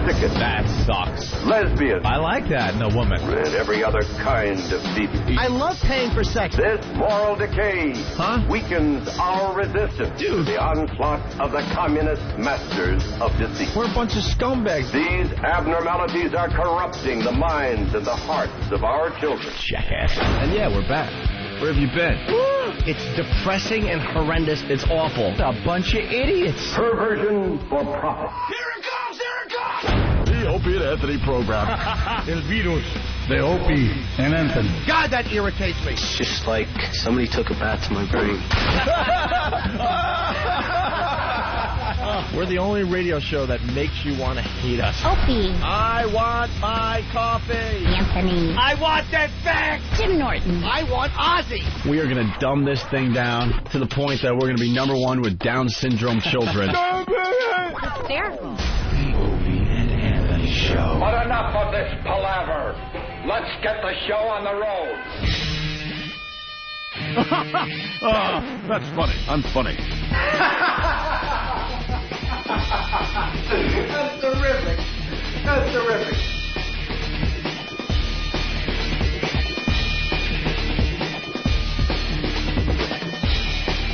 Mexicans. That sucks. Lesbians. I like that in a woman. And every other kind of deviant. I love paying for sex. This moral decay weakens our resistance to Dude. the onslaught of the communist masters of deceit. We're a bunch of scumbags. These abnormalities are corrupting the minds and the hearts of our children. Jackass. And yeah, we're back. Where have you been? It's depressing and horrendous. It's awful. A bunch of idiots. Perversion for profit. The Opie and Anthony program. El virus. The Opie and Anthony. God, that irritates me. It's just like somebody took a bat to my brain. We're the only radio show that makes you want to hate us. Opie. I want my coffee. Anthony. I want that fact. Jim Norton. I want Ozzy. We are going to dumb this thing down to the point that we're going to be #1 with Down syndrome children. Hysterical. The Opie and Anthony Show. But enough of this palaver. Let's get the show on the road. Oh, that's funny. I'm funny. That's terrific. That's terrific.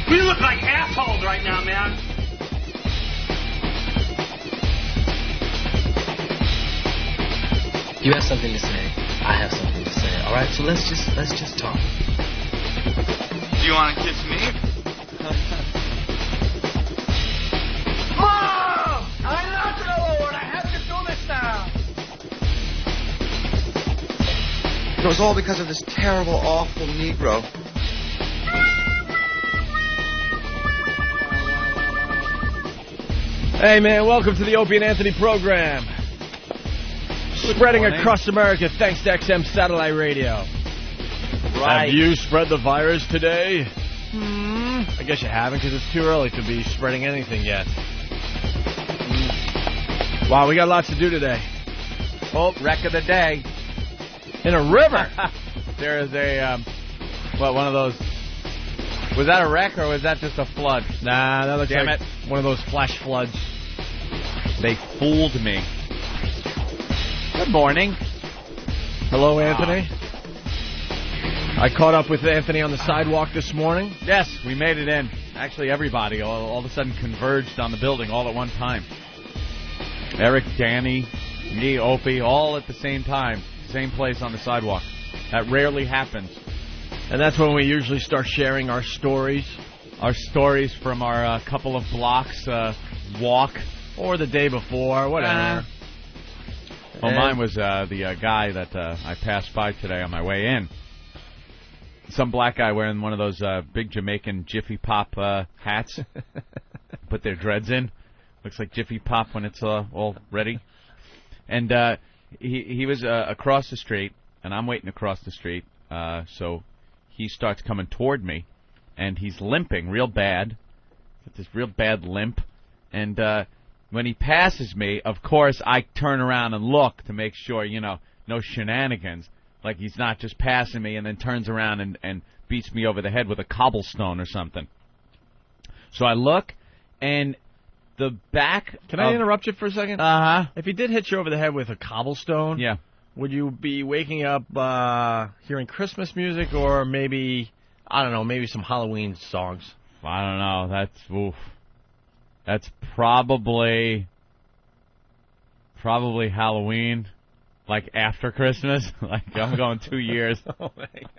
We look like assholes right now, man. You have something to say. I have something to say. All right, so let's just talk. Do you want to kiss me? Mom! I'm not the Lord. I have to do this now. It was all because of this terrible, awful Negro. Hey, man, welcome to the Opie and Anthony program. Spreading across America thanks to XM Satellite Radio. Right. Have you spread the virus today? I guess you haven't because it's too early to be spreading anything yet. Wow, we got lots to do today. Oh, wreck of the day. In a river. There is a, one of those. Was that a wreck or was that just a flood? Nah, that looks Damn like one of those flash floods. They fooled me. Good morning. Hello, Anthony. I caught up with Anthony on the sidewalk this morning. Yes, we made it in. Actually, everybody all of a sudden converged on the building all at one time. Eric, Danny, me, Opie, all at the same time. Same place on the sidewalk. That rarely happens. And that's when we usually start sharing our stories. Our stories from our couple of blocks walk. Or the day before, whatever. Well, mine was the guy that I passed by today on my way in. Some black guy wearing one of those big Jamaican Jiffy Pop hats. Put their dreads in. Looks like Jiffy Pop when it's all ready. And he was across the street, and I'm waiting across the street. So he starts coming toward me, and he's limping real bad. With this real bad limp. And when he passes me, of course, I turn around and look to make sure, no shenanigans. Like he's not just passing me and then turns around and beats me over the head with a cobblestone or something. So I look, and the back... Can I interrupt you for a second? Uh-huh. If he did hit you over the head with a cobblestone, yeah, would you be waking up hearing Christmas music or maybe, I don't know, maybe some Halloween songs? I don't know. That's probably Halloween, like after Christmas. Like I'm going 2 years. Oh, my God.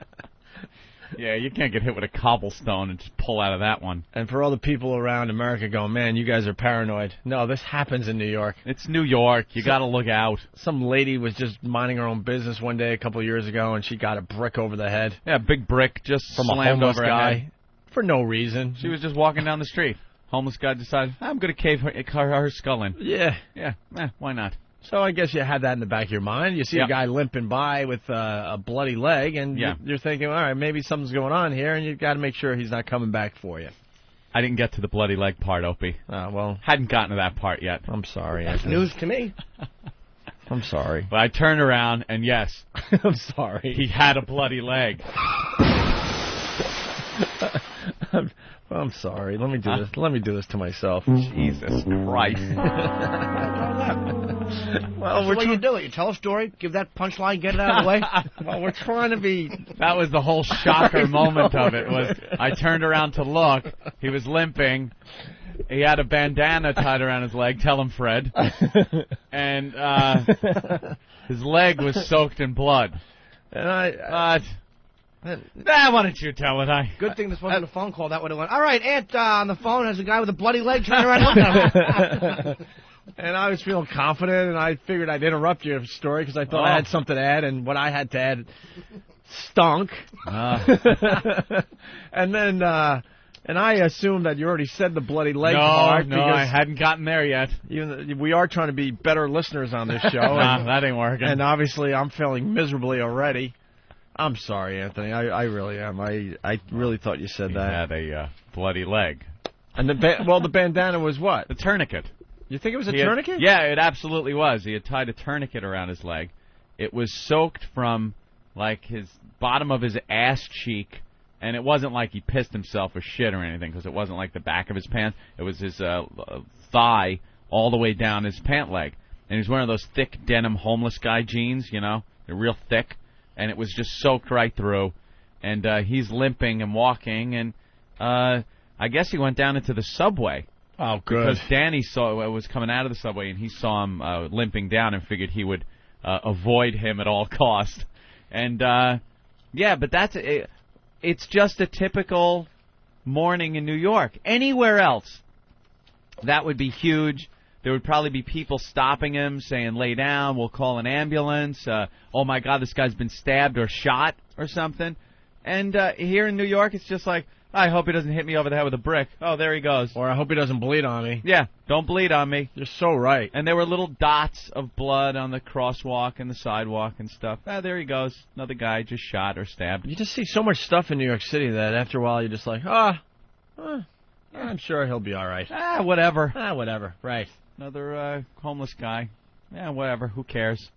Yeah, you can't get hit with a cobblestone and just pull out of that one. And for all the people around America going, man, you guys are paranoid. No, this happens in New York. It's New York. You got to look out. Some lady was just minding her own business one day a couple of years ago, and she got a brick over the head. Yeah, big brick just from a slammed homeless over her guy head. for no reason. She was just walking down the street. Homeless guy decided, I'm going to cave her skull in. Yeah. Yeah, why not? So I guess you had that in the back of your mind. You see a guy limping by with a bloody leg, and you're thinking, all right, maybe something's going on here, and you've got to make sure he's not coming back for you. I didn't get to the bloody leg part, Opie. Well, hadn't gotten to that part yet. I'm sorry. That's news to me. I'm sorry. But I turned around, and yes. I'm sorry. He had a bloody leg. I'm sorry. Let me do this. Let me do this to myself. Jesus Christ. Well, what do you do? You tell a story, give that punchline, get it out of the way. Well, we're trying to be. That was the whole shocker moment of it. Was I turned around to look. He was limping. He had a bandana tied around his leg. Tell him, Fred. And his leg was soaked in blood. And why don't you tell it? Good thing this wasn't a phone call. That would have went. All right, Aunt on the phone has a guy with a bloody leg trying around looking at him. And I was feeling confident, and I figured I'd interrupt your story because I thought I had something to add, and what I had to add stunk. And then, and I assumed that you already said the bloody leg part. No, I hadn't gotten there yet. We are trying to be better listeners on this show. That ain't working. And obviously, I'm feeling miserably already. I'm sorry, Anthony. I really am. I really thought you said that. He had a bloody leg. And the bandana was what? The tourniquet. You think it was a tourniquet? Yeah, it absolutely was. He had tied a tourniquet around his leg. It was soaked from, like, his bottom of his ass cheek, and it wasn't like he pissed himself or shit or anything, because it wasn't like the back of his pants. It was his thigh all the way down his pant leg. And he's wearing those thick denim homeless guy jeans, you know? They're real thick, and it was just soaked right through. And he's limping and walking, and I guess he went down into the subway. Oh, good. Because Danny was coming out of the subway, and he saw him limping down and figured he would avoid him at all cost. And, yeah, but it's just a typical morning in New York. Anywhere else, that would be huge. There would probably be people stopping him, saying, lay down, we'll call an ambulance. Oh, my God, this guy's been stabbed or shot or something. And here in New York, it's just like, I hope he doesn't hit me over the head with a brick. Oh, there he goes. Or I hope he doesn't bleed on me. Yeah, don't bleed on me. You're so right. And there were little dots of blood on the crosswalk and the sidewalk and stuff. Ah, there he goes. Another guy just shot or stabbed. You just see so much stuff in New York City that after a while you're just like, I'm sure he'll be all right. Whatever. Whatever. Right. Another homeless guy. Yeah, whatever. Who cares?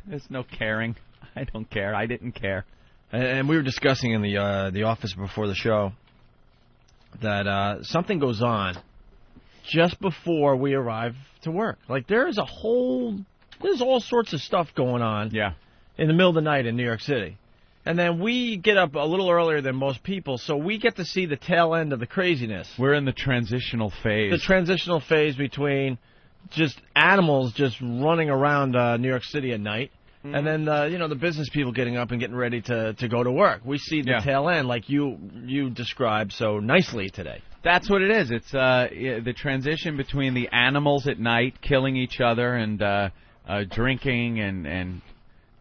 There's no caring. I don't care. I didn't care. And we were discussing in the office before the show that something goes on just before we arrive to work. Like, there's all sorts of stuff going on in the middle of the night in New York City. And then we get up a little earlier than most people, so we get to see the tail end of the craziness. We're in the transitional phase. The transitional phase between just animals just running around New York City at night. And then, the business people getting up and getting ready to go to work. We see the tail end like you described so nicely today. That's what it is. It's the transition between the animals at night killing each other and drinking and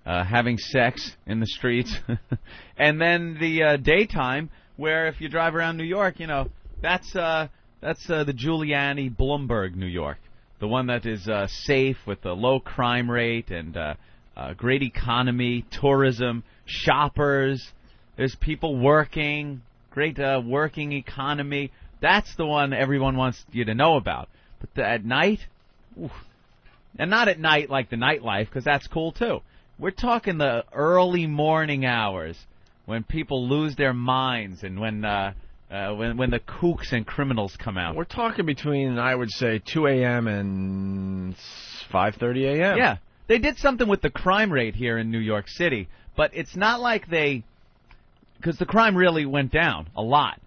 having sex in the streets. And then the daytime where if you drive around New York, that's the Giuliani Bloomberg New York. The one that is safe with a low crime rate and great economy, tourism, shoppers. There's people working, great working economy. That's the one everyone wants you to know about. But at night, and not at night like the nightlife, because that's cool too. We're talking the early morning hours when people lose their minds and when the kooks and criminals come out. We're talking between, I would say, 2 a.m. and 5:30 a.m. Yeah. They did something with the crime rate here in New York City, but it's not like because the crime really went down a lot.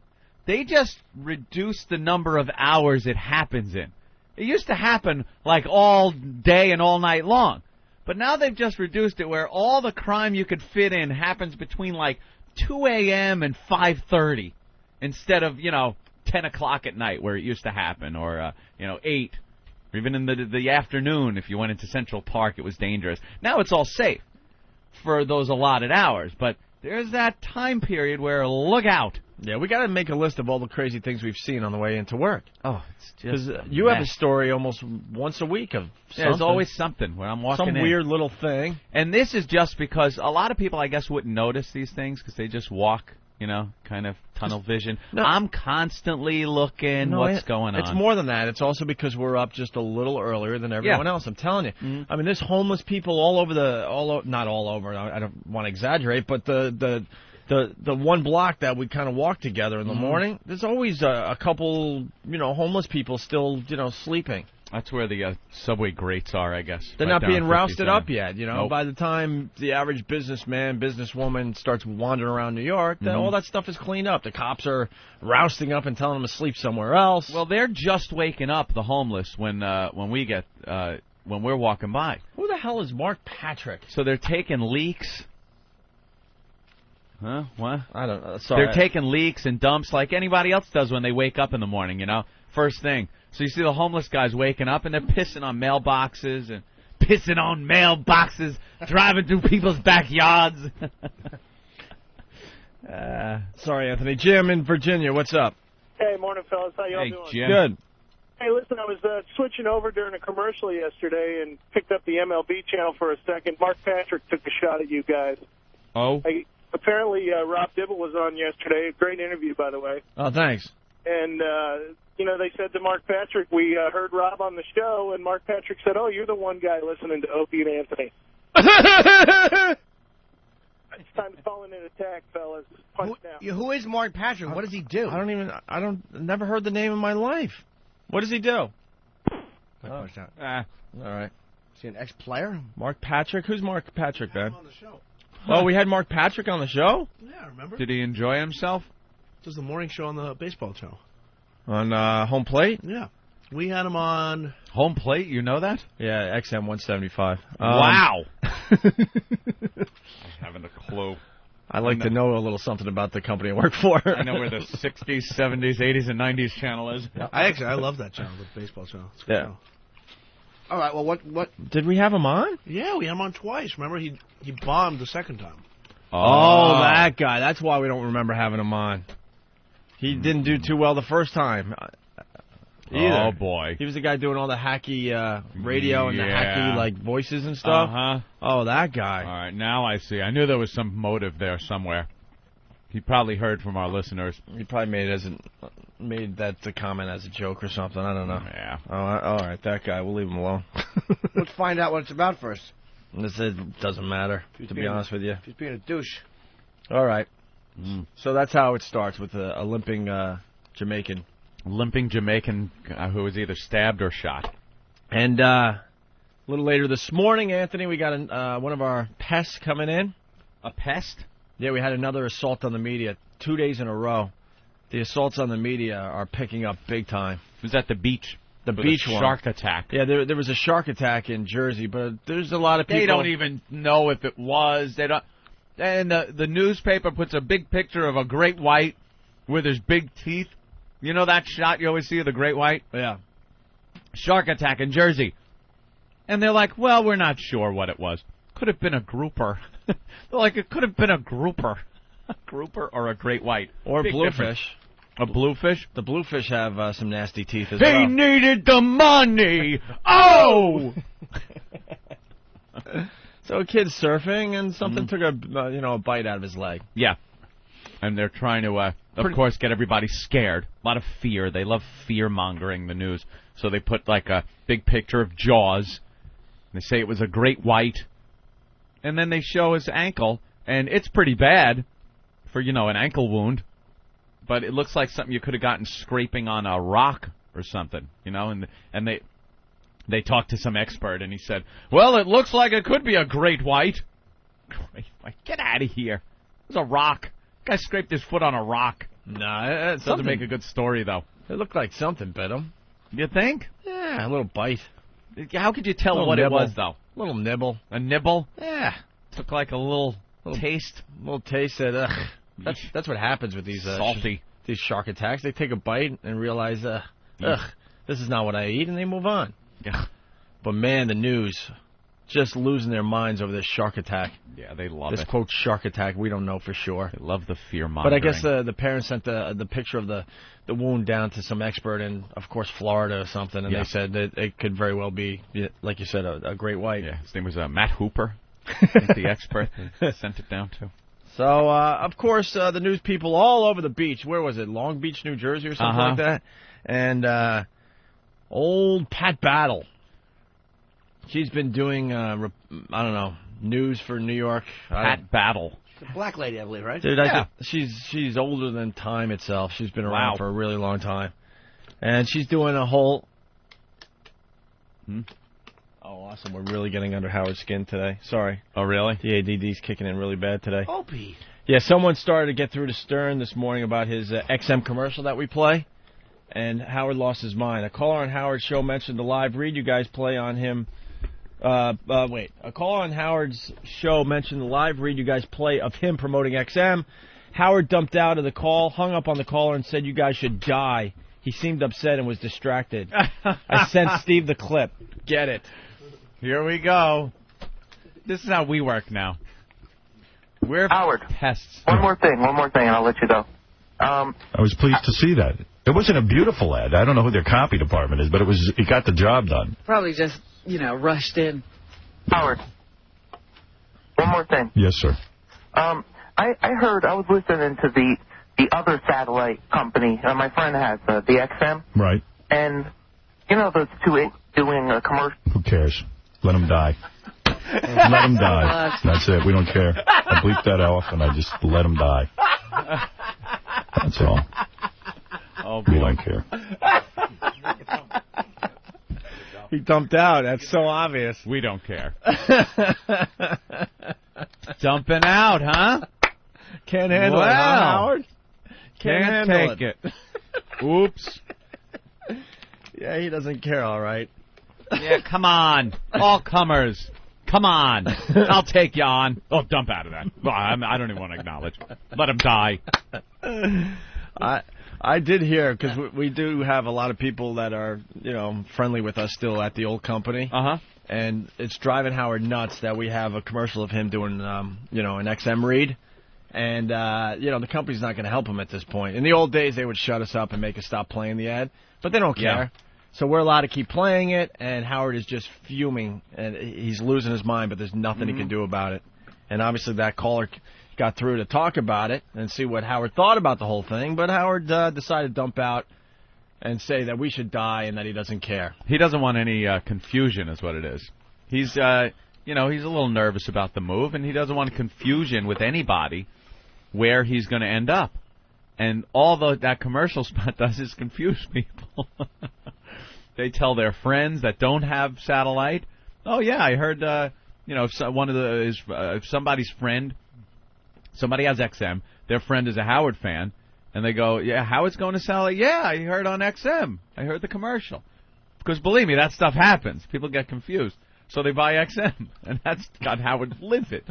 They just reduced the number of hours it happens in. It used to happen like all day and all night long, but now they've just reduced it where all the crime you could fit in happens between like 2 a.m. and 5:30 instead of, 10 o'clock at night where it used to happen, or, 8. Or even in the afternoon, if you went into Central Park, it was dangerous. Now it's all safe for those allotted hours, but there's that time period where look out. Yeah, we got to make a list of all the crazy things we've seen on the way into work. Oh, it's just because you have a story almost once a week of something. There's always something when I'm walking in. Some weird little thing. And this is just because a lot of people, I guess, wouldn't notice these things because they just walk, kind of tunnel vision. No. I'm constantly looking what's going on. It's more than that. It's also because we're up just a little earlier than everyone else. I'm telling you. Mm-hmm. I mean, there's homeless people all over not all over. I don't want to exaggerate, but the one block that we kind of walk together in the morning, there's always a couple, homeless people still, sleeping. That's where the subway grates are, I guess. They're right not down being rousted 57. up yet, you know. Nope. By the time the average businessman, businesswoman starts wandering around New York, all that stuff is cleaned up. The cops are rousting up and telling them to sleep somewhere else. Well, they're just waking up the homeless when we're walking by. Who the hell is Mark Patrick? So they're taking leaks. Huh? What? I don't know. Sorry. They're taking leaks and dumps like anybody else does when they wake up in the morning, you know, first thing. So you see the homeless guys waking up and they're pissing on mailboxes and driving through people's backyards. Sorry, Anthony. Jim in Virginia, what's up? Hey, morning, fellas. How y'all doing? Jim. Good. Hey, listen, I was switching over during a commercial yesterday and picked up the MLB channel for a second. Mark Patrick took a shot at you guys. Oh? Apparently, Rob Dibble was on yesterday. Great interview, by the way. Oh, thanks. And, they said to Mark Patrick, we heard Rob on the show, and Mark Patrick said, oh, you're the one guy listening to Opie and Anthony. It's time to call in an attack, fellas. Punch down. Who is Mark Patrick? What does he do? Never heard the name in my life. What does he do? All right. Is he an ex-player? Mark Patrick? Who's Mark Patrick, man? on the show. Oh, we had Mark Patrick on the show? Yeah, remember? Did he enjoy himself? This is the morning show on the baseball channel. On Home Plate? Yeah. We had him on... Home Plate, you know that? Yeah, XM 175. Wow. I haven't a clue. I like to know a little something about the company I work for. I know where the 60s, 70s, 80s, and 90s channel is. I love that channel, the baseball channel. It's a good channel. All right, well, what... Did we have him on? Yeah, we had him on twice. Remember, he bombed the second time. Oh, that guy. That's why we don't remember having him on. He didn't do too well the first time. Either. Oh, boy. He was the guy doing all the hacky radio and the hacky voices and stuff. Uh-huh. Oh, that guy. All right, now I see. I knew there was some motive there somewhere. He probably heard from our listeners. He probably made that comment as a joke or something. I don't know. Yeah. Oh, all right, that guy. We'll leave him alone. Let's find out what it's about first. It doesn't matter, to be honest with you. He's being a douche. All right. So that's how it starts with a limping Jamaican. Limping Jamaican who was either stabbed or shot. And a little later this morning, Anthony, we got one of our pests coming in. A pest? Yeah, we had another assault on the media 2 days in a row. The assaults on the media are picking up big time. It was at the beach. The beach one. Shark attack. Yeah, there was a shark attack in Jersey, but there's a lot of people... They don't even know if it was. They don't. And the newspaper puts a big picture of a great white with his big teeth. You know that shot you always see of the great white? Yeah. Shark attack in Jersey. And they're like, well, we're not sure what it was. Could have been a grouper. They're like, it could have been a grouper. A grouper or a great white. Or big bluefish. difference. A bluefish? The bluefish have some nasty teeth as well. He needed the money! Oh! So a kid's surfing and something took a bite out of his leg. Yeah. And they're trying to, of course, get everybody scared. A lot of fear. They love fear-mongering the news. So they put, like, a big picture of Jaws. They say it was a great white. And then they show his ankle, and it's pretty bad for, an ankle wound. But it looks like something you could have gotten scraping on a rock or something, and they talked to some expert, and he said, well, it looks like it could be a great white. Great white? Get out of here. It was a rock. Guy scraped his foot on a rock. Nah, it Doesn't make a good story, though. It looked like something bit him. You think? Yeah, a little bite. How could you tell what nibble. it was, though? A little nibble. A nibble? Yeah. Took like a little taste. A little taste that, That's what happens with these... salty. These shark attacks. They take a bite and realize, this is not what I eat, and they move on. Yeah. But, man, the news... just losing their minds over this shark attack. Yeah, they love this it. quote shark attack. We don't know for sure. They love the fear But I mongering. guess the parents sent the picture of the wound down to some expert in, of course, Florida or something, and they said that it could very well be, like you said, a great white. Yeah, his name was Matt Hooper. I think the expert sent it down to. So, of course, the news people all over the beach. Where was it? Long Beach, New Jersey, or something like that. And old Pat Battle. She's been doing, news for New York. Pat Battle. She's a black lady, I believe, right? Dude, she's older than time itself. She's been around for a really long time. And she's doing a whole Oh, awesome. We're really getting under Howard's skin today. Sorry. Oh, really? The ADD's kicking in really bad today. Opie. Yeah, someone started to get through to Stern this morning about his XM commercial that we play, and Howard lost his mind. A caller on Howard's show mentioned the live read you guys play on him. A caller on Howard's show mentioned the live read you guys play of him promoting XM. Howard dumped out of the call, hung up on the caller, and said you guys should die. He seemed upset and was distracted. I sent Steve the clip. Get it. Here we go. This is how we work now. We're Howard. Pests. One more thing, and I'll let you go. I was pleased to see that. It wasn't a beautiful ad. I don't know who their copy department is, but it got the job done. Probably just, rushed in. Howard. One more thing. Yes, sir. I heard, I was listening to the other satellite company. My friend has the XM. Right. And, those two doing a commercial. Who cares? Let them die. Let them die. That's it. We don't care. I bleep that off, and I just let them die. That's all. Oh, boy. We don't care. He dumped out. That's so obvious. We don't care. Dumping out, huh? Can't handle it, huh, Howard? Can't take it. Oops. Yeah, he doesn't care, all right. Yeah, come on. All comers. Come on. I'll take you on. Oh, dump out of that. Well, I don't even want to acknowledge. Let him die. I did hear, because we do have a lot of people that are, friendly with us still at the old company. Uh-huh. And it's driving Howard nuts that we have a commercial of him doing, an XM read. And, the company's not going to help him at this point. In the old days, they would shut us up and make us stop playing the ad. But they don't care. Yeah. So we're allowed to keep playing it, and Howard is just fuming. And he's losing his mind, but there's nothing he can do about it. And obviously that caller got through to talk about it and see what Howard thought about the whole thing. But Howard decided to dump out and say that we should die and that he doesn't care. He doesn't want any confusion is what it is. He's, he's a little nervous about the move, and he doesn't want confusion with anybody where he's going to end up. And all that commercial spot does is confuse people. They tell their friends that don't have satellite, oh, yeah, I heard, if somebody's friend, somebody has XM, their friend is a Howard fan, and they go, yeah, Howard's going to satellite? Yeah, I heard on XM. I heard the commercial. Because believe me, that stuff happens. People get confused. So they buy XM, and that's got Howard livid.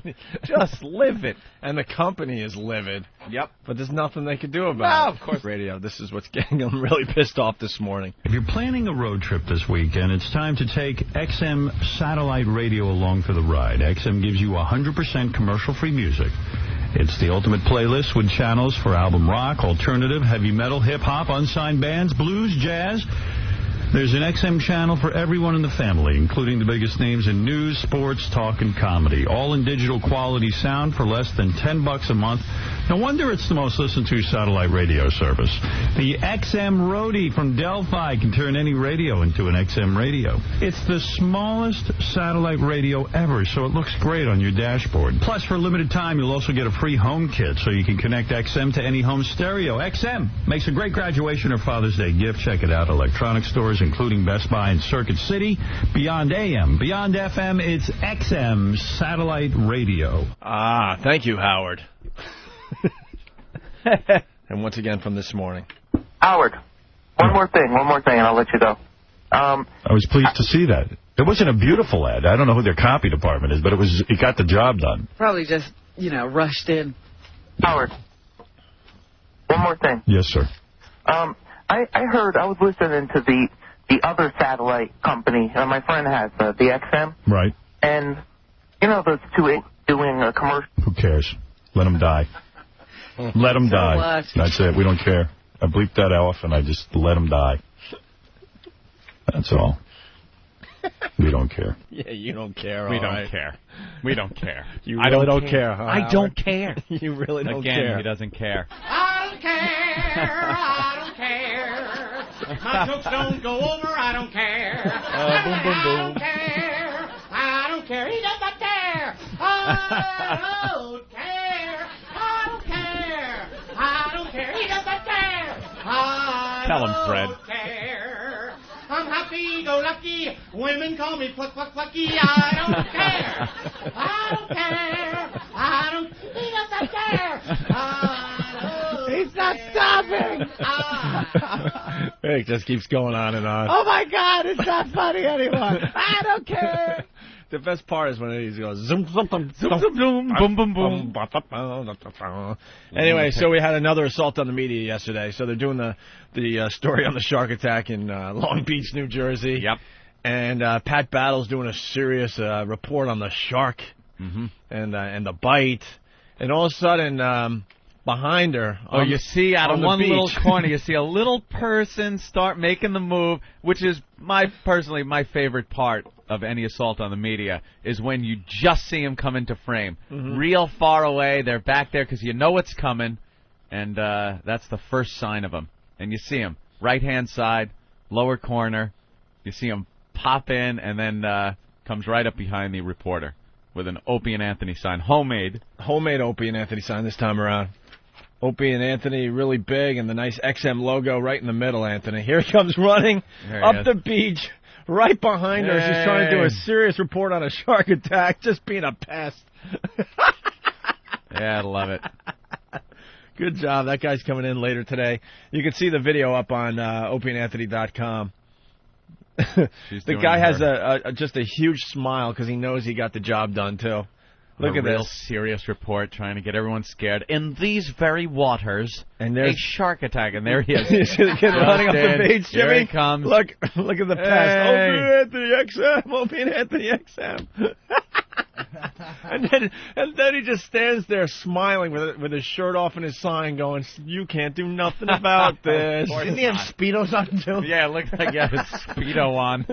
Just livid. And the company is livid. Yep. But there's nothing they can do about it. No, of course. Radio, this is what's getting them really pissed off this morning. If you're planning a road trip this weekend, it's time to take XM satellite radio along for the ride. XM gives you 100% commercial-free music. It's the ultimate playlist with channels for album rock, alternative, heavy metal, hip-hop, unsigned bands, blues, jazz. There's an XM channel for everyone in the family, including the biggest names in news, sports, talk, and comedy. All in digital quality sound for less than $10 a month. No wonder it's the most listened to satellite radio service. The XM Roadie from Delphi can turn any radio into an XM radio. It's the smallest satellite radio ever, so it looks great on your dashboard. Plus, for a limited time, you'll also get a free home kit, so you can connect XM to any home stereo. XM makes a great graduation or Father's Day gift. Check it out. Electronic stores, including Best Buy and Circuit City. Beyond AM, beyond FM, it's XM satellite radio. Ah, thank you, Howard. And once again from this morning. Howard, one more thing, and I'll let you go. I was pleased to see that. It wasn't a beautiful ad. I don't know who their copy department is, but it got the job done. Probably just, rushed in. Howard, one more thing. Yes, sir. I heard, I was listening to the other satellite company. My friend has the XM. Right. And, those two doing a commercial. Who cares? Let them die. Let them die. That's it. We don't care. I bleeped that off, and I just let them die. That's all. We don't care. Yeah, you don't care. We don't care. We don't care. You really don't care, huh, I don't care. You really don't Again, care. he doesn't care. I don't care. I don't care. My jokes don't go over. I don't care. Boom, boom, boom. I don't care. I don't care. He doesn't care. I don't care. I don't care. I don't care. He doesn't care. I Tell him, Fred. don't care. I'm happy-go-lucky. Women call me plucky. I don't care. I don't care. He's not stopping. It just keeps going on and on. Oh, my God. It's not funny anymore. I don't care. The best part is when he goes zoom, zoom, zoom, Zoom, zoom, zoom, boom, boom, boom. Anyway, so we had another assault on the media yesterday. So they're doing the story on the shark attack in Long Beach, New Jersey. Yep. And Pat Battle's doing a serious report on the shark and the bite. And all of a sudden, behind her, you see out of one little beach. corner, you see a little person start making the move, which is personally my favorite part of any assault on the media, is when you just see him come into frame. Real far away, they're back there because you know what's coming, and that's the first sign of him. And you see him, right-hand side, lower corner, you see him pop in, and then comes right up behind the reporter with an Opie and Anthony sign, homemade Opie and Anthony sign this time around. Opie and Anthony really big, and the nice XM logo right in the middle, Anthony. Here he comes running up the beach, right behind her. She's trying to do a serious report on a shark attack, just being a pest. Yeah, I love it. Good job. That guy's coming in later today. You can see the video up on opieandanthony.com. The guy has just a huge smile because he knows he got the job done, too. Look at real this. serious report trying to get everyone scared. In these very waters, and a shark attack. And there he is. You see the kid running up the beach, Jimmy? Here he comes. Look at the pest. Opie and Anthony XM. and then he just stands there smiling with his shirt off and his sign going, "You can't do nothing about this." Didn't he have Speedos on, too? Yeah, it looks like he had his Speedo on.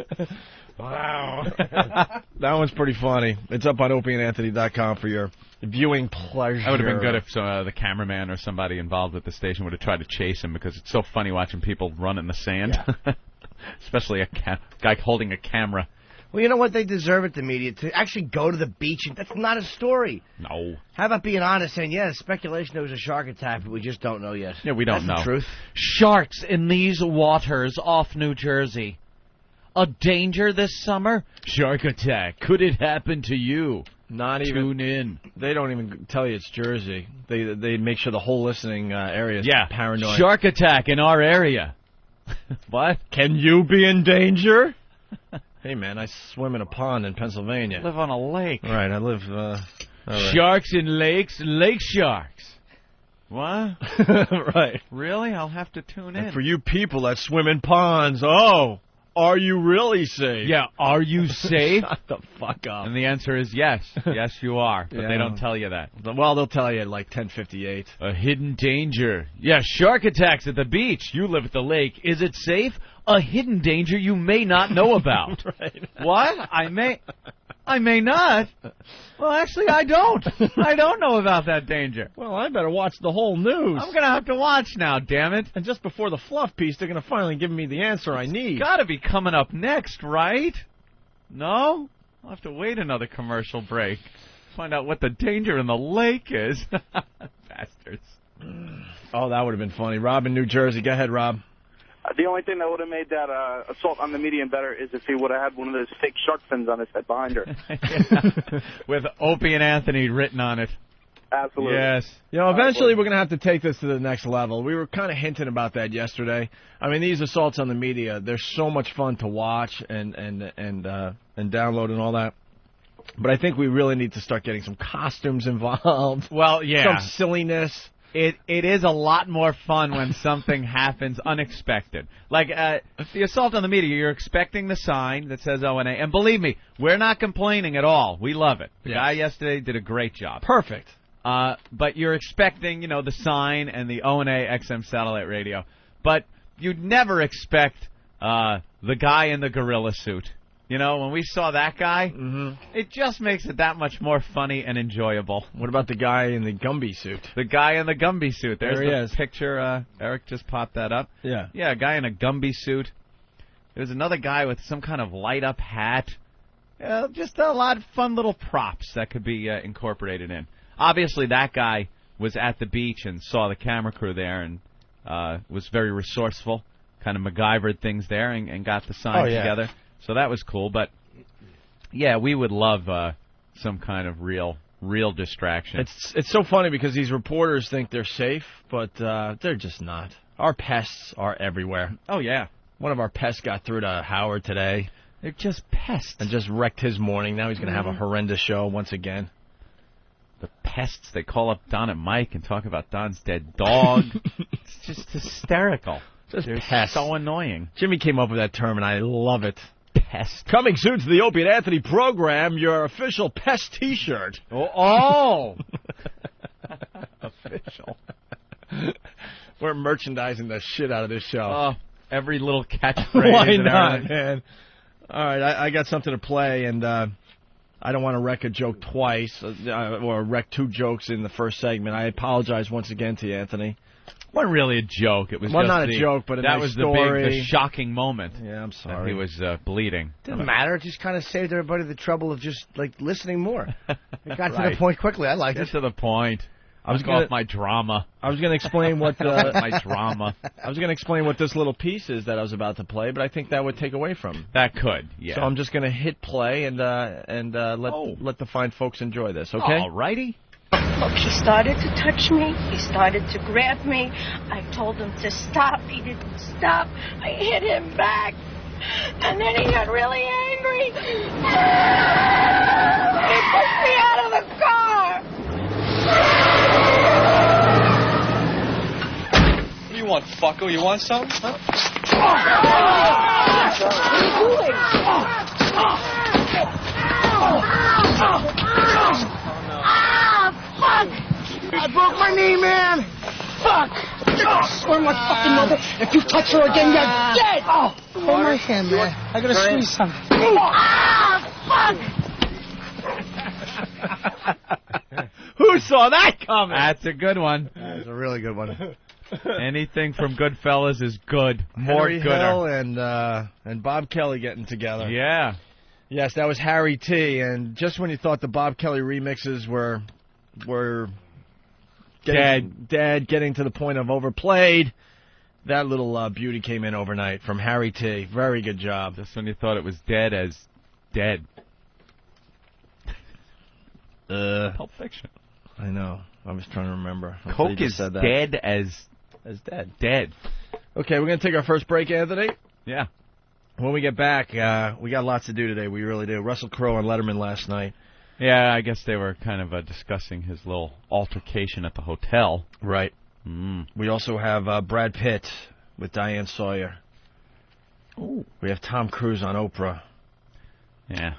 Wow. That one's pretty funny. It's up on opieandanthony.com for your viewing pleasure. That would have been good if the cameraman or somebody involved with the station would have tried to chase him, because it's so funny watching people run in the sand. Yeah. Especially a guy holding a camera. Well, you know what? They deserve it, the media, to actually go to the beach. And that's not a story. No. How about being honest, saying, yeah, speculation there was a shark attack, but we just don't know yet. Yeah, we don't know. That's the truth. Sharks in these waters off New Jersey. A danger this summer? Shark attack. Could it happen to you? Not even. Tune in. They don't even tell you it's Jersey. They make sure the whole listening area is paranoid. Shark attack in our area. What? Can you be in danger? Hey, man, I swim in a pond in Pennsylvania. I live on a lake. Right, I live... right. Sharks in lakes, lake sharks. What? Right. Really? I'll have to tune in. And for you people that swim in ponds, are you really safe? Yeah, are you safe? Shut the fuck up. And the answer is yes. Yes, you are. But they don't tell you that. Well, they'll tell you at like 10:58. A hidden danger. Yeah, shark attacks at the beach. You live at the lake. Is it safe? A hidden danger you may not know about. Right. What? I may not. Well, actually, I don't. I don't know about that danger. Well, I better watch the whole news. I'm going to have to watch now, damn it. And just before the fluff piece, they're going to finally give me the answer I need. Got to be coming up next, right? No? I'll have to wait another commercial break. Find out what the danger in the lake is. Bastards. Oh, that would have been funny. Rob in New Jersey. Go ahead, Rob. The only thing that would have made that assault on the median better is if he would have had one of those fake shark fins on his head behind her. With Opie and Anthony written on it. Absolutely. Yes. You know, eventually we're going to have to take this to the next level. We were kind of hinting about that yesterday. I mean, these assaults on the media, they're so much fun to watch and download and all that. But I think we really need to start getting some costumes involved. Well, yeah. Some silliness. It is a lot more fun when something happens unexpected. Like the assault on the media, you're expecting the sign that says O&A. And believe me, we're not complaining at all. We love it. The guy yesterday did a great job. Perfect. But you're expecting, the sign and the O&A XM satellite radio. But you'd never expect the guy in the gorilla suit. When we saw that guy, it just makes it that much more funny and enjoyable. What about the guy in the Gumby suit? The guy in the Gumby suit. There's there he is. Picture. Eric just popped that up. Yeah. Yeah, a guy in a Gumby suit. There's another guy with some kind of light-up hat. Just a lot of fun little props that could be incorporated in. Obviously, that guy was at the beach and saw the camera crew there and was very resourceful. kind of MacGyvered things there and got the sign together. So that was cool. But, yeah, we would love some kind of real distraction. It's so funny because these reporters think they're safe, but they're just not. Our pests are everywhere. Oh, yeah. One of our pests got through to Howard today. They're just pests. And just wrecked his morning. Now he's going to have a horrendous show once again. The pests. They call up Don and Mike and talk about Don's dead dog. It's just hysterical. Just They're pests. so annoying. Jimmy came up with that term, and I love it. Pest. Coming soon to the Opie and Anthony program, your official pest T-shirt. Oh! Official. We're merchandising the shit out of this show. Oh, every little catchphrase. Why and not, everything. man? All right, I got something to play, and I don't want to wreck a joke twice, or wreck two jokes in the first segment. I apologize once again to you, Anthony. It wasn't really a joke. It was well, just not a joke, but a that nice was story. the shocking moment. Yeah, I'm That sorry. he was bleeding. Didn't matter. It just kind of saved everybody the trouble of just like listening more. It got to Right. the point quickly. I liked Get it. to the point. I was Off my drama. I was going to explain what my drama. I was going to explain what this little piece is that I was about to play, but I think that would take away from. That could, yeah. So I'm just going to hit play and let the fine folks enjoy this. Okay. All righty. Look, he started to touch me. He started to grab me. I told him to stop. He didn't stop. I hit him back. And then he got really angry. He pushed me out of the car. What do you want, fucko? You want something? Huh? What are you doing? Fuck! I broke my knee, man. Fuck! I swear my fucking mother, if you touch her again, you're dead. Oh, hold my hand, man. I gotta squeeze something. Who saw that coming? That's a good one. That's a really good one. Anything from Goodfellas is good. More Henry gooder. Hill and Bob Kelly getting together. Yeah. Yes, that was Harry T. And just when you thought the Bob Kelly remixes were dead, getting to the point of overplayed, that little beauty came in overnight from Harry T. Very good job. Just when you thought it was dead as dead. Pulp Fiction. I know. I was trying to remember. Coke is dead as dead. Dead. Okay, we're going to take our first break, Anthony. Yeah. When we get back, we got lots to do today. We really do. Russell Crowe on Letterman last night. Yeah, I guess they were kind of discussing his little altercation at the hotel. Right. We also have Brad Pitt with Diane Sawyer. Ooh. We have Tom Cruise on Oprah. Yeah.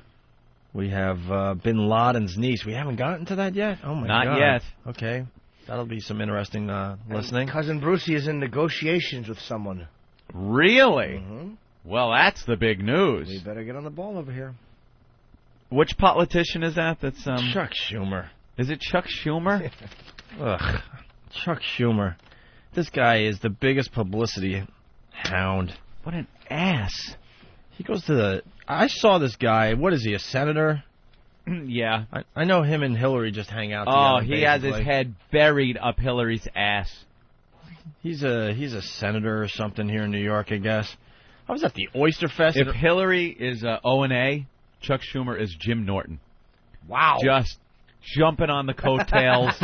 We have Bin Laden's niece. We haven't gotten to that yet? Oh, my God. Not yet. Okay. That'll be some interesting listening. Cousin Brucey is in negotiations with someone. Really? Mm-hmm. Well, that's the big news. We better get on the ball over here. Which politician is that? That's Chuck Schumer. Is it Chuck Schumer? Ugh. Chuck Schumer. This guy is the biggest publicity hound. What an ass. He goes to the... I saw this guy. What is he, a senator? Yeah. I know him and Hillary just hang out Oh, together. he has his head buried up Hillary's ass. He's a senator or something here in New York, I guess. I was at the Oyster Fest. If Hillary is O&A, Chuck Schumer is Jim Norton. Wow. Just jumping on the coattails.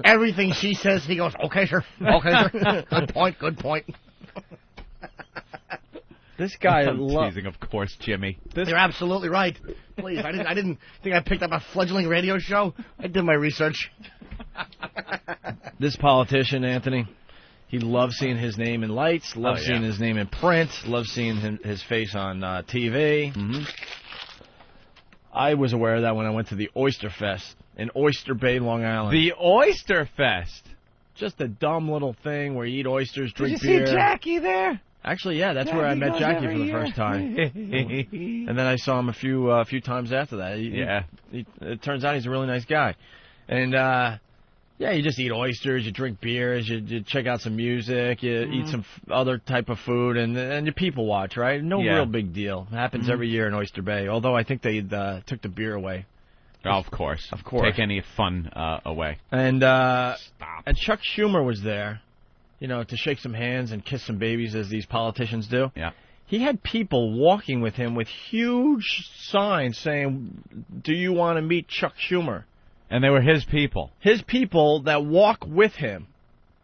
Everything she says, he goes, okay, sir. Okay, sir. Good point. This guy... I'm teasing, of course, Jimmy. You're absolutely right. Please, I didn't think I picked up a fledgling radio show. I did my research. This politician, Anthony, he loves seeing his name in lights, loves seeing his name in print, loves seeing his face on TV. Mm-hmm. I was aware of that when I went to the Oyster Fest in Oyster Bay, Long Island. The Oyster Fest? Just a dumb little thing where you eat oysters, drink Did you beer. see Jackie there? Actually, yeah, that's where I met Jackie for the first time. And then I saw him a few times after that. It turns out he's a really nice guy. And, yeah, you just eat oysters, you drink beers, you check out some music, you eat some other type of food, and you people watch, right? No real big deal. It happens every year in Oyster Bay, although I think they took the beer away. Oh, of course. Take any fun away. And Chuck Schumer was there. to shake some hands and kiss some babies as these politicians do. Yeah. He had people walking with him with huge signs saying, "Do you want to meet Chuck Schumer?" And they were his people. His people that walk with him.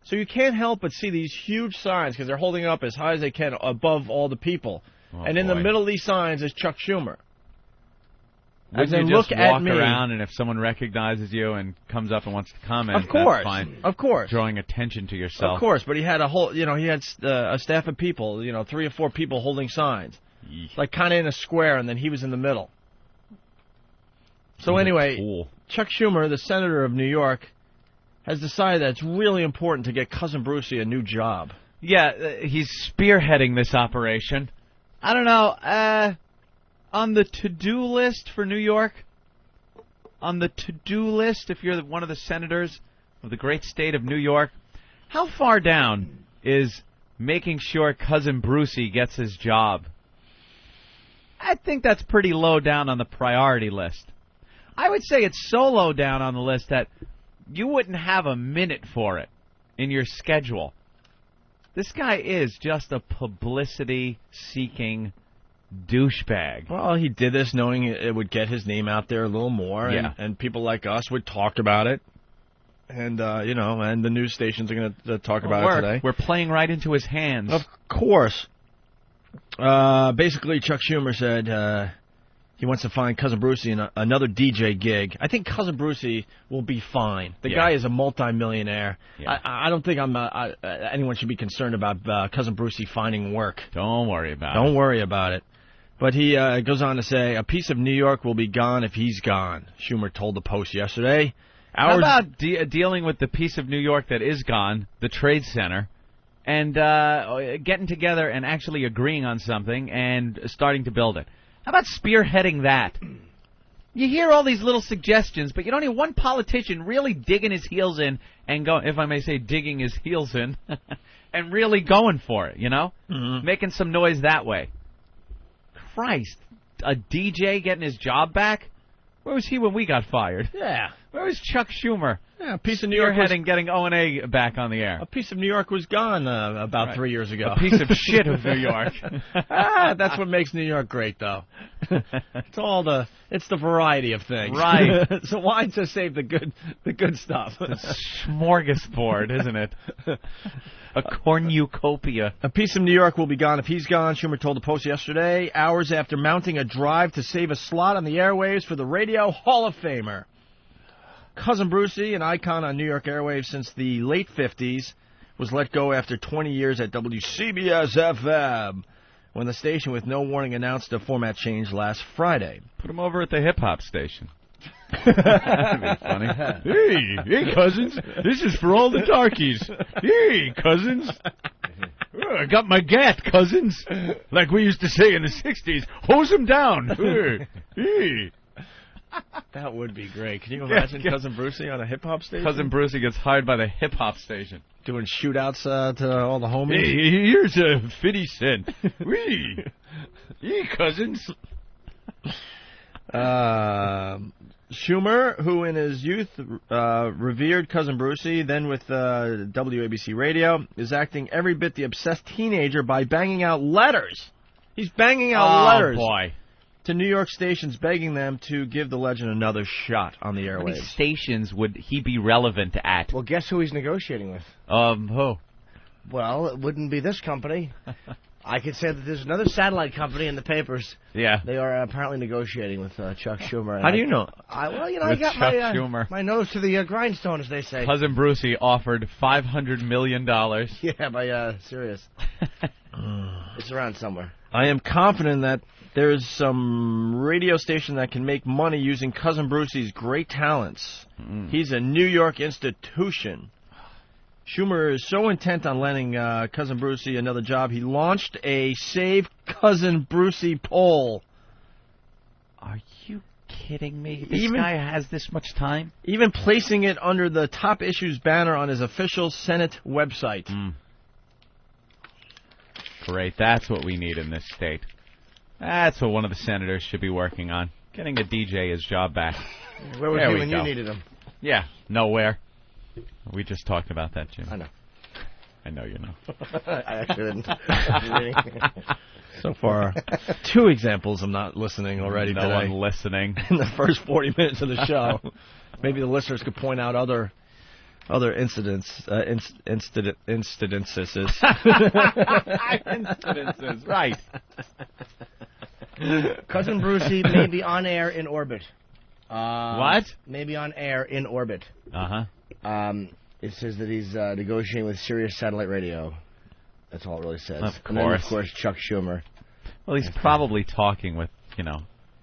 So you can't help but see these huge signs because they're holding up as high as they can above all the people. Oh, and in the boy. middle of these signs is Chuck Schumer. Wouldn't then you just look at walk me. around, and if someone recognizes you and comes up and wants to comment, Of course. that's fine. Of course. Drawing attention to yourself. Of course, but he had a whole, he had a staff of people, 3 or 4 people holding signs. Like kind of in a square, and then he was in the middle. So anyway, Cool. Chuck Schumer, the senator of New York, has decided that it's really important to get Cousin Brucey a new job. Yeah, he's spearheading this operation. I don't know, on the to-do list for New York, if you're one of the senators of the great state of New York, how far down is making sure Cousin Brucey gets his job? I think that's pretty low down on the priority list. I would say it's so low down on the list that you wouldn't have a minute for it in your schedule. This guy is just a publicity-seeking douchebag. Well, he did this knowing it would get his name out there a little more, Yeah. and people like us would talk about it. And, and the news stations are going to talk about it today. We're playing right into his hands. Of course. Basically, Chuck Schumer said he wants to find Cousin Brucey another DJ gig. I think Cousin Brucey will be fine. The guy is a multimillionaire. Yeah. I don't think anyone should be concerned about Cousin Brucey finding work. Don't worry about it. Don't worry about it. But he goes on to say, a piece of New York will be gone if he's gone, Schumer told the Post yesterday. How about dealing with the piece of New York that is gone, the Trade Center, and getting together and actually agreeing on something and starting to build it? How about spearheading that? You hear all these little suggestions, but you don't hear one politician really digging his heels in and if I may say, digging his heels in, and really going for it, Making some noise that way. Christ, a DJ getting his job back? Where was he when we got fired? Yeah. Where was Chuck Schumer? Yeah, a piece of New York getting O&A back on the air. A piece of New York was gone about 3 years ago. A piece of shit of New York. That's what makes New York great, though. It's the variety of things. Right. So why just save the good stuff? It's a smorgasbord, isn't it? A cornucopia. A piece of New York will be gone if he's gone, Schumer told the Post yesterday, hours after mounting a drive to save a slot on the airwaves for the Radio Hall of Famer. Cousin Brucey, an icon on New York airwaves since the late 50s, was let go after 20 years at WCBS-FM when the station with no warning announced a format change last Friday. Put him over at the hip-hop station. That'd be funny. Hey, cousins, this is for all the darkies. Hey, cousins. I got my gat, cousins. Like we used to say in the 60s, hose them down. Hey. That would be great. Can you imagine Cousin Brucey on a hip-hop station? Cousin Brucey gets hired by the hip-hop station. Doing shootouts to all the homies. Hey, here's a 50 cent. Wee. Hey, cousins. Schumer, who in his youth revered Cousin Brucey, then with WABC Radio, is acting every bit the obsessed teenager by banging out letters. He's banging out letters. Oh, boy. To New York stations, begging them to give the legend another shot on the airwaves. How many stations would he be relevant at? Well, guess who he's negotiating with? Who? Well, it wouldn't be this company. I could say that there's another satellite company in the papers. Yeah. They are apparently negotiating with Chuck Schumer. How do you know? I With got Chuck my nose to the grindstone, as they say. Cousin Brucey offered $500 million. Yeah, by Sirius. It's around somewhere. I am confident that there is some radio station that can make money using Cousin Brucey's great talents. He's a New York institution. Schumer is so intent on landing Cousin Brucey another job, he launched a Save Cousin Brucey poll. Are you kidding me? This guy has this much time? Even placing it under the top issues banner on his official Senate website. Great. That's what we need in this state. That's what one of the senators should be working on. Getting a DJ his job back. Where was he when you needed him? Yeah, nowhere. We just talked about that, Jim. I know. I know you know. I actually didn't. So far, 2 examples I'm not listening already no today. one listening. In the first 40 minutes of the show. Maybe the listeners could point out other incidences. Incidences, right. Cousin Brucey may be on air in orbit. What? Maybe on air in orbit. It says that he's negotiating with Sirius Satellite Radio. That's all it really says. Of And then, course. of course, Chuck Schumer. Well, he's probably talking with,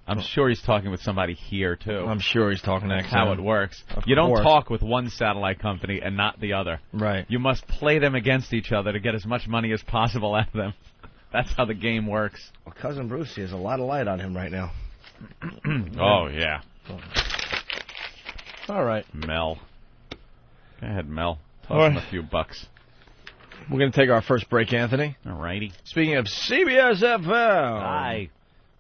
I'm sure he's talking with somebody here, too. I'm sure he's talking to That's how it works. Of You don't course. talk with one satellite company and not the other. Right. You must play them against each other to get as much money as possible out of them. That's how the game works. Well, Cousin Brucey has a lot of light on him right now. Oh, yeah. All right. Mel. Go ahead, Mel. Toss All right. him a few bucks. We're going to take our first break, Anthony. All righty. Speaking of CBS FM. Hi.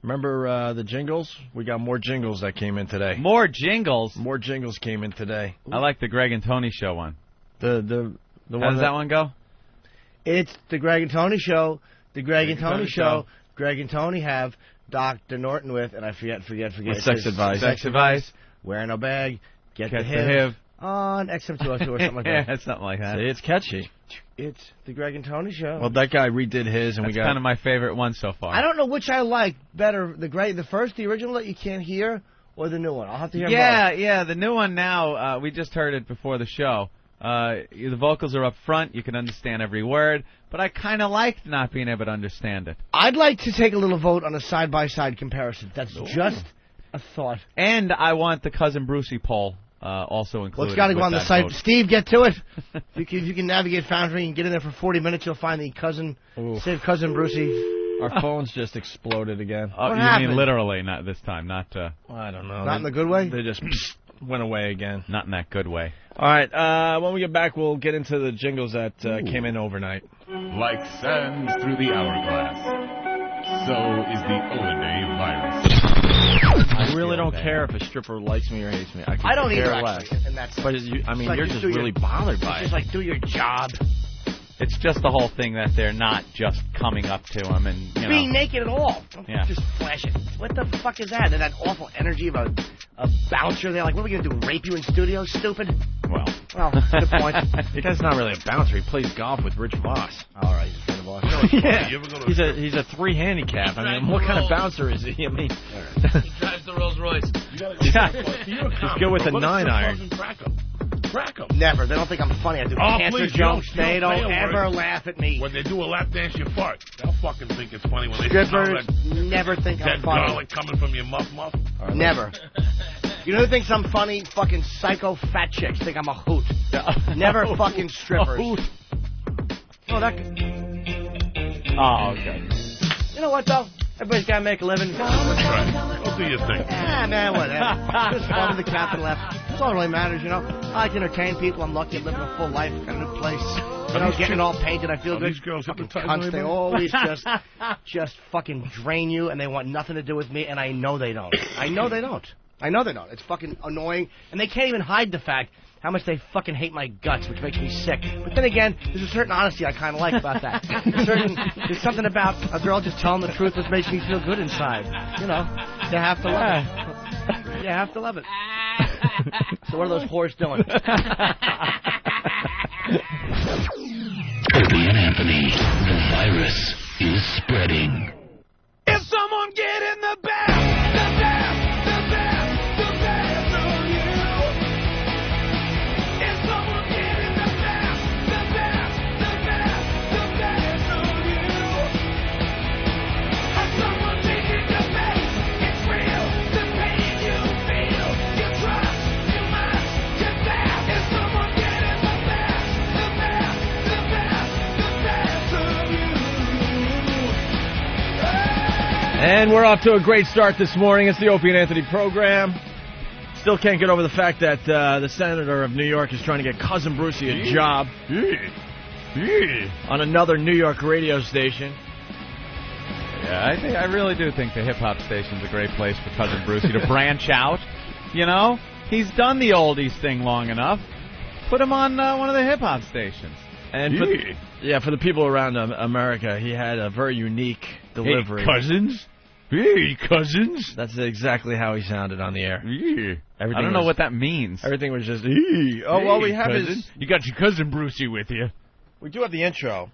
Remember the jingles? We got more jingles that came in today. More jingles? More jingles came in today. I like the Greg and Tony show one. The How one does that one go? It's the Greg and Tony show. The Greg and Tony show. Greg and Tony have Dr. Norton with, and I forget. With sex advice. Sex advice. Wear no bag. Get the the HIV. HIV. On XM202 or something like that. Yeah, something like that. See, it's catchy. It's the Greg and Tony show. Well, that guy redid his, and That's we got kind of my favorite one so far. I don't know which I like better, the original that you can't hear, or the new one. I'll have to hear both. Yeah, the new one now, we just heard it before the show. The vocals are up front, you can understand every word, but I kind of liked not being able to understand it. I'd like to take a little vote on a side-by-side comparison. That's just a thought. And I want the Cousin Brucey poll also included. Well, it's got to go with on the that site. vote. Steve, get to it. If you can navigate Foundry and get in there for 40 minutes, you'll find the Cousin Brucey. Our phones just exploded again. Oh, What you happened? mean literally, not this time, not I don't know. Not in the good way? They just went away again. not in that good way. All right, when we get back, we'll get into the jingles that came in overnight. Like sands through the hourglass, so is the Oiday virus. I really don't care if a stripper likes me or hates me. I don't care either, less. actually. And that's But you're just really bothered by It's just it. like, do your job. It's just the whole thing that they're not just coming up to him and, Being naked at all. Don't Yeah. just flash it. What the fuck is that? And that awful energy of a bouncer there. Like, what are we going to do, rape you in studio, stupid? Well, good point. The guy's not really a bouncer. He plays golf with Rich Voss. All right, he's a friend of ours. Yeah, You ever go to he's a 3 handicap. I mean, what kind of bouncer is he? I mean, He drives the Rolls Royce. Just go with a 9-iron. Crack 'em. Never. They don't think I'm funny. I do cancer please, jokes. don't They don't say a ever word. laugh at me. When they do a lap dance, you fart. They'll fucking think it's funny when they Strippers smell never think that I'm funny. garlic coming from your muff. Never. You know who thinks I'm funny? Fucking psycho fat chicks think I'm a hoot. Never fucking strippers. Oh, that. oh, okay. You know what though? Everybody's got to make a living. That's right. Go do your thing. Ah, man, whatever. Just fun with the captain left. That's all that really matters, you know. I like to entertain people. I'm lucky I'm living a full life. Got a new place. You know, getting it all painted. I feel Are good. these girls Fucking hypnotizing cunts. They anybody? always just fucking drain you, and they want nothing to do with me, and I know they don't. I know they don't. It's fucking annoying, and they can't even hide the fact how much they fucking hate my guts, which makes me sick. But then again, there's a certain honesty I kind of like about that. There's something about a girl just telling the truth which makes me feel good inside. You know, you have to love it. You have to love it. So what are those whores doing? Opie and Anthony, the virus is spreading. If someone get in the best of you. If someone get in the best of you. Has someone taken your base? It's real, the pain you feel. You trust too much, too fast. If someone get in the best of you. And we're off to a great start this morning. It's the Opie and Anthony program. Still can't get over the fact that the senator of New York is trying to get Cousin Brucey a job on another New York radio station. Yeah, I really do think the hip-hop station's a great place for Cousin Brucey to branch out. You know, he's done the oldies thing long enough. Put him on one of the hip-hop stations. And for the people around America, he had a very unique delivery. Hey, cousins. Hey, cousins. That's exactly how he sounded on the air. Yeah. I don't know what that means. Everything was just, oh, well, we have cousin. You got your cousin Brucey with you. We do have the intro.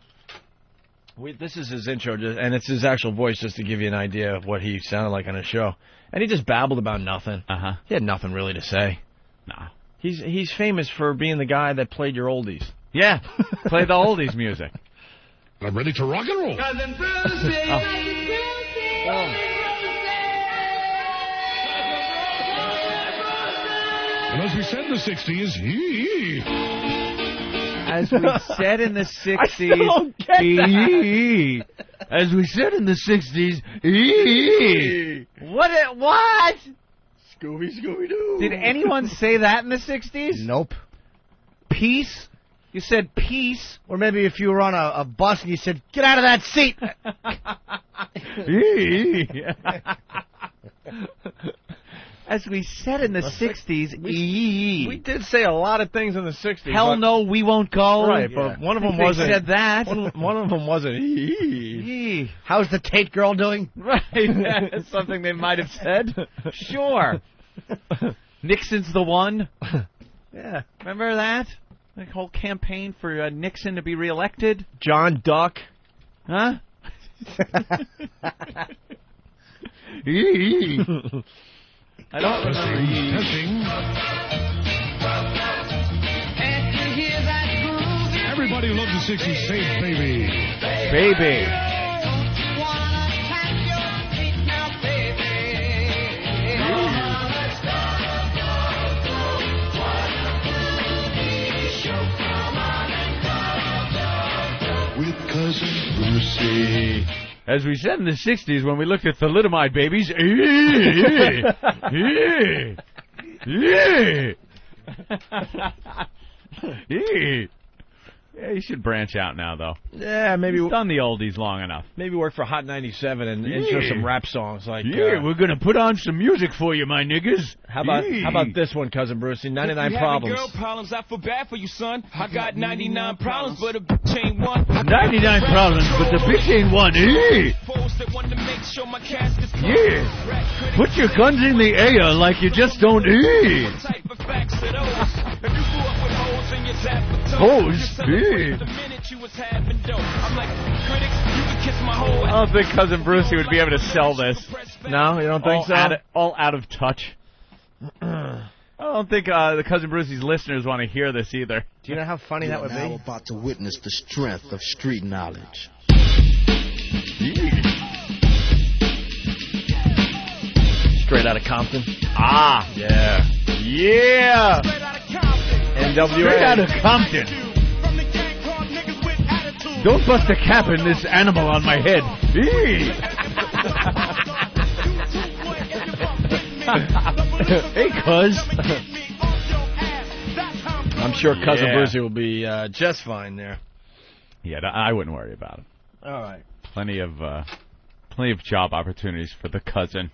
This is his intro, and it's his actual voice, just to give you an idea of what he sounded like on his show. And he just babbled about nothing. Uh-huh. He had nothing really to say. Nah. He's famous for being the guy that played your oldies. Yeah, play the oldies music. I'm ready to rock and roll. Cousin Brucey. And as we said in the 60s, As we said in the 60s, as we said in the 60s, What? Scooby-Doo. Did anyone say that in the 60s? Nope. Peace? You said peace? Or maybe if you were on a bus and you said, get out of that seat! As we said in the 60s, we did say a lot of things in the 60s. Hell no, we won't go. Right, but one of them wasn't. They said that. One of them wasn't. How's the Tate girl doing? Right, that's something they might have said. Sure. Nixon's the one. Yeah. Remember that? The whole campaign for Nixon to be reelected? John Duck. Huh? I don't remember. Testing. Everybody who loved the 60s, say baby. Baby. With Cousin Brucey. As we said in the 60s when we looked at thalidomide babies, Yeah, you should branch out now, though. Yeah, maybe we've done the oldies long enough. Maybe work for Hot 97 and intro some rap songs like. We're gonna put on some music for you, my niggas. How about this one, Cousin Brucey? 99 problems. Girl problems, I feel bad for you, son. I got 99 problems, but a bitch ain't one. 99 problems, but the bitch ain't one. Yeah. Put your guns in the air like you just don't eat. Hose? I don't think Cousin Brucey would be able to sell this. No, you don't think so? All out of touch. I don't think the Cousin Brucey's listeners want to hear this either. Do you know how funny that would be? Now about to witness the strength of street knowledge. Straight out of Compton. Ah. Yeah. Yeah. NWA. Straight out of Compton. Don't bust a cap in this animal on my head. Hey, cuz. I'm sure Cousin Brucey will be just fine there. Yeah, I wouldn't worry about it. All right. Plenty of job opportunities for the cousin.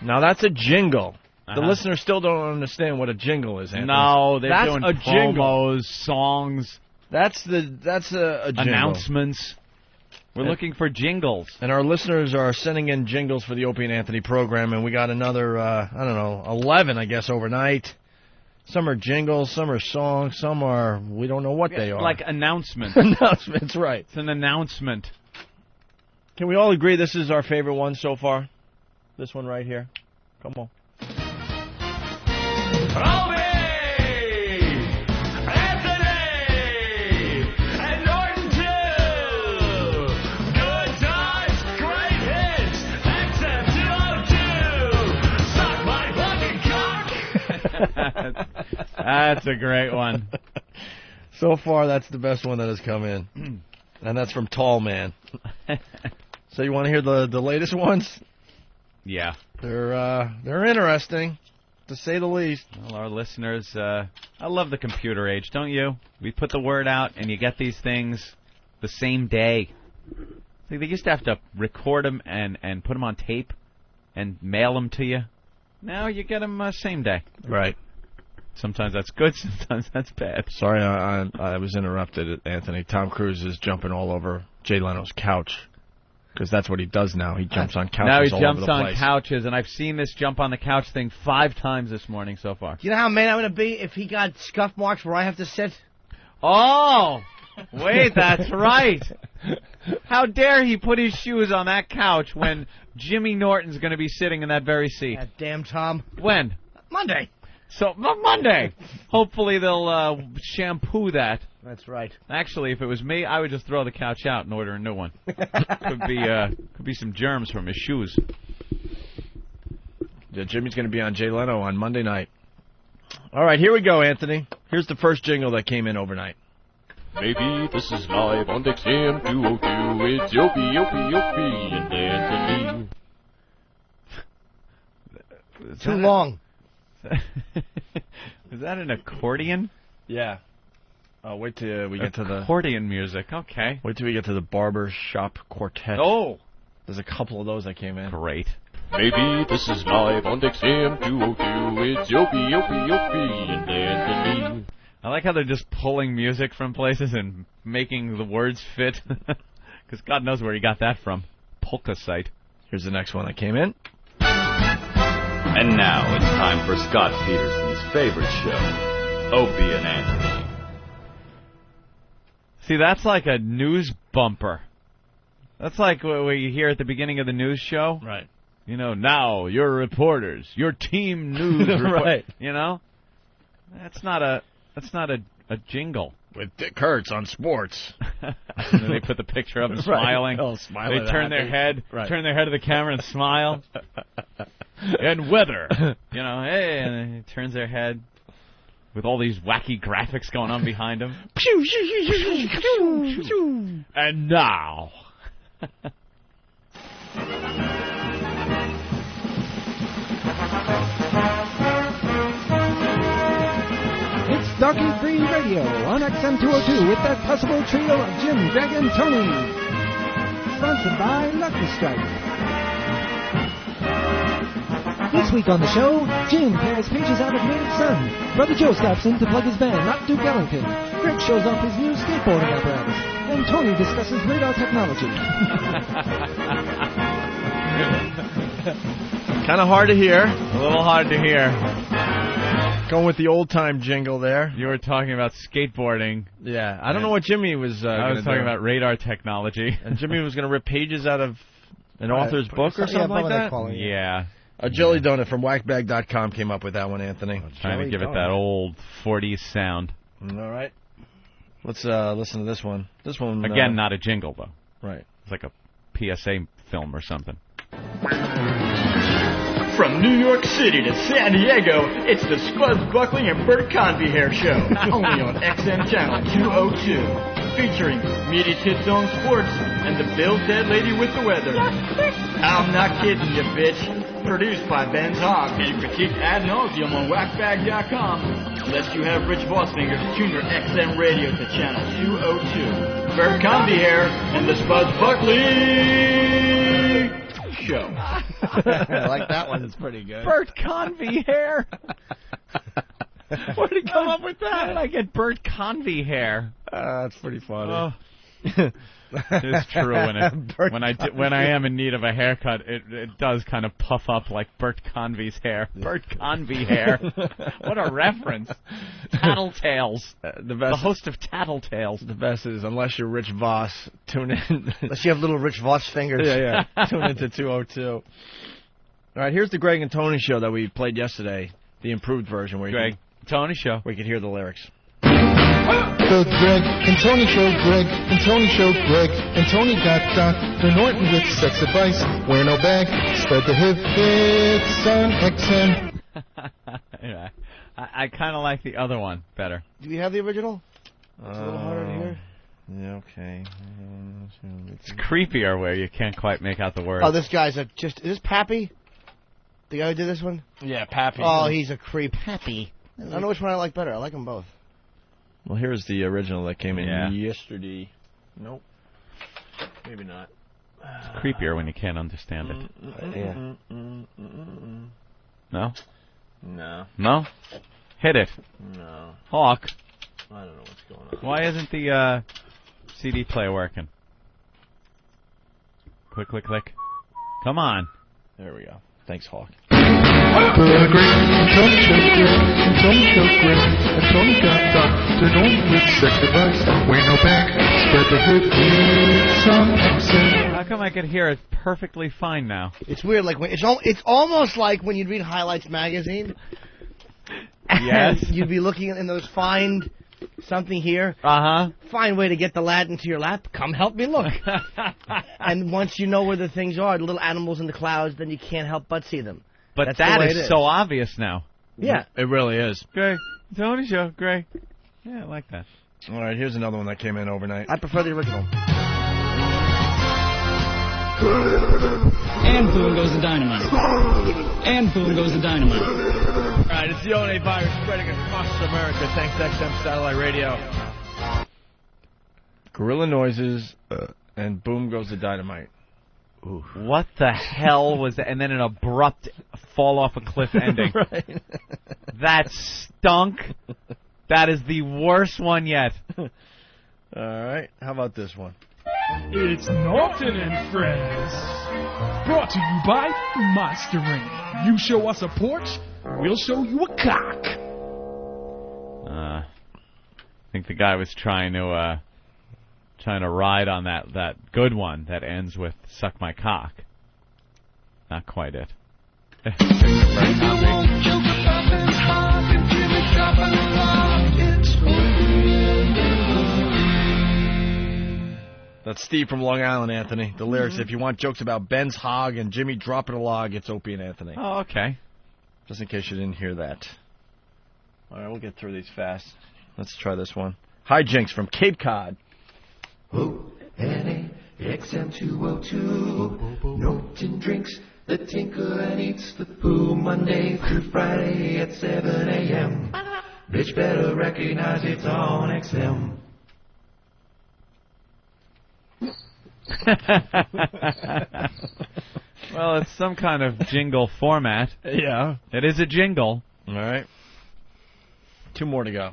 Now that's a jingle. The listeners still don't understand what a jingle is, Anthony. No, they're that's doing a promos, songs. That's a jingle. Announcements. We're looking for jingles. And our listeners are sending in jingles for the Opie and Anthony program, and we got another, 11, I guess, overnight. Some are jingles, some are songs, some are, we don't know what they are. Like announcements. Announcements, right. It's an announcement. Can we all agree this is our favorite one so far? This one right here. Come on. That's a great one. So far, that's the best one that has come in. And that's from Tall Man. So you want to hear the latest ones? Yeah. They're interesting, to say the least. Well, our listeners, I love the computer age, don't you? We put the word out, and you get these things the same day. See, they used to have to record them and put them on tape and mail them to you. Now you get them same day. Right. Sometimes that's good, sometimes that's bad. Sorry, I was interrupted, Anthony. Tom Cruise is jumping all over Jay Leno's couch. Because that's what he does now. He jumps on couches now he all jumps over the on place. couches, and I've seen this jump on the couch thing 5 times this morning so far. You know how mad I'm going to be if he got scuff marks where I have to sit? Oh! Wait, that's right. How dare he put his shoes on that couch when Jimmy Norton's going to be sitting in that very seat? That damn Tom. When? Monday. So, Monday. Hopefully they'll shampoo that. That's right. Actually, if it was me, I would just throw the couch out and order a new one. Could be some germs from his shoes. Yeah, Jimmy's going to be on Jay Leno on Monday night. All right, here we go, Anthony. Here's the first jingle that came in overnight. Maybe this is live on XM 202. It's Yopi and Anthony. Too long. Is that an accordion? Yeah. Oh, wait till we get to the accordion music. Okay. Wait till we get to the Barber Shop Quartet. Oh, there's a couple of those that came in. Great. Maybe this is live on XM 202. It's Yopi and Anthony. I like how they're just pulling music from places and making the words fit. Because God knows where he got that from. Polka site. Here's the next one that came in. And now it's time for Scott Peterson's favorite show, Opie and Anthony. See, that's like a news bumper. That's like what you hear at the beginning of the news show. Right. You know, now your reporters, your team news report. Right. You know? That's not a jingle. With Dick Hertz on sports. And then they put the picture of him smiling. Oh, smiling. They turn their head to the camera and smile. And weather. You know, hey, and he turns their head with all these wacky graphics going on behind him. And now. It's Darky Free Radio on XM 202 with that possible trio of Jim, Greg, and Tony. Sponsored by Lucky Strike. This week on the show, Jim pulls pages out of Native Son. Brother Joe stops in to plug his band, Not Duke Ellington. Greg shows off his new skateboarding apparatus. And Tony discusses radar technology. Kind of hard to hear. A little hard to hear. Going with the old-time jingle there. You were talking about skateboarding. Yeah, I don't know what Jimmy was I was talking about radar technology. And Jimmy was going to rip pages out of an author's book or something like that? Yeah. A Jelly Donut from whackbag.com came up with that one, Anthony. Trying to give it that old 40s sound. All right. Let's listen to this one. This one... Again, not a jingle, though. Right. It's like a PSA film or something. From New York City to San Diego, it's the Spuds Buckley and Bert Convy Hair Show, only on XM Channel 202, featuring Media Hits on Sports and the Bill Dead Lady with the Weather. I'm not kidding you, bitch. Produced by Ben's Hog, and critiqued ad nauseum on whackbag.com. Unless you have Rich Vossfinger, tune your XM radio to Channel 202. Bert Convy Hair and the Spuds Buckley Show. I like that one. It's pretty good. Bert Convy Hair. Where did he come up with that? How did I get Bert Convy hair? That's pretty funny. Oh. It's true. When I am in need of a haircut, it does kind of puff up like Bert Convy's hair. Bert Convy hair. What a reference. Tattletales. The host of Tattletales. The best is, unless you're Rich Voss, tune in. Unless you have little Rich Voss fingers. Yeah. Tune into 202. All right, here's the Greg and Tony show that we played yesterday, the improved version. Where Tony show. We could hear the lyrics. The Greg and Tony Show, Greg and Tony Show, Greg and Tony got Dr. Norton with sex advice. Wear no bag, spread the hits on XM. Yeah, I kind of like the other one better. Do you have the original? It's a little harder to hear. Yeah, okay. It's creepier where you can't quite make out the words. Oh, this guy's is this Pappy? The guy who did this one? Yeah, Pappy. Oh, he's a creep. Pappy. I don't know which one I like better. I like them both. Well, here's the original that came in yesterday. Nope. Maybe not. It's creepier when you can't understand it. Yeah. No? No. No? Hit it. No. Hawk. I don't know what's going on. Why isn't the CD player working? Click, click, click. Come on. There we go. Thanks, Hawk. The Greg and Tony Show, Greg and Tony Show, Greg and Tony got Dr. Norton with sex advice. Wear no back, spread the hood, it's on XM. How come I can hear it perfectly fine now? It's weird. Like it's almost like when you'd read Highlights magazine. Yes. And you'd be looking in those find something here. Uh-huh. Fine way to get the lad into your lap. Come help me look. And once you know where the things are, the little animals in the clouds, then you can't help but see them. But That's that the way is it is. so obvious now. Yeah. It really is. Greg, Tony Show, Greg. Yeah, I like that. All right, here's another one that came in overnight. I prefer the original. And boom goes the dynamite. And boom goes the dynamite. All right, it's the O&A virus spreading across America thanks to XM Satellite Radio. Gorilla noises, and boom goes the dynamite. Ooh. What the hell was that? And then an abrupt fall off a cliff ending. Right. That stunk. That is the worst one yet. All right, how about this one? It's Norton and Friends. Brought to you by Mastering. You show us a porch, we'll show you a cock. I think the guy was trying to ride on that good one that ends with "suck my cock." Not quite it. That's Steve from Long Island, Anthony. The lyrics, if you want jokes about Ben's hog and Jimmy dropping a log, it's Opie and Anthony. Oh, okay. Just in case you didn't hear that. All right, we'll get through these fast. Let's try this one. Hijinks from Cape Cod. O-N-A, XM202. Norton drinks the tinker and eats the poo Monday through Friday at 7 a.m. Bitch better recognize it's on XM. Well, it's some kind of jingle format. Yeah. It is a jingle. All right. 2 more to go.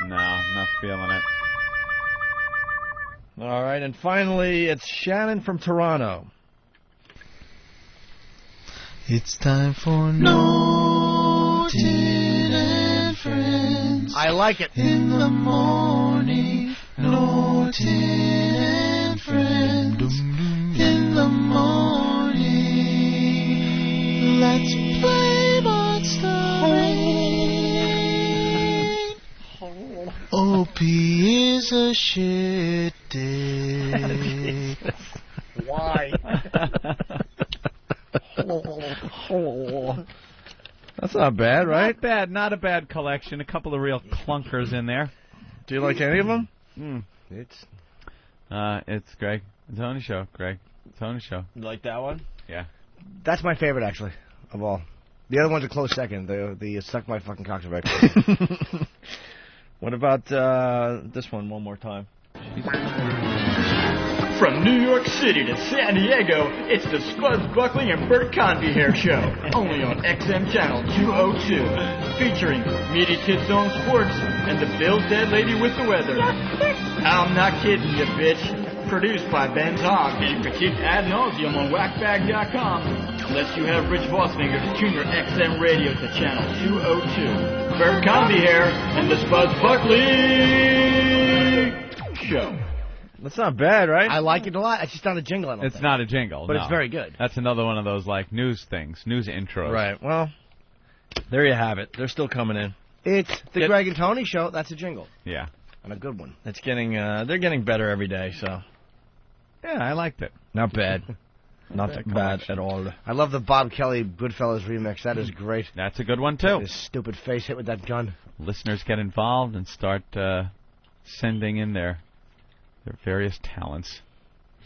No, I'm not feeling it. All right, and finally, it's Shannon from Toronto. It's time for Norton and Friends. I like it. In the morning, Norton and Friends. In the morning, let's play Monster Rain. Opie is a shit dick. Why? That's not bad, right? Not bad. Not a bad collection. A couple of real clunkers in there. Do you like any of them? It's Greg. Tony Show. Greg. Tony Show. You like that one? Yeah. That's my favorite, actually, of all. The other one's a close second. The suck my fucking cock direct. What about this one more time? From New York City to San Diego, it's the Spuds Buckley and Bert Convy Hair Show, only on XM Channel 202, featuring Meaty Tits on Sports and the Bill's Dead Lady with the Weather. I'm not kidding you, bitch. Produced by Ben's Hog and critiqued ad nauseum on whackbag.com. Unless you have Rich Vossfinger to tune your XM radio to Channel 202. Bert Convy Hair and the Spuds Buckley Show. That's not bad, right? I like it a lot. It's just not a jingle, I don't It's think. not a jingle, But no. it's very good. That's another one of those like news things, news intros. Right. Well, there you have it. They're still coming in. It's the Greg and Tony Show. That's a jingle. Yeah. And a good one. It's getting they're getting better every day, so Yeah, I liked it. not bad. Not bad at all. I love the Bob Kelly Goodfellas remix. That is great. That's a good one, too. His stupid face hit with that gun. Listeners get involved and start sending in their various talents.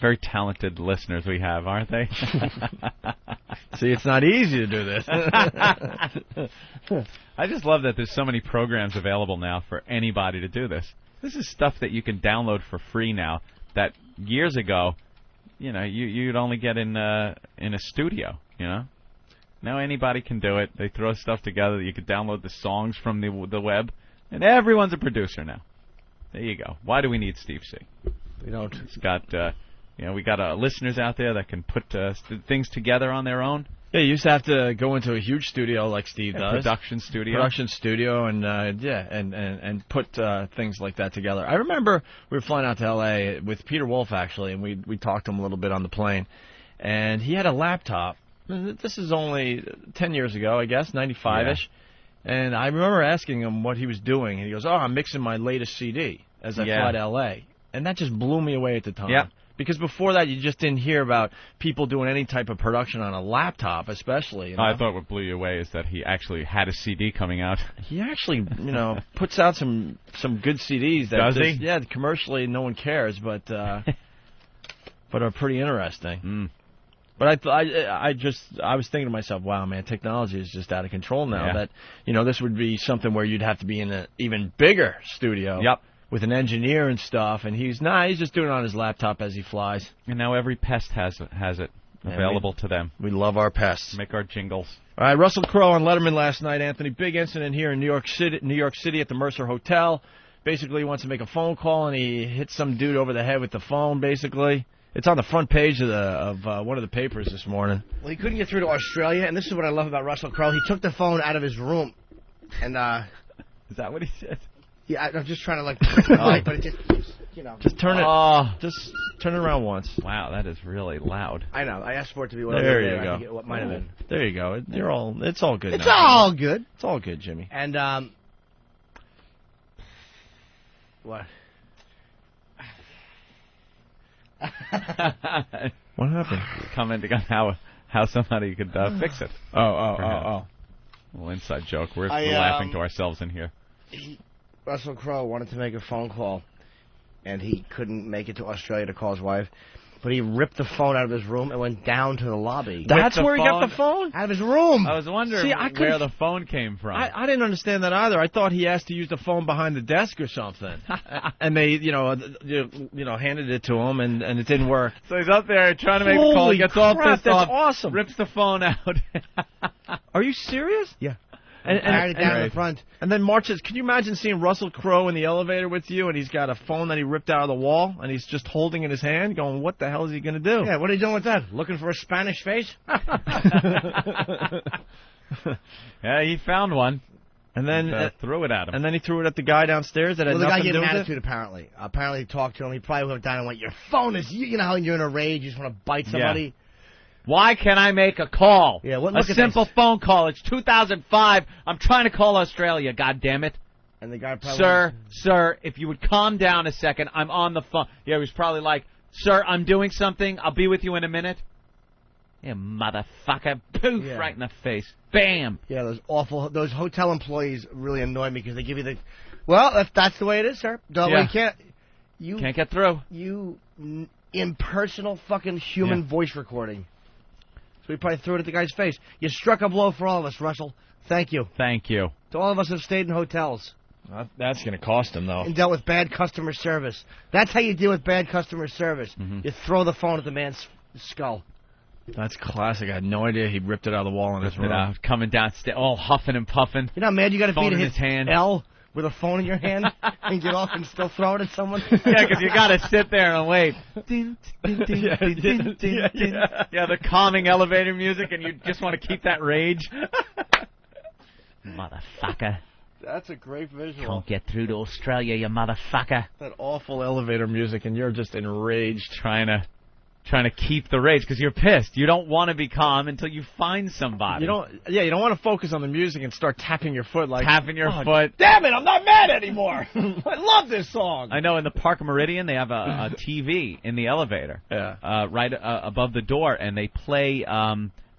Very talented listeners we have, aren't they? See, it's not easy to do this. I just love that there's so many programs available now for anybody to do this. This is stuff that you can download for free now that years ago, you'd only get in a studio, Now anybody can do it. They throw stuff together. You could download the songs from the web, and everyone's a producer now. There you go. Why do we need Steve C? We don't. It's got, we got listeners out there that can put things together on their own. Yeah, you used to have to go into a huge studio like Steve does. Production studio, and put things like that together. I remember we were flying out to L.A. with Peter Wolf, actually, and we talked to him a little bit on the plane. And he had a laptop. This is only 10 years ago, I guess, 95-ish. Yeah. And I remember asking him what he was doing. And he goes, I'm mixing my latest CD as I fly to L.A. And that just blew me away at the time. Yep. Because before that, you just didn't hear about people doing any type of production on a laptop, especially. I thought what blew you away is that he actually had a CD coming out. He actually, puts out some good CDs. That Does he? Yeah, commercially, no one cares, but are pretty interesting. Mm. But I was thinking to myself, wow, man, technology is just out of control now. Yeah. That this would be something where you'd have to be in an even bigger studio. Yep. With an engineer and stuff, and he's just doing it on his laptop as he flies. And now every pest has it available to them. We love our pests. Make our jingles. All right, Russell Crowe on Letterman last night, Anthony. Big incident here in New York City at the Mercer Hotel. Basically, he wants to make a phone call, and he hits some dude over the head with the phone, basically. It's on the front page of one of the papers this morning. Well, he couldn't get through to Australia, and this is what I love about Russell Crowe. He took the phone out of his room, and is that what he said? Yeah, I'm just trying to but it just Just turn it. Just turn it around once. Wow, that is really loud. I know. I asked for it to be there you go. I forget what might have been. There you go. It's all good. It's now. all good. It's all good, Jimmy. And what? What happened? Commenting on how somebody could fix it. Oh. Little inside joke. We're laughing to ourselves in here. Russell Crowe wanted to make a phone call, and he couldn't make it to Australia to call his wife. But he ripped the phone out of his room and went down to the lobby. That's where he got the phone? Out of his room. I was wondering where the phone came from. I didn't understand that either. I thought he asked to use the phone behind the desk or something. And they, handed it to him, and it didn't work. So he's up there trying to make a call. He gets all pissed off. That's awesome. Rips the phone out. Are you serious? Yeah. And down in the front. And then marches. Can you imagine seeing Russell Crowe in the elevator with you, and he's got a phone that he ripped out of the wall, and he's just holding in his hand, going, "What the hell is he going to do?" Yeah, what are you doing with that? Looking for a Spanish face? Yeah, he found one. And then threw it at him. And then he threw it at the guy downstairs that had the guy nothing to gave do him with attitude, apparently. Apparently he talked to him. He probably went down and went, "Your phone is..." You know how you're in a rage, you just want to bite somebody? Yeah. Why can't I make a call? Yeah, a simple phone call. It's 2005. I'm trying to call Australia, goddammit. And the guy probably... Sir, if you would calm down a second, I'm on the phone. Yeah, he was probably like, "Sir, I'm doing something. I'll be with you in a minute." Yeah, motherfucker. Poof, right in the face. Bam. Yeah, those hotel employees really annoy me because they give you the... Well, if that's the way it is, sir. You can't get through. You impersonal fucking human voice recording. So we probably threw it at the guy's face. You struck a blow for all of us, Russell. Thank you. Thank you. To all of us who have stayed in hotels. That's going to cost him, though. And dealt with bad customer service. That's how you deal with bad customer service. Mm-hmm. You throw the phone at the man's skull. That's classic. I had no idea he ripped it out of the wall in his room. Coming downstairs, all huffing and puffing. You know how mad you got to be to hit his hand. L with a phone in your hand and get off and still throw it at someone? Yeah, because you got to sit there and wait. Yeah, the calming elevator music, and you just want to keep that rage. Motherfucker. That's a great visual. Can't get through to Australia, you motherfucker. That awful elevator music, and you're just enraged. Trying to trying to keep the rage because you're pissed. You don't want to be calm until you find somebody. You don't want to focus on the music and start tapping your foot like tapping your foot. Damn it, I'm not mad anymore. I love this song. I know in the Park Meridian they have a TV in the elevator, right above the door, and they play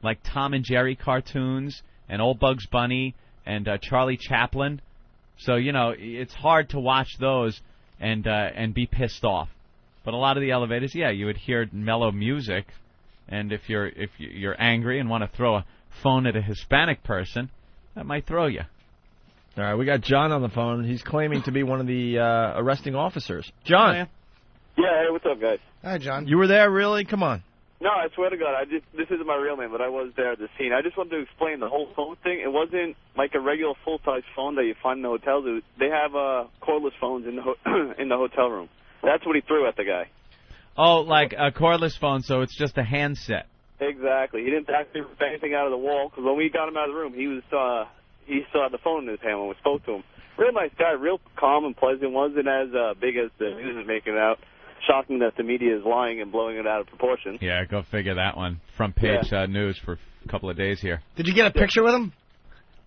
like Tom and Jerry cartoons and Old Bugs Bunny and Charlie Chaplin. So it's hard to watch those and be pissed off. But a lot of the elevators, you would hear mellow music, and if you're angry and want to throw a phone at a Hispanic person, that might throw you. All right, we got John on the phone. He's claiming to be one of the arresting officers. John. Yeah, hey, what's up, guys? Hi, John. You were there, really? Come on. No, I swear to God, this isn't my real name, but I was there at the scene. I just wanted to explain the whole phone thing. It wasn't like a regular full-size phone that you find in the hotels. They have cordless phones in the hotel room. That's what he threw at the guy. Oh, like a cordless phone, so it's just a handset. Exactly. He didn't actually rip anything out of the wall, because when we got him out of the room, he still had the phone in his hand when we spoke to him. Real nice guy, real calm and pleasant. Wasn't as big as the news is making it out. Shocking that the media is lying and blowing it out of proportion. Yeah, go figure that one. Front page news for a couple of days here. Did you get a picture with him?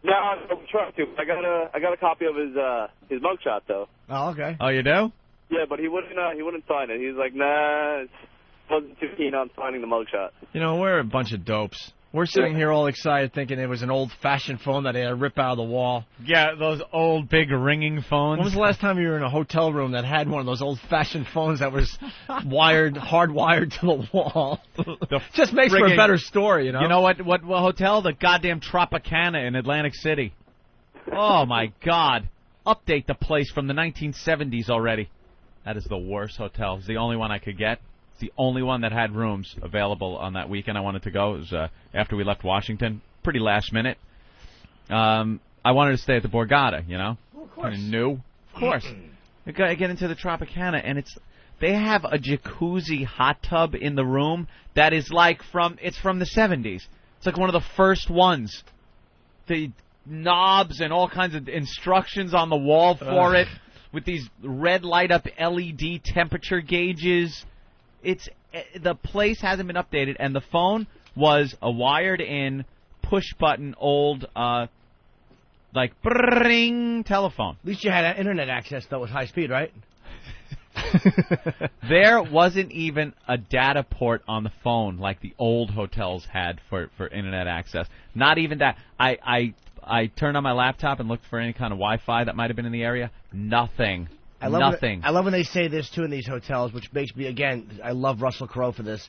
No, I'm trying to. I got a copy of his mugshot though. Oh, okay. Oh, you do? Yeah, but he wouldn't sign it. He was like, nah, wasn't too keen on signing the mugshot. We're a bunch of dopes. We're sitting here all excited thinking it was an old-fashioned phone that they had to rip out of the wall. Yeah, those old, big, ringing phones. When was the last time you were in a hotel room that had one of those old-fashioned phones that was hardwired to the wall? Just makes for a better story, You know what hotel? The goddamn Tropicana in Atlantic City. Oh, my God. Update the place from the 1970s already. That is the worst hotel. It's the only one I could get. The only one that had rooms available on that weekend I wanted to go. It was after we left Washington, pretty last minute. I wanted to stay at the Borgata, Well, of course. Kind of new. Of course. I get into the Tropicana, and they have a jacuzzi hot tub in the room that is from the 70s. It's like one of the first ones. The knobs and all kinds of instructions on the wall for it with these red light-up LED temperature gauges. The place hasn't been updated, and the phone was a wired-in, push-button, old, bring telephone. At least you had internet access, though, with high speed, right? There wasn't even a data port on the phone like the old hotels had for internet access. Not even that. I turned on my laptop and looked for any kind of Wi-Fi that might have been in the area. Nothing. Nothing. I love when they say this, too, in these hotels, which makes me, again, I love Russell Crowe for this.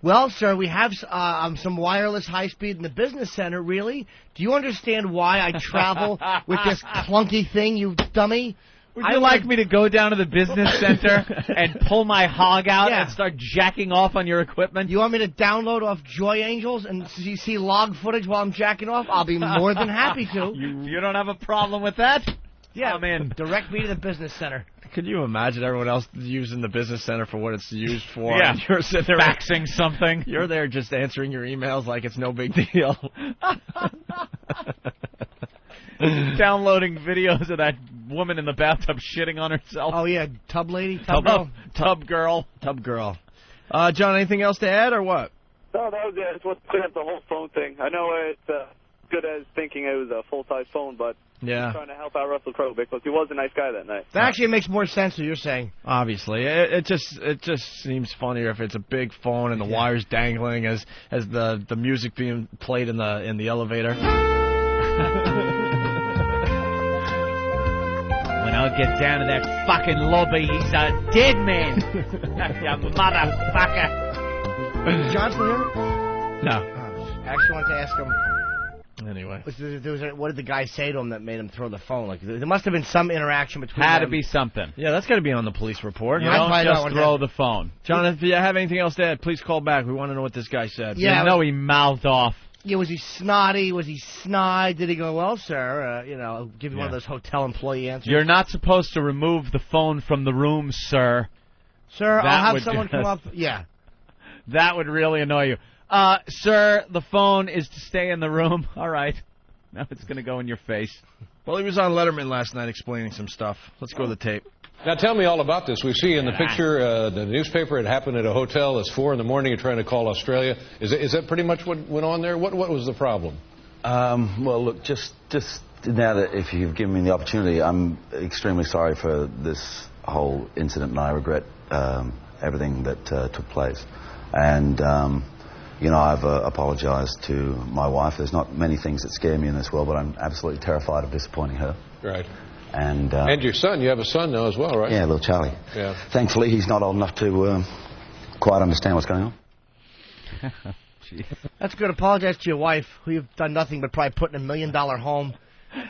Well, sir, we have some wireless high-speed in the business center, really? Do you understand why I travel with this clunky thing, you dummy? Would you like me to go down to the business center and pull my hog out and start jacking off on your equipment? You want me to download off Joy Angels and see log footage while I'm jacking off? I'll be more than happy to. You don't have a problem with that? Yeah, I'm in. Direct me to the business center. Could you imagine everyone else using the business center for what it's used for? Yeah, and you're sitting there faxing something. You're there just answering your emails like it's no big deal. Downloading videos of that woman in the bathtub shitting on herself. Oh, yeah, tub lady? Tub girl. Tub girl. John, anything else to add or what? No, that was it. I just want to clear up the whole phone thing. I know it's good as thinking it was a full-size phone, but I'm trying to help out Russell Crowe because he was a nice guy that night. That actually makes more sense than you're saying. Obviously. It just seems funnier if it's a big phone and the wires dangling as the music being played in the elevator. When I get down to that fucking lobby, he's a dead man. You motherfucker. John's still here? No. I actually wanted to ask him. Anyway. What did the guy say to him that made him throw the phone? Like, there must have been some interaction between Had them. to be something. Yeah, that's got to be on the police report. You don't just throw the phone. John, if you have anything else to add, please call back. We want to know what this guy said. Yeah, you know he mouthed off. Yeah, was he snotty? Was he snide? Did he go, well, sir, I'll give you one of those hotel employee answers? You're not supposed to remove the phone from the room, sir. Sir, I'll have someone come up. Yeah. That would really annoy you. Sir, the phone is to stay in the room. All right. Now it's going to go in your face. Well, he was on Letterman last night explaining some stuff. Let's go to the tape. Now tell me all about this. We see in the picture, the newspaper, it happened at a hotel. It's 4 in the morning. You're trying to call Australia. Is that pretty much what went on there? What was the problem? Well, look, just now that if you've given me the opportunity, I'm extremely sorry for this whole incident, and I regret everything that took place. And, I've apologized to my wife. There's not many things that scare me in this world, but I'm absolutely terrified of disappointing her. Right. And your son. You have a son now as well, right? Yeah, little Charlie. Yeah. Thankfully, he's not old enough to quite understand what's going on. That's good. Apologize to your wife, who you've done nothing but probably put in $1 million home.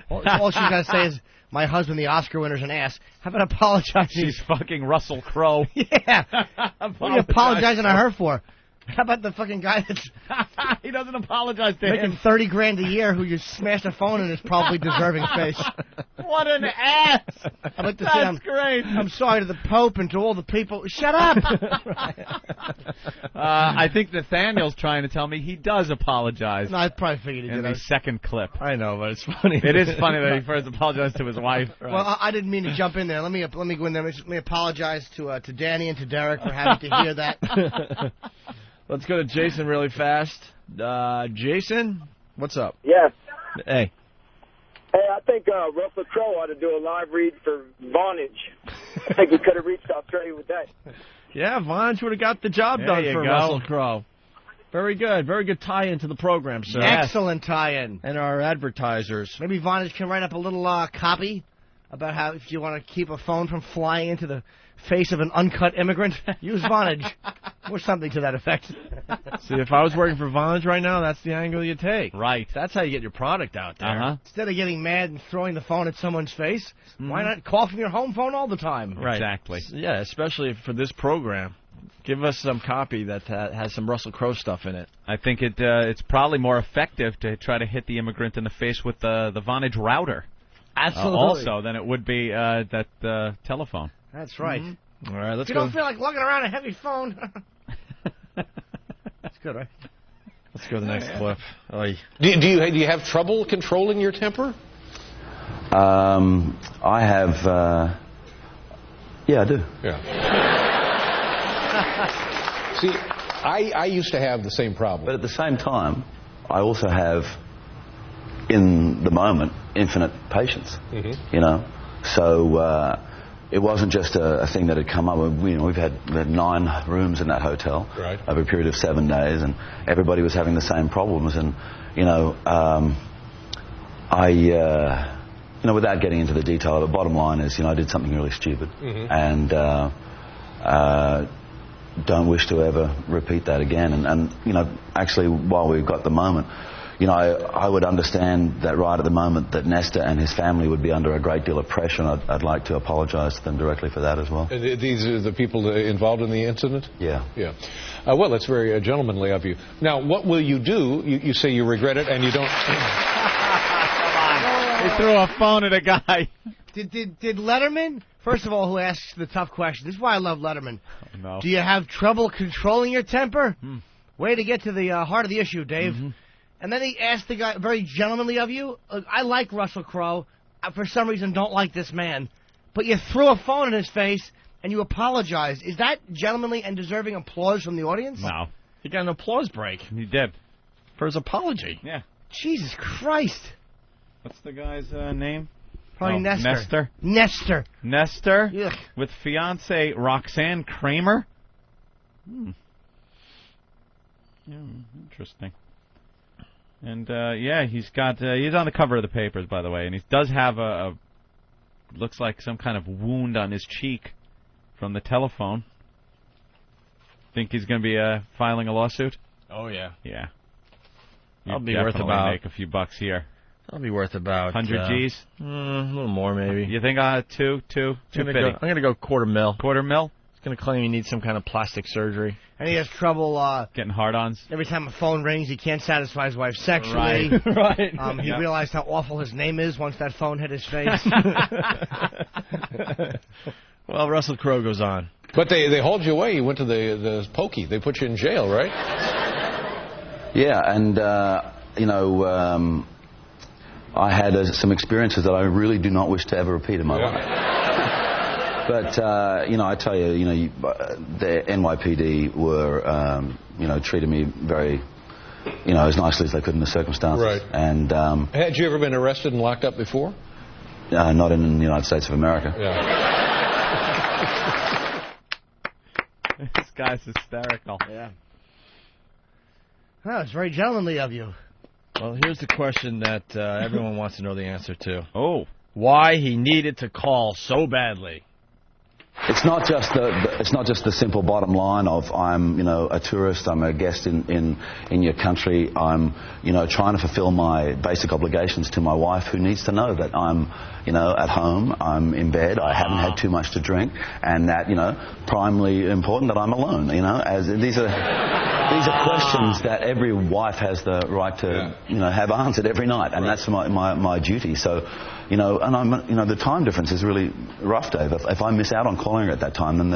All she's got to say is, my husband, the Oscar winner's an ass. How about apologizing? She's fucking Russell Crowe. Yeah. What are you apologizing to her for? How about the fucking guy that's... He doesn't apologize to making him. $30,000 a year who you smashed a phone and is probably deserving face. What an ass! I'd like to That's say great. I'm sorry to the Pope and to all the people. Shut up! I think Nathaniel's trying to tell me he does apologize. No, I probably figured he in did. the second clip. I know, but it's funny. It is funny that he first apologized to his wife. Well, I didn't mean to jump in there. Let me go in there. Let me apologize to Danny and to Derek for having to hear that. Let's go to Jason really fast. Jason, what's up? Yes. Hey. Hey, I think Russell Crowe ought to do a live read for Vonage. I think he could have reached Australia with that. Yeah, Vonage would have got the job There done you for go. Russell Crowe. Very good. Very good tie-in to the program, sir. Excellent tie-in. And our advertisers. Maybe Vonage can write up a little copy about how if you want to keep a phone from flying into the face of an uncut immigrant, use Vonage. Or something to that effect. See, if I was working for Vonage right now, that's the angle you take. Right. That's how you get your product out there. Uh-huh. Instead of getting mad and throwing the phone at someone's face, why not call from your home phone all the time? Right. Exactly. Yeah, especially for this program. Give us some copy that has some Russell Crowe stuff in it. I think it's probably more effective to try to hit the immigrant in the face with the Vonage router. Absolutely. Also, than it would be that telephone. That's right. All right, let's If you go. don't feel like lugging around a heavy phone. That's good, right? Let's go to the next clip. Oy. Do you have trouble controlling your temper? I have... yeah, I do. Yeah. See, I used to have the same problem. But at the same time, I also have, in the moment, infinite patience. Mm-hmm. You know? So... it wasn't just a thing that had come up. We've had 9 rooms in that hotel over a period of 7 days, and everybody was having the same problems. And without getting into the detail of it, bottom line is, I did something really stupid, and don't wish to ever repeat that again. And actually, while we've got the moment. I would understand that right at the moment that Nestor and his family would be under a great deal of pressure, and I'd like to apologize to them directly for that as well. These are the people involved in the incident? Yeah. Yeah. Well, that's very gentlemanly of you. Now, what will you do? You say you regret it and you don't... He threw a phone at a guy. Did Letterman, first of all, who asks the tough question, this is why I love Letterman. No. Do you have trouble controlling your temper? Way to get to the heart of the issue, Dave. And then he asked the guy, very gentlemanly of you, I like Russell Crowe. I, for some reason, don't like this man. But you threw a phone in his face, and you apologized. Is that gentlemanly and deserving applause from the audience? No. He got an applause break. He did. For his apology. Yeah. Jesus Christ. What's the guy's name? Probably Nestor. Nestor. Nestor? Yuck. With fiancée Roxanne Kramer? Yeah, interesting. And, he's on the cover of the papers, by the way, and he does have looks like some kind of wound on his cheek from the telephone. Think he's going to be filing a lawsuit? Oh, yeah. Yeah. That'll You'd be worth definitely about... make a few bucks here. That'll be worth about... 100 G's? A little more, maybe. You think 250? I'm going to go $250,000. $250,000? He's going to claim he needs some kind of plastic surgery. And he has trouble... getting hard-ons? Every time a phone rings, he can't satisfy his wife sexually. Right. He realized how awful his name is once that phone hit his face. Well, Russell Crowe goes on. But they hauled you away. You went to the pokey. They put you in jail, right? Yeah, and, I had some experiences that I really do not wish to ever repeat in my life. But, I tell you, the NYPD were, treated me very, as nicely as they could in the circumstances. Right. And had you ever been arrested and locked up before? Not in the United States of America. Yeah. This guy's hysterical. Yeah. Oh, it's very gentlemanly of you. Well, here's the question that everyone wants to know the answer to. Oh. Why he needed to call so badly. It's not just the simple bottom line of I'm a tourist, I'm a guest in your country, I'm trying to fulfill my basic obligations to my wife, who needs to know that I'm at home, I'm in bed, I haven't had too much to drink, and that primarily important that I'm alone. As these are questions that every wife has the right to have answered every night, and that's my duty. So. And the time difference is really rough, Dave. If I miss out on calling her at that time, then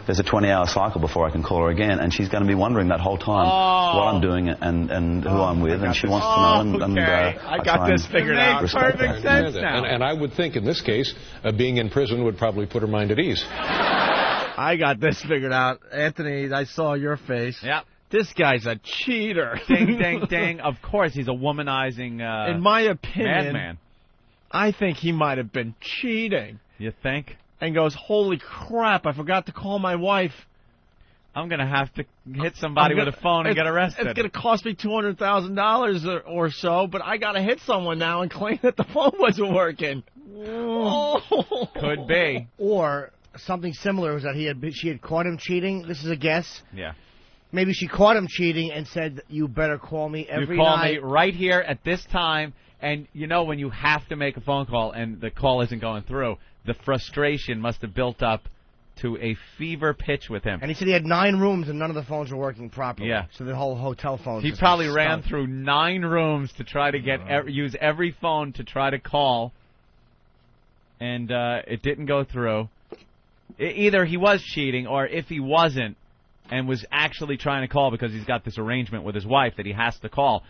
there's a 20-hour cycle before I can call her again, and she's going to be wondering that whole time what I'm doing and who I'm with, and she wants to know. And I got this figured out. Perfect sense now. And I would think in this case, being in prison would probably put her mind at ease. I got this figured out. Anthony, I saw your face. Yep. This guy's a cheater. Ding, ding, ding. Of course, he's a womanizing in my opinion, madman. I think he might have been cheating. You think? And goes, holy crap, I forgot to call my wife. I'm going to have to hit somebody with a phone and get arrested. It's going to cost me $200,000 or so, but I got to hit someone now and claim that the phone wasn't working. Oh. Could be. Or something similar was that she had caught him cheating. This is a guess. Yeah. Maybe she caught him cheating and said, you better call me every night. You call me right here at this time. And when you have to make a phone call and the call isn't going through, the frustration must have built up to a fever pitch with him. And he said he had 9 rooms and none of the phones were working properly. Yeah. So the whole hotel phone. He probably ran through 9 rooms to try to use every phone to try to call, and it didn't go through. Either he was cheating, or if he wasn't and was actually trying to call because he's got this arrangement with his wife that he has to call,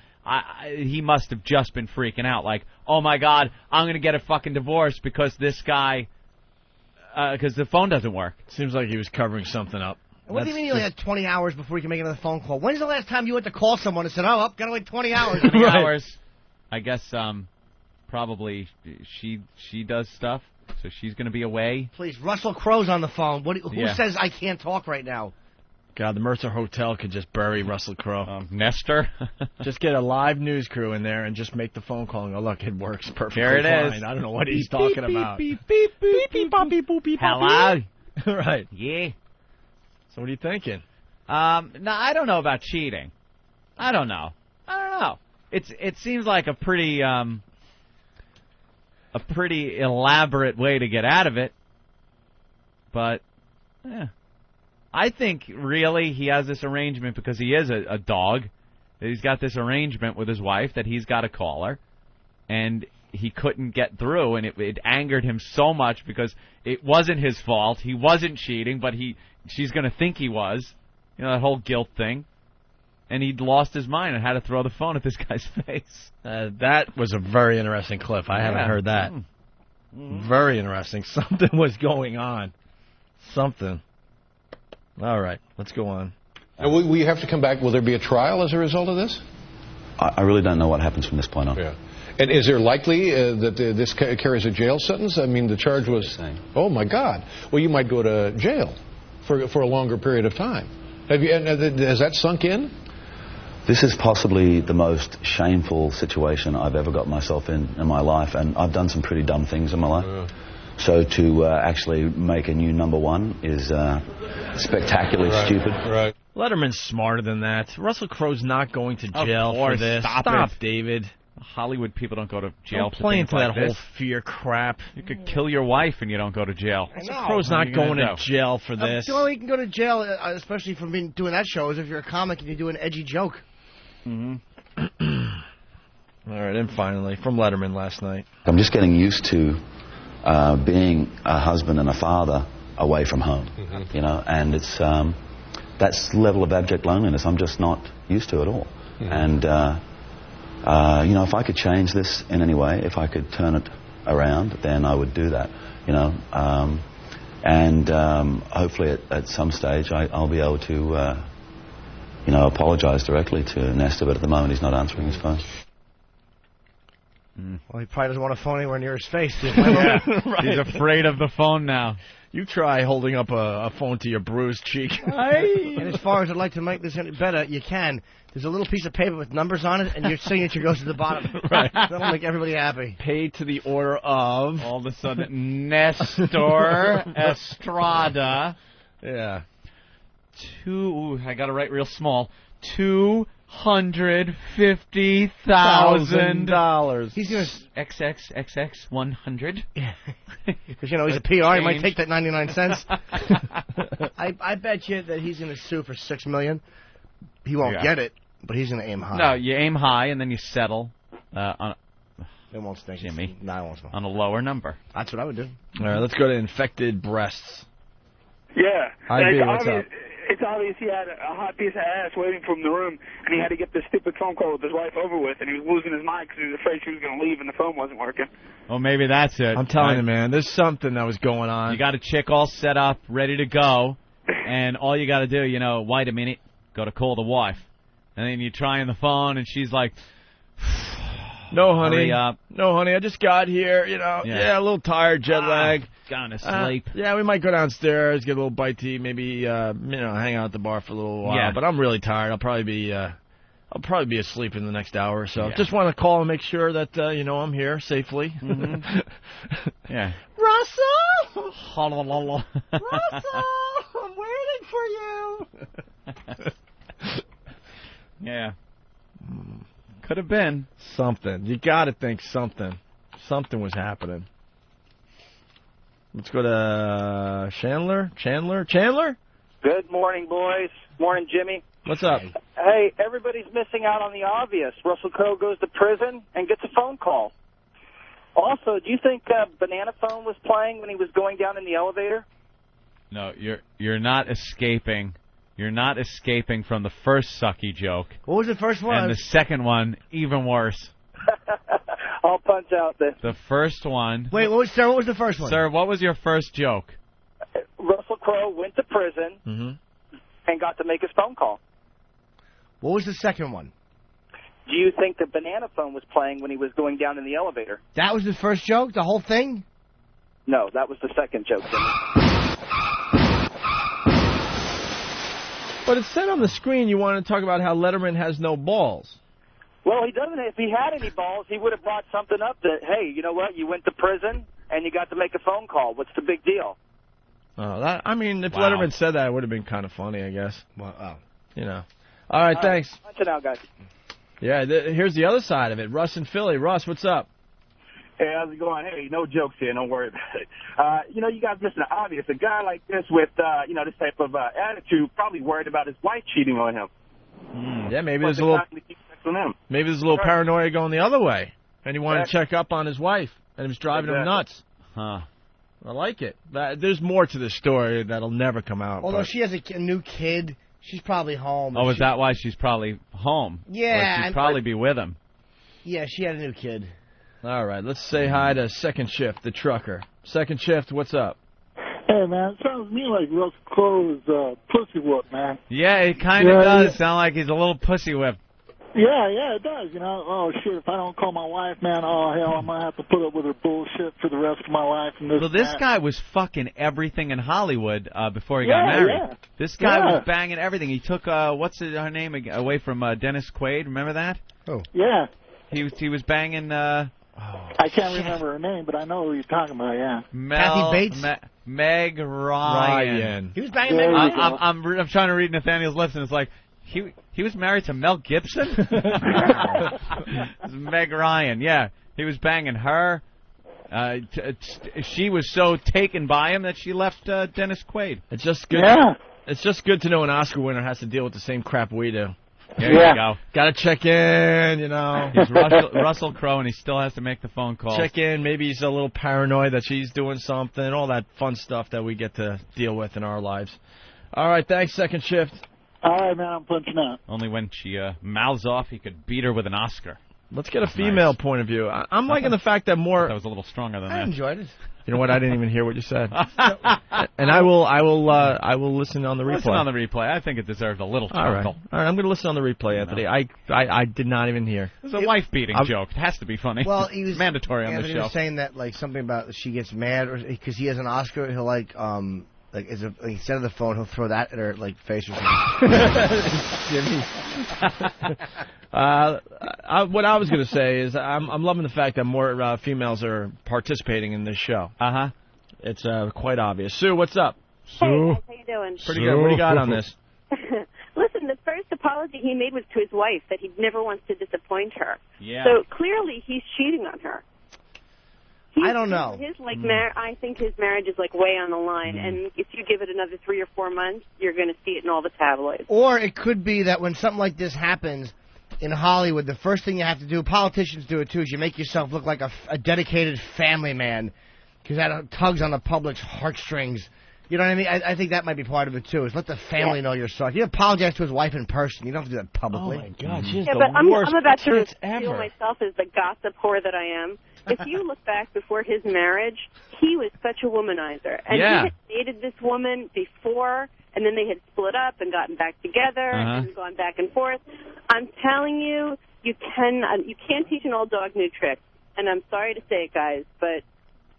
he must have just been freaking out, like, oh my God, I'm going to get a fucking divorce because this guy, because the phone doesn't work. Seems like he was covering something up. What do you mean you only had 20 hours before you can make another phone call? When's the last time you went to call someone and said, oh, got to wait 20 hours? 20 hours. I guess probably she does stuff, so she's going to be away. Please, Russell Crowe's on the phone. Who says I can't talk right now? God, the Mercer Hotel could just bury Russell Crowe. Nestor? Just get a live news crew in there and just make the phone call and go, look, it works perfectly Here it fine. is. I don't know what he's talking about. Beep, beep, beep, beep, beep, beep, beep, beep. Hello? Right. Yeah. So what are you thinking? No, I don't know about cheating. I don't know. It seems like a pretty elaborate way to get out of it. But, I think, really, he has this arrangement because he is a dog. He's got this arrangement with his wife that he's got to call her. And he couldn't get through, and it angered him so much because it wasn't his fault. He wasn't cheating, but she's going to think he was. That whole guilt thing. And he'd lost his mind and had to throw the phone at this guy's face. That was a very interesting clip. I haven't heard that. Very interesting. Something was going on. Something. All right, let's go on. We have to come back. Will there be a trial as a result of this? I really don't know what happens from this point on. Yeah. And is there likely that this carries a jail sentence? I mean, the charge was, oh, my God. Well, you might go to jail for a longer period of time. Has that sunk in? This is possibly the most shameful situation I've ever got myself in my life, and I've done some pretty dumb things in my life. So to actually make a new number one is spectacularly stupid. Right. Letterman's smarter than that. Russell Crowe's not going to jail for this. Stop, David. Hollywood people don't go to jail for play things into like that this. whole fear crap. You could kill your wife and you don't go to jail. Russell Crowe's not going to jail for this. The only way you can go to jail, especially from doing that show, is if you're a comic and you do an edgy joke. Mm-hmm. All right, and finally, from Letterman last night. I'm just getting used to being a husband and a father away from home, and it's that level of abject loneliness I'm just not used to at all. And if I could change this in any way, if I could turn it around, then I would do that. Hopefully at some stage I'll be able to, apologize directly to Nestor, but at the moment he's not answering his phone. Well, he probably doesn't want a phone anywhere near his face. Yeah. Right. He's afraid of the phone now. You try holding up a phone to your bruised cheek. And as far as I'd like to make this any better, you can. There's a little piece of paper with numbers on it, and your signature goes to the bottom. Right. That'll make everybody happy. Paid to the order of... All of a sudden, Nestor Estrada. Yeah. I got to write real small. $250,000. He's gonna XXXX 100. Because he's a PR. He might take that 99 cents. I bet you that he's gonna sue for $6 million. He won't get it, but he's gonna aim high. No, you aim high and then you settle on. It won't stink. Jimmy. No, it won't smell. On a lower number. That's what I would do. All right, let's go to infected breasts. Yeah. Hi, B, what's up? It's obvious he had a hot piece of ass waiting for him in the room, and he had to get this stupid phone call with his wife over with, and he was losing his mind because he was afraid she was going to leave and the phone wasn't working. Oh, maybe that's it. I'm telling you, man, there's something that was going on. You got a chick all set up, ready to go, and all you got to do, wait a minute, got to call the wife. And then you're trying the phone, and she's like, no, honey. Hurry up. No, honey, I just got here, Yeah, a little tired, jet lag. Gone to sleep. Yeah, we might go downstairs, get a little bite to eat, maybe, hang out at the bar for a little while. Yeah. But I'm really tired. I'll probably be asleep in the next hour or so. Yeah. Just want to call and make sure that, I'm here safely. Mm-hmm. Yeah. Russell! Russell! I'm waiting for you! Yeah. Could have been. Something. You got to think something. Something was happening. Let's go to Chandler. Chandler? Good morning, boys. Morning, Jimmy. What's up? Hey, everybody's missing out on the obvious. Russell Crowe goes to prison and gets a phone call. Also, do you think Banana Phone was playing when he was going down in the elevator? No, you're not escaping. You're not escaping from the first sucky joke. What was the first one? And the second one, even worse. I'll punch out this. The first one... Wait, sir, what was the first one? Sir, what was your first joke? Russell Crowe went to prison and got to make his phone call. What was the second one? Do you think the Banana Phone was playing when he was going down in the elevator? That was the first joke? The whole thing? No, that was the second joke, Jimmy. But it said on the screen you wanted to talk about how Letterman has no balls. Well, he doesn't. If he had any balls, he would have brought something up that, hey, you know what? You went to prison and you got to make a phone call. What's the big deal? Oh, if Wow. Letterman said that, it would have been kind of funny, I guess. Well, All right, thanks. Punch it out, guys. Yeah, here's the other side of it. Russ in Philly. Russ, what's up? Hey, how's it going? Hey, no jokes here. Don't worry about it. You guys missing the obvious. A guy like this with, this type of attitude probably worried about his wife cheating on him. Yeah, maybe there's a little paranoia going the other way. And he wanted to check up on his wife, and it was driving him nuts. Huh. I like it. There's more to this story that'll never come out. Although she has a new kid, she's probably home. Oh, is that why she's probably home? Yeah. Or she'd probably be with him. Yeah, she had a new kid. All right, let's say hi to Second Shift, the trucker. Second Shift, what's up? Hey, man, it sounds to me like Russell Crowe is pussy whoop, man. Yeah, it kind of does sound like he's a little pussy whip. Yeah, it does. Oh, shit, if I don't call my wife, man, oh, hell, I'm going to have to put up with her bullshit for the rest of my life. And This guy was fucking everything in Hollywood before he got married. Yeah. This guy was banging everything. He took, what's her name, away from Dennis Quaid. Remember that? Oh. Yeah. He was banging... I can't remember her name, but I know who you're talking about, yeah. Kathy Bates? Meg Ryan. He was banging Meg Ryan? I'm trying to read Nathaniel's lips, and it's like, he was married to Mel Gibson? Meg Ryan, yeah. He was banging her. She was so taken by him that she left Dennis Quaid. It's just good. Yeah. It's just good to know an Oscar winner has to deal with the same crap we do. There you go. Got to check in, He's Russell Crowe, and he still has to make the phone call. Check in. Maybe he's a little paranoid that she's doing something. All that fun stuff that we get to deal with in our lives. All right, thanks, Second Shift. All right, man, I'm punching out. Only when she mouths off, he could beat her with an Oscar. Let's get a female point of view. I'm liking the fact that more. That was a little stronger than I that. enjoyed it. You know what? I didn't even hear what you said. And I will listen on the replay. Listen on the replay. I think it deserved a little All right. chuckle. All right, I'm going to listen on the replay, Anthony. I did not even hear. It was a wife-beating joke. It has to be funny. Well, he was mandatory on the Anthony show. was saying that like something about she gets mad or because he has an Oscar, he'll like instead of the phone, he'll throw that at her like face or something. Jimmy. What I was going to say is I'm loving the fact that more females are participating in this show. Uh-huh. It's quite obvious. Sue, what's up? Hey, guys, how you doing? Pretty good. What do you got on this? Listen, the first apology he made was to his wife that he never wants to disappoint her. Yeah. So clearly he's cheating on her. I don't know. I think his marriage is like way on the line, and if you give it another 3 or 4 months, you're going to see it in all the tabloids. Or it could be that when something like this happens in Hollywood, the first thing you have to do, politicians do it too, is you make yourself look like a dedicated family man, because that tugs on the public's heartstrings. You know what I mean? I think that might be part of it too. Is let the family know you're sorry. You apologize to his wife in person. You don't have to do that publicly. Oh my God, she's Yeah, the but I'm worst about to tits feel ever. myself as the gossip whore that I am. If you look back before his marriage, he was such a womanizer. And Yeah. he had dated this woman before, and then they had split up and gotten back together and gone back and forth. I'm telling you, you can't teach an old dog new tricks. And I'm sorry to say it, guys, but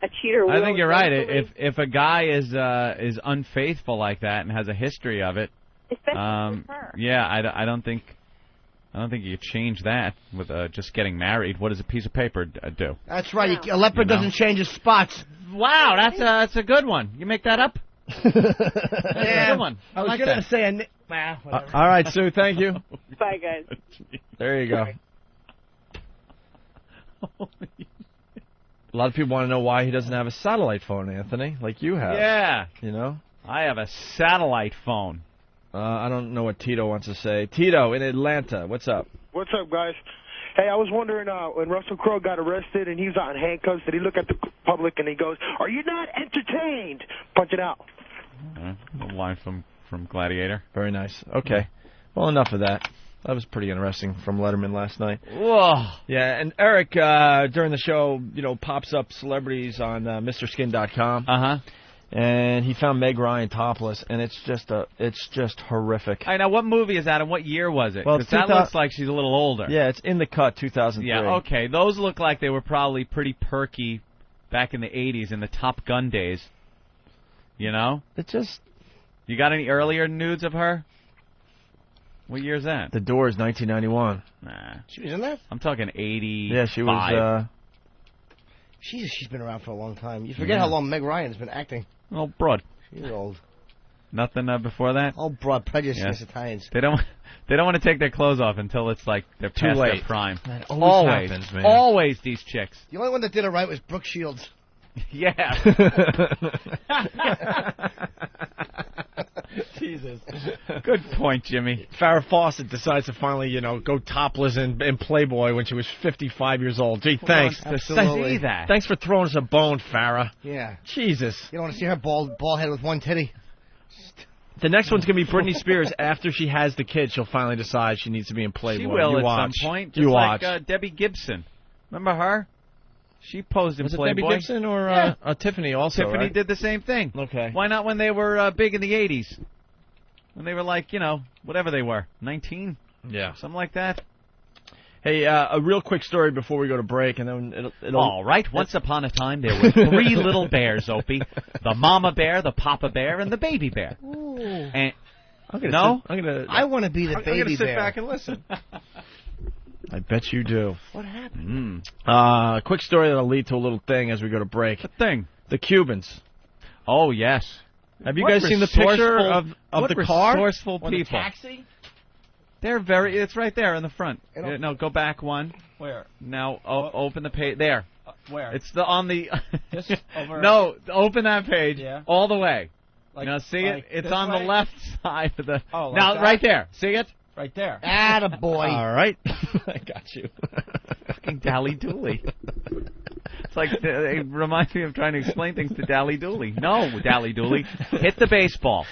a cheater will. I think you're right. eventually- If a guy is unfaithful like that and has a history of it, especially with her. yeah, I don't think you change that with just getting married. What does a piece of paper do? That's right. A leopard doesn't change his spots. Wow, that's a good one. You make that up? That's a good one. I was like going that. to say whatever. All right, Sue, thank you. Bye, guys. There you go. A lot of people want to know why he doesn't have a satellite phone, Anthony, like you have. Yeah. You know? I have a satellite phone. I don't know what Tito wants to say. Tito in Atlanta, what's up? What's up, guys? Hey, I was wondering, when Russell Crowe got arrested and he was out in handcuffs, did he look at the public and he goes, "Are you not entertained?" Punch it out. A line from Gladiator. Very nice. Okay. Well, enough of that. That was pretty interesting from Letterman last night. Whoa. Yeah, and Eric, during the show, pops up celebrities on MrSkin.com. Uh-huh. And he found Meg Ryan topless, and it's just horrific. I know. What movie is that, and what year was it? Well, Because that looks like she's a little older. Yeah, it's In the Cut, 2003. Yeah, okay. Those look like they were probably pretty perky back in the 80s, in the Top Gun days. You know? It just... You got any earlier nudes of her? What year is that? The Doors, 1991. Nah. She was in that? I'm talking 80. Yeah, she was... Jesus, she's been around for a long time. You forget how long Meg Ryan has been acting. Oh, broad. She's old. Nothing before that? Oh, broad prejudice against Italians. They don't want to take their clothes off until it's like they're Too past late. their prime. That always happens, man. Always these chicks. The only one that did it right was Brooke Shields. Yeah. Jesus. Good point, Jimmy. Farrah Fawcett decides to finally, go topless in Playboy when she was 55 years old. Gee, thanks. Absolutely. See that. Thanks for throwing us a bone, Farrah. Yeah. Jesus. You don't want to see her bald head with one titty. The next one's going to be Britney Spears. After she has the kid, she'll finally decide she needs to be in Playboy. She will you at watch. some point. Just You watch. like Debbie Gibson. Remember her? She posed in Was it Playboy. Debbie Gibson or Tiffany also, Tiffany right? did the same thing. Okay. Why not when they were big in the 80s? When they were like, whatever they were, 19? Yeah. Something like that. Hey, a real quick story before we go to break, and then it'll All right. Once upon a time, there were 3 little bears, Opie. The mama bear, the papa bear, and the baby bear. Ooh. And I want to be the baby I'm gonna sit bear. back and listen. I bet you do. What happened? Quick story that'll lead to a little thing as we go to break. The thing. The Cubans. Oh, yes. Have you What guys seen the picture of what the car? resourceful Or the people. taxi? They're it's right there in the front. No, go back one. Where? Now open the page. There. Where? It's on the... This over- No, open that page Yeah. all the way. Like- now, see like it? It's this on way? the left side of the... Oh, like now, that? right there. See it? Right there. Attaboy. All right. I got you. Fucking Dally Dooley. It's like, it reminds me of trying to explain things to Dally Dooley. No, Dally Dooley. Hit the baseball.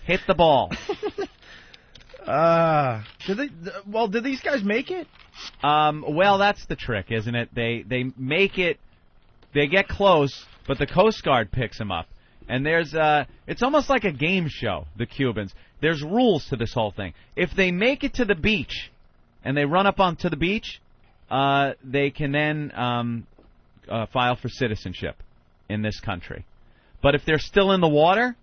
Hit the ball. Did these guys make it? Well, that's the trick, isn't it? They make it. They get close, but the Coast Guard picks them up. And there's it's almost like a game show, the Cubans. There's rules to this whole thing. If they make it to the beach and they run up onto the beach, they can then file for citizenship in this country. But if they're still in the water,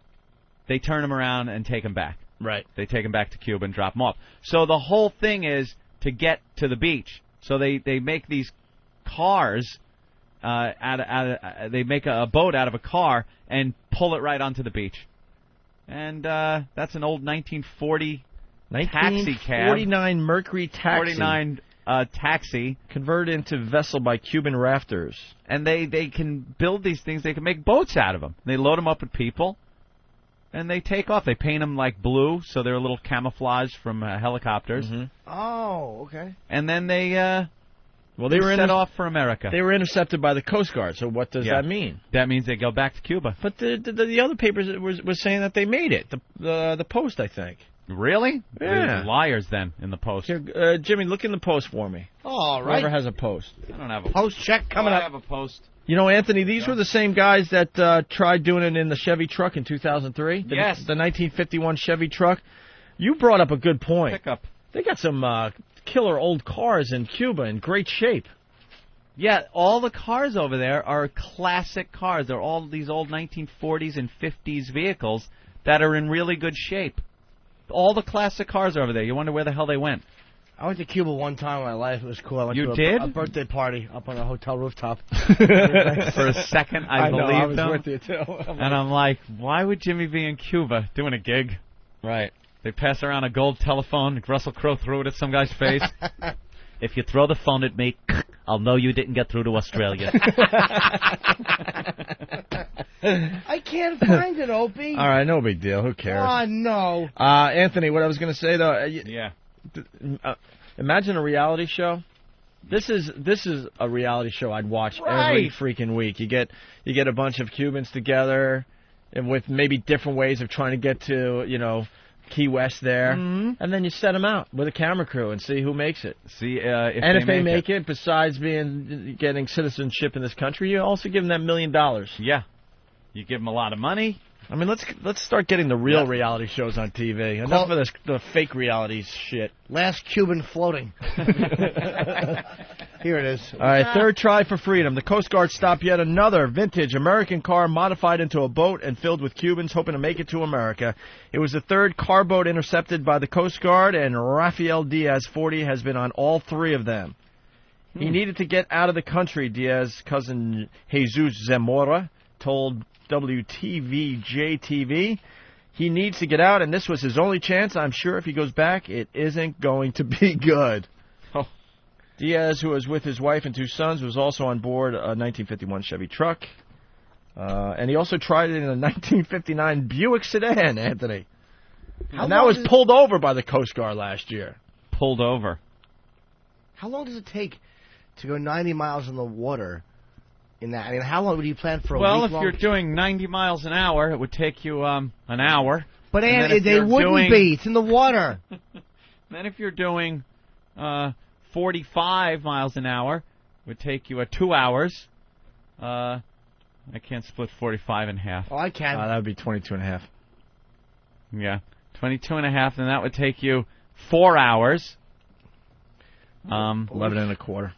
they turn them around and take them back. Right. They take them back to Cuba and drop them off. So the whole thing is to get to the beach. So they make these cars. They make a boat out of a car and pull it right onto the beach. And that's an old 1940 taxi cab. 49 Mercury taxi. 49 taxi. Converted into vessel by Cuban rafters. And they can build these things. They can make boats out of them. They load them up with people, and they take off. They paint them like blue, so they're a little camouflage from helicopters. Mm-hmm. Oh, okay. And then they... they were set off for America. They were intercepted by the Coast Guard. So what does that mean? That means they go back to Cuba. But the other papers was saying that they made it. The Post, I think. Really? Yeah. They're liars then in the Post. Here, Jimmy, look in the Post for me. All right. Whoever has a Post. I don't have a Post check coming up. I have a Post. You know, Anthony, these were the same guys that tried doing it in the Chevy truck in 2003. Yes. The 1951 Chevy truck. You brought up a good point. Pickup. They got some killer old cars in Cuba in great shape. Yeah, all the cars over there are classic cars. They're all these old 1940s and 50s vehicles that are in really good shape. All the classic cars are over there. You wonder where the hell they went. I went to Cuba one time in my life. It was cool. I went You to did? a birthday party up on a hotel rooftop. For a second, I know, believed I was them. with you, too. I'm like, why would Jimmy be in Cuba doing a gig? Right. They pass around a gold telephone. Russell Crowe threw it at some guy's face. If you throw the phone at me, I'll know you didn't get through to Australia. I can't find it, Opie. All right, no big deal. Who cares? Oh, no. Anthony, what I was going to say, though... yeah. Imagine a reality show. This is a reality show I'd watch every freaking week. You get a bunch of Cubans together, and with maybe different ways of trying to get to, Key West there, and then you set them out with a camera crew and see who makes it. See if and if they make it, besides getting citizenship in this country, you also give them that $1 million. Yeah, you give them a lot of money. I mean, let's start getting the real reality shows on TV. Enough of the fake reality shit. Last Cuban floating. Here it is. All right, third try for freedom. The Coast Guard stopped yet another vintage American car modified into a boat and filled with Cubans hoping to make it to America. It was the third car boat intercepted by the Coast Guard, and Rafael Diaz, 40, has been on all three of them. He needed to get out of the country, Diaz's cousin Jesus Zamora told WTVJ-TV. He needs to get out, and this was his only chance. I'm sure if he goes back, it isn't going to be good. Oh. Diaz, who was with his wife and two sons, was also on board a 1951 Chevy truck. And he also tried it in a 1959 Buick sedan, Anthony. And that was pulled over by the Coast Guard last year. Pulled over. How long does it take to go 90 miles in the water? In that, I mean, how long would you plan for a week? Well, if you're doing 90 miles an hour, it would take you an hour. But they wouldn't be. It's in the water. Then if you're doing 45 miles an hour, it would take you 2 hours. I can't split 45 in half. Oh, I can. That would be 22 and a half. Yeah, 22 and a half, and that would take you 4 hours. 11 and a quarter.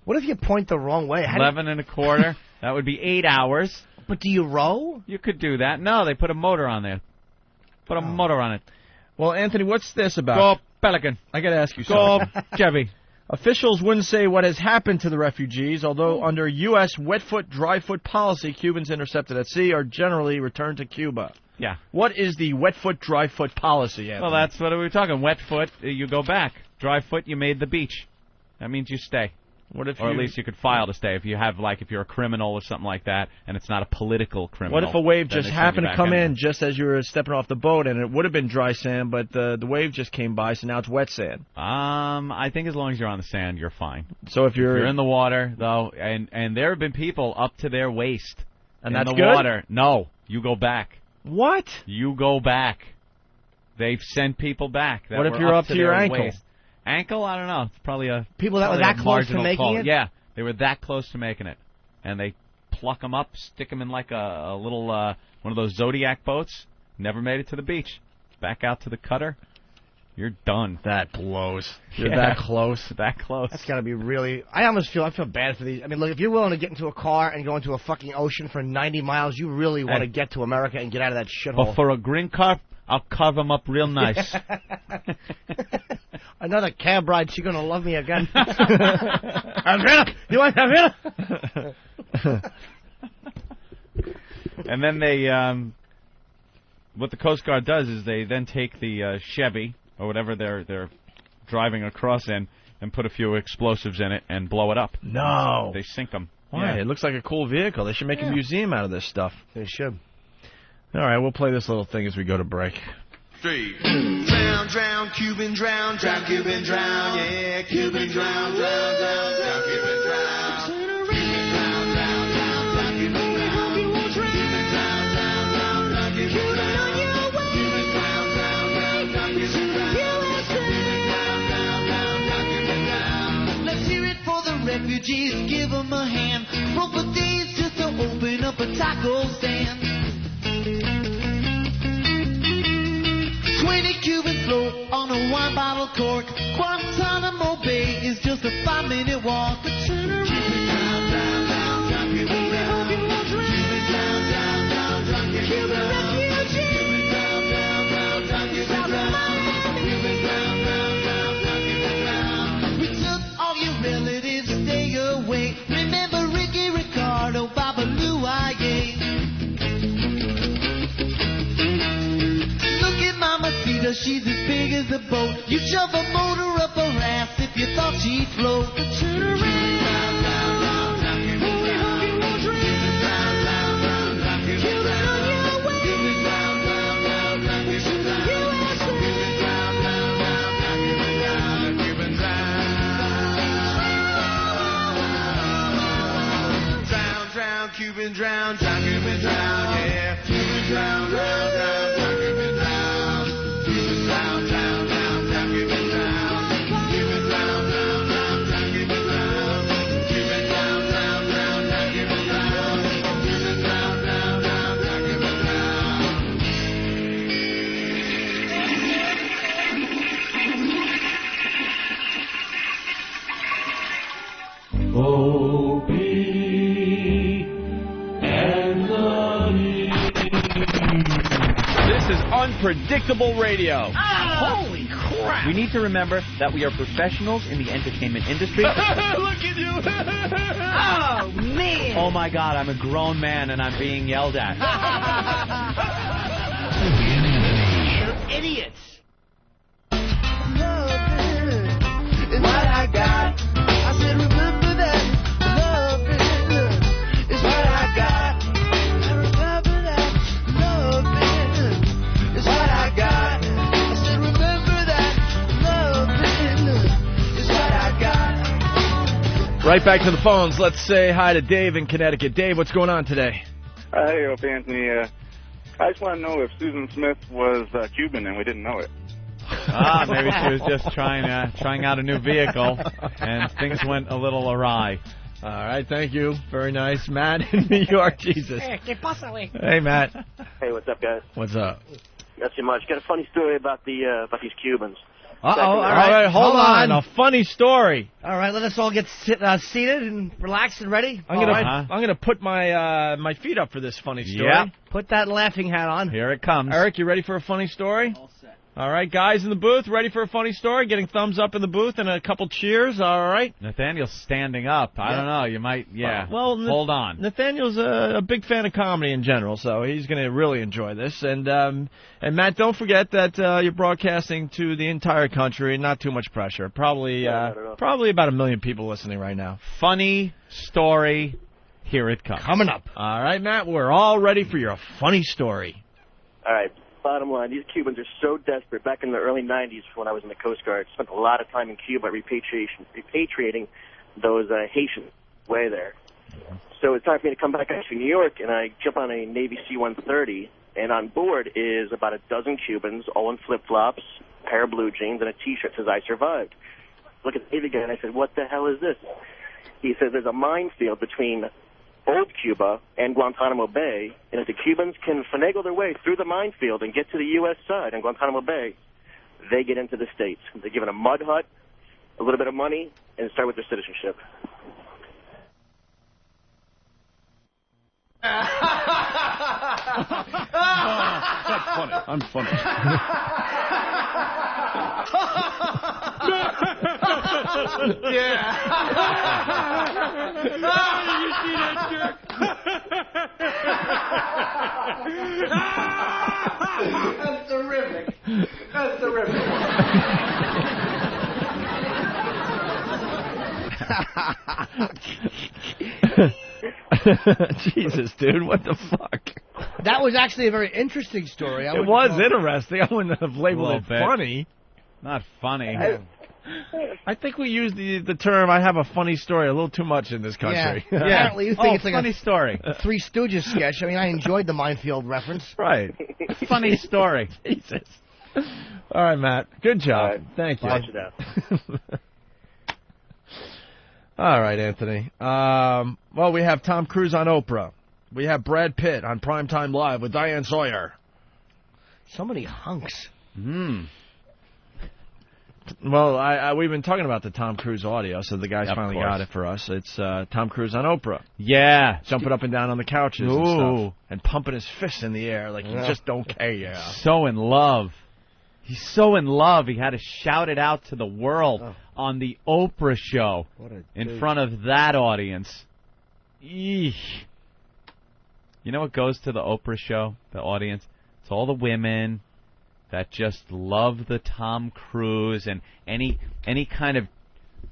What if you point the wrong way? 11 and a quarter. That would be 8 hours. But do you row? You could do that. No, they put a motor on there. Put a motor on it. Well, Anthony, what's this about? Go Pelican. I got to ask you Go something. Chevy. Officials wouldn't say what has happened to the refugees, although under U.S. wet-foot, dry-foot policy, Cubans intercepted at sea are generally returned to Cuba. Yeah. What is the wet-foot, dry-foot policy, Anthony? Well, that's what we were talking. Wet foot, you go back. Dry foot, you made the beach. That means you stay. What if or at least you could file to stay if you have, like, if you're a criminal or something like that, and it's not a political criminal. What if a wave then just they send happened you to back come anyway. in just as you were stepping off the boat, and it would have been dry sand, but the wave just came by, so now it's wet sand? I think as long as you're on the sand, you're fine. So if you're in the water, though, and there have been people up to their waist and in that's the good? water. No, you go back. What? You go back. They've sent people back. That What if were you're up to your their ankle? waist. Ankle? I don't know. It's probably a People that were probably that a close to marginal making call. it? Yeah, they were that close to making it, and they pluck them up, stick them in like a little one of those Zodiac boats. Never made it to the beach. Back out to the cutter. You're done. That blows. You're Yeah. that close. That close. That's got to be really... I feel bad for these. I mean, look, if you're willing to get into a car and go into a fucking ocean for 90 miles, you really want to get to America and get out of that shithole. But for a green car, I'll carve them up real nice. Another cab ride, she's going to love me again. Havana! You want Havana? And then they, what the Coast Guard does is they then take the Chevy or whatever they're driving across in and put a few explosives in it and blow it up. No. They sink them. Why? Yeah. It looks like a cool vehicle. They should make a museum out of this stuff. They should. All right, we'll play this little thing as we go to break. Drown, drown, Cuban drown, drown, Cuban drown, yeah, Cuban drown, drown, drown, drown, Cuban drown. Cuban drown, drown, drown, drown, Cuban drown. Cuban drown, drown, drown, drown, Cuban drown. Cuban drown, drown, drown, drown, Cuban drown. Cuban drown, drown, drown, drown, Cuban drown. Let's hear it for the refugees, give them a hand. Roll for days just to open up a taco stand. 20 Cuban float on a wine bottle cork. Guantanamo Bay is just a 5-minute walk. Cuban drown, drown, drown, drown, Cuban drown. Cuban drown, drown, drown, drown, Cuban drown. Cuban drown, drown, drown, drown, Cuban drown. Cuban drown, drown, drown, drown, Cuban drown. We took all your relatives, stay away. Remember Ricky Ricardo, Babalu, Aye. Mamacita, she's as big as a boat. You shove a motor up her ass if you thought she'd float. Turn around, round, round, round, round, Cuban drown. Cuban drown, round, round, round, Cuban drown. Cuban drown, round, round, round, Cuban drown. Cuban drown, round, round, round, Cuban drown. Cuban drown. Drown, drown, Cuban drown, drown, Cuban drown, yeah. Cuban drown, round, round, round, Cuban drown. This is unpredictable radio. Holy crap. We need to remember that we are professionals in the entertainment industry. Look at you. Oh, man. Oh, my God, I'm a grown man and I'm being yelled at. You're idiots. Is what I got. I said, remember that. Love is what I got. I remember that. Love is what I got. I said, remember that. Love is what I got. Right back to the phones. Let's say hi to Dave in Connecticut. Dave, what's going on today? Hey, Anthony. I just want to know if Susan Smith was Cuban and we didn't know it. Maybe she was just trying out a new vehicle, and things went a little awry. All right, thank you. Very nice. Matt in New York, Jesus. Hey, Matt. Hey, what's up, guys? What's up? Not too much. Got a funny story about these Cubans. Uh-oh, all right, hold on. A funny story. All right, let us all get seated and relaxed and ready. I'm gonna put my my feet up for this funny story. Yeah. Put that laughing hat on. Here it comes. Eric, you ready for a funny story? All set. All right, guys in the booth, ready for a funny story? Getting thumbs up in the booth and a couple cheers. All right. Nathaniel's standing up. I don't know. You might, Well, hold on. Nathaniel's a big fan of comedy in general, so he's going to really enjoy this. And Matt, don't forget that you're broadcasting to the entire country. Not too much pressure. Probably about 1 million people listening right now. Funny story. Here it comes. Coming up. All right, Matt, we're all ready for your funny story. All right. Bottom line, these Cubans are so desperate. Back in the early 90s when I was in the Coast Guard, spent a lot of time in Cuba repatriating those Haitians way there. So it's time for me to come back to New York, and I jump on a Navy C-130, and on board is about a dozen Cubans, all in flip-flops, pair of blue jeans, and a T-shirt that says, "I survived." Look at the guy, and I said, "What the hell is this?" He says, "There's a minefield between old Cuba and Guantanamo Bay, and if the Cubans can finagle their way through the minefield and get to the U.S. side in Guantanamo Bay, they get into the States. They're given a mud hut, a little bit of money, and start with their citizenship." That's funny. I'm funny. Yeah. You see that jerk? That's terrific. That's terrific. Jesus, dude, what the fuck? That was actually a very interesting story. It was interesting. I wouldn't have labeled it funny. Not funny. I think we use the term "I have a funny story" a little too much in this country. Yeah. Apparently, you think it's like funny story. a Three Stooges sketch. I mean, I enjoyed the minefield reference. Right. Funny story. Jesus. All right, Matt. Good job. Right. Thank you. Watch it out. All right, Anthony. Well, we have Tom Cruise on Oprah. We have Brad Pitt on Primetime Live with Diane Sawyer. So many hunks. Well, we've been talking about the Tom Cruise audio, so the guys finally got it for us. It's Tom Cruise on Oprah. Yeah. Jumping up and down on the couches and stuff. And pumping his fists in the air like he just don't care. Yeah. So in love. He's so in love, he had to shout it out to the world on the Oprah show in front of that audience. Eesh. You know what goes to the Oprah show, the audience? It's all the women that just love the Tom Cruise and any kind of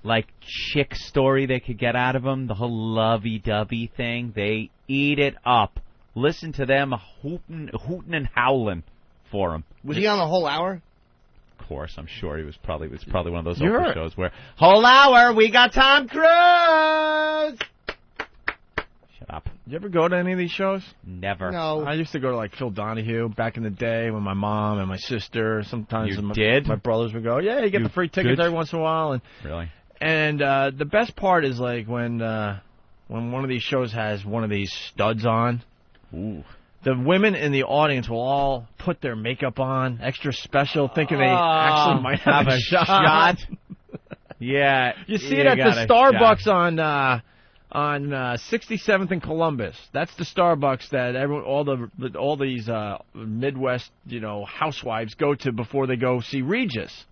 like chick story they could get out of him, the whole lovey-dovey thing. They eat it up. Listen to them hooting and howling for him. Was he on the whole hour? Of course, I'm sure he was probably one of those Oprah shows where whole hour we got Tom Cruise. Shut up. Did you ever go to any of these shows? Never. No. I used to go to like Phil Donahue back in the day with my mom and my sister. Sometimes You did? My brothers would go. Yeah, you get the free tickets every once in a while. And really. And the best part is like when one of these shows has one of these studs on. Ooh. The women in the audience will all put their makeup on, extra special, thinking they actually might have a shot. Yeah. You see it at the Starbucks on 67th and Columbus. That's the Starbucks that all these Midwest, housewives go to before they go see Regis.